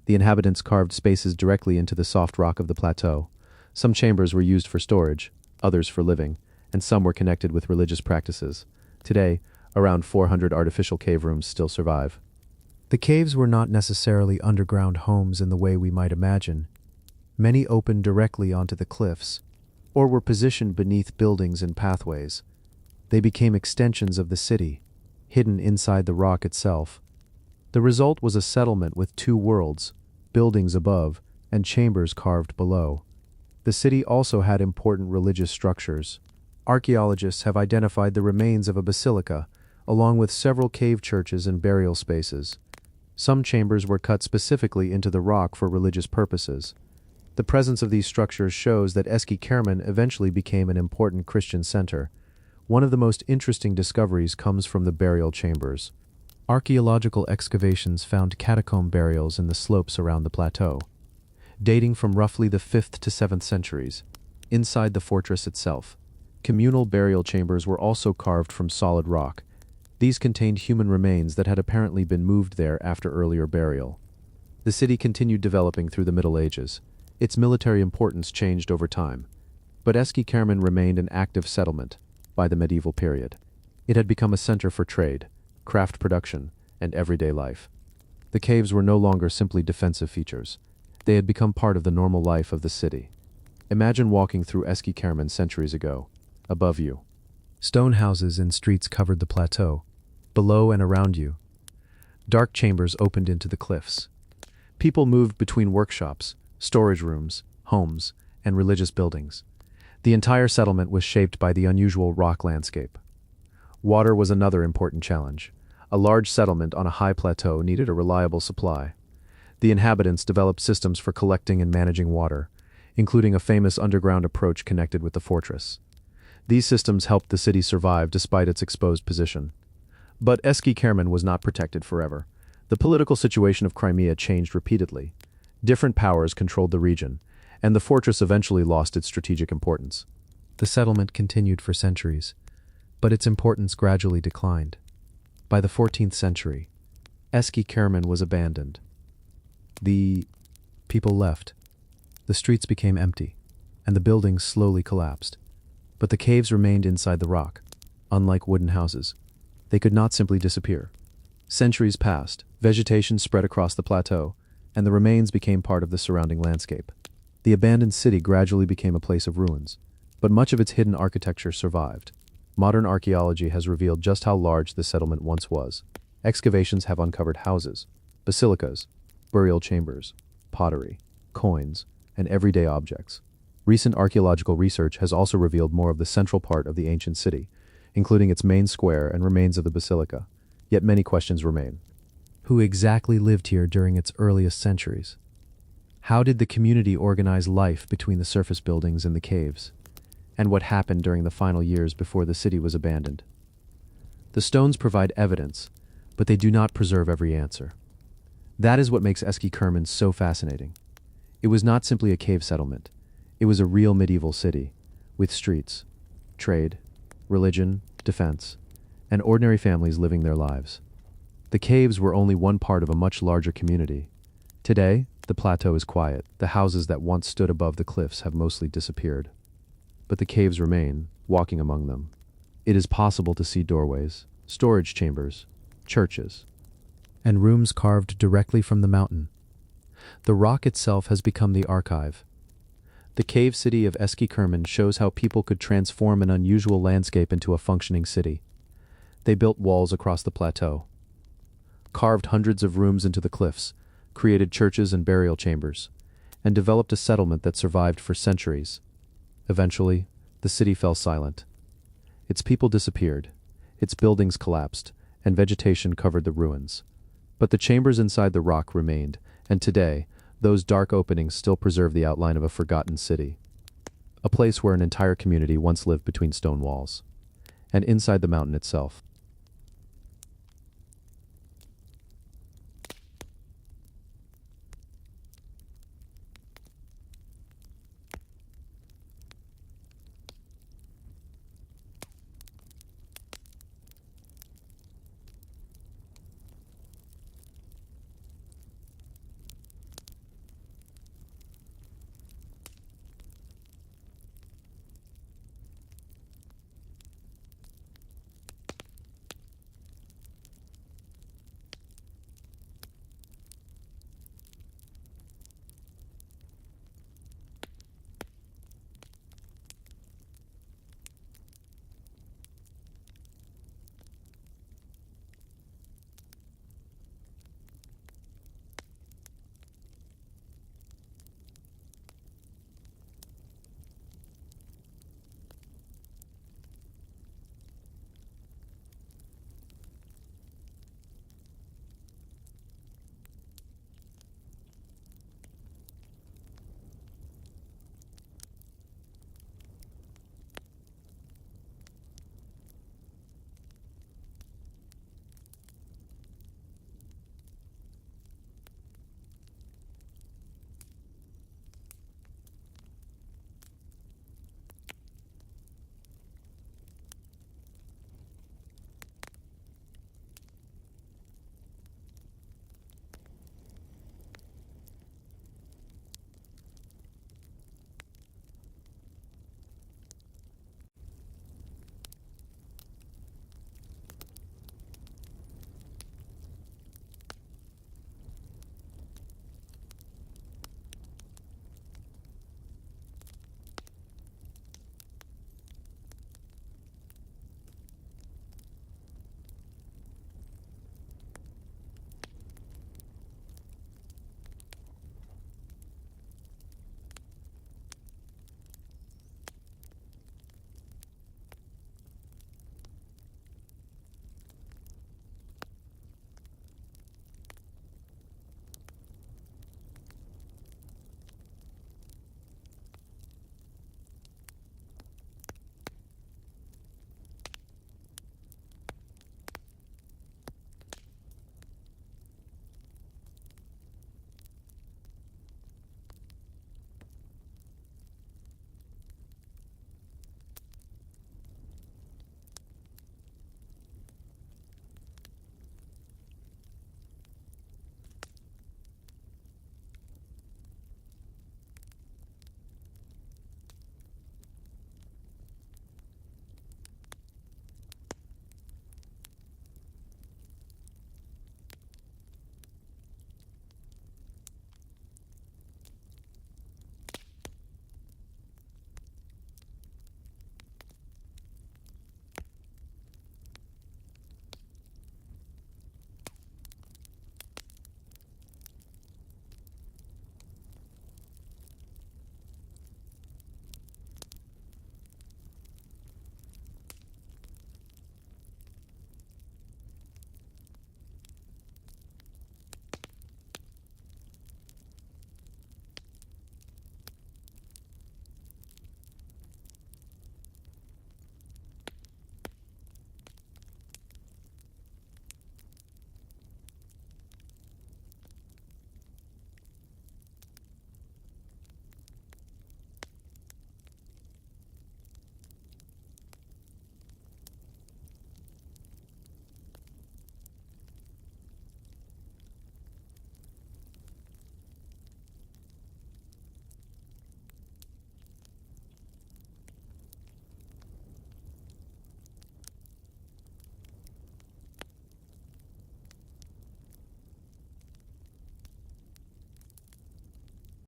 the inhabitants carved spaces directly into the soft rock of the plateau. Some chambers were used for storage, others for living, and some were connected with religious practices. Today, around 400 artificial cave rooms still survive. The caves were not necessarily underground homes in the way we might imagine. Many opened directly onto the cliffs, or were positioned beneath buildings and pathways. They became extensions of the city, hidden inside the rock itself. The result was a settlement with two worlds, buildings above and chambers carved below. The city also had important religious structures. Archaeologists have identified the remains of a basilica, along with several cave churches and burial spaces. Some chambers were cut specifically into the rock for religious purposes. The presence of these structures shows that Eski-Kermen eventually became an important Christian center. One of the most interesting discoveries comes from the burial chambers. Archaeological excavations found catacomb burials in the slopes around the plateau, dating from roughly the 5th to 7th centuries. Inside the fortress itself, communal burial chambers were also carved from solid rock. These contained human remains that had apparently been moved there after earlier burial. The city continued developing through the Middle Ages. Its military importance changed over time, but Eski-Kermen remained an active settlement by the medieval period. It had become a center for trade, craft production, and everyday life. The caves were no longer simply defensive features. They had become part of the normal life of the city. Imagine walking through Eski-Kermen centuries ago. Above you, stone houses and streets covered the plateau. Below and around you, dark chambers opened into the cliffs. People moved between workshops, storage rooms, homes, and religious buildings. The entire settlement was shaped by the unusual rock landscape. Water was another important challenge. A large settlement on a high plateau needed a reliable supply. The inhabitants developed systems for collecting and managing water, including a famous underground approach connected with the fortress. These systems helped the city survive despite its exposed position. But Eski-Kermen was not protected forever. The political situation of Crimea changed repeatedly. Different powers controlled the region, and the fortress eventually lost its strategic importance. The settlement continued for centuries, but its importance gradually declined. By the 14th century, Eski-Kermen was abandoned. The people left. The streets became empty, and the buildings slowly collapsed. But the caves remained inside the rock, unlike wooden houses. They could not simply disappear. Centuries passed, vegetation spread across the plateau, and the remains became part of the surrounding landscape. The abandoned city gradually became a place of ruins, but much of its hidden architecture survived. Modern archaeology has revealed just how large the settlement once was. Excavations have uncovered houses, basilicas, burial chambers, pottery, coins, and everyday objects. Recent archaeological research has also revealed more of the central part of the ancient city, including its main square and remains of the basilica. Yet many questions remain. Who exactly lived here during its earliest centuries? How did the community organize life between the surface buildings and the caves? And what happened during the final years before the city was abandoned? The stones provide evidence, but they do not preserve every answer. That is what makes Eski-Kermen so fascinating. It was not simply a cave settlement. It was a real medieval city, with streets, trade, religion, defense, and ordinary families living their lives. The caves were only one part of a much larger community. Today, the plateau is quiet. The houses that once stood above the cliffs have mostly disappeared. But the caves remain, walking among them. It is possible to see doorways, storage chambers, churches, and rooms carved directly from the mountain. The rock itself has become the archive. The cave city of Eski-Kermen shows how people could transform an unusual landscape into a functioning city. They built walls across the plateau, carved hundreds of rooms into the cliffs, created churches and burial chambers, and developed a settlement that survived for centuries. Eventually, the city fell silent. Its people disappeared, its buildings collapsed, and vegetation covered the ruins. But the chambers inside the rock remained, and today, those dark openings still preserve the outline of a forgotten city. A place where an entire community once lived between stone walls. And inside the mountain itself,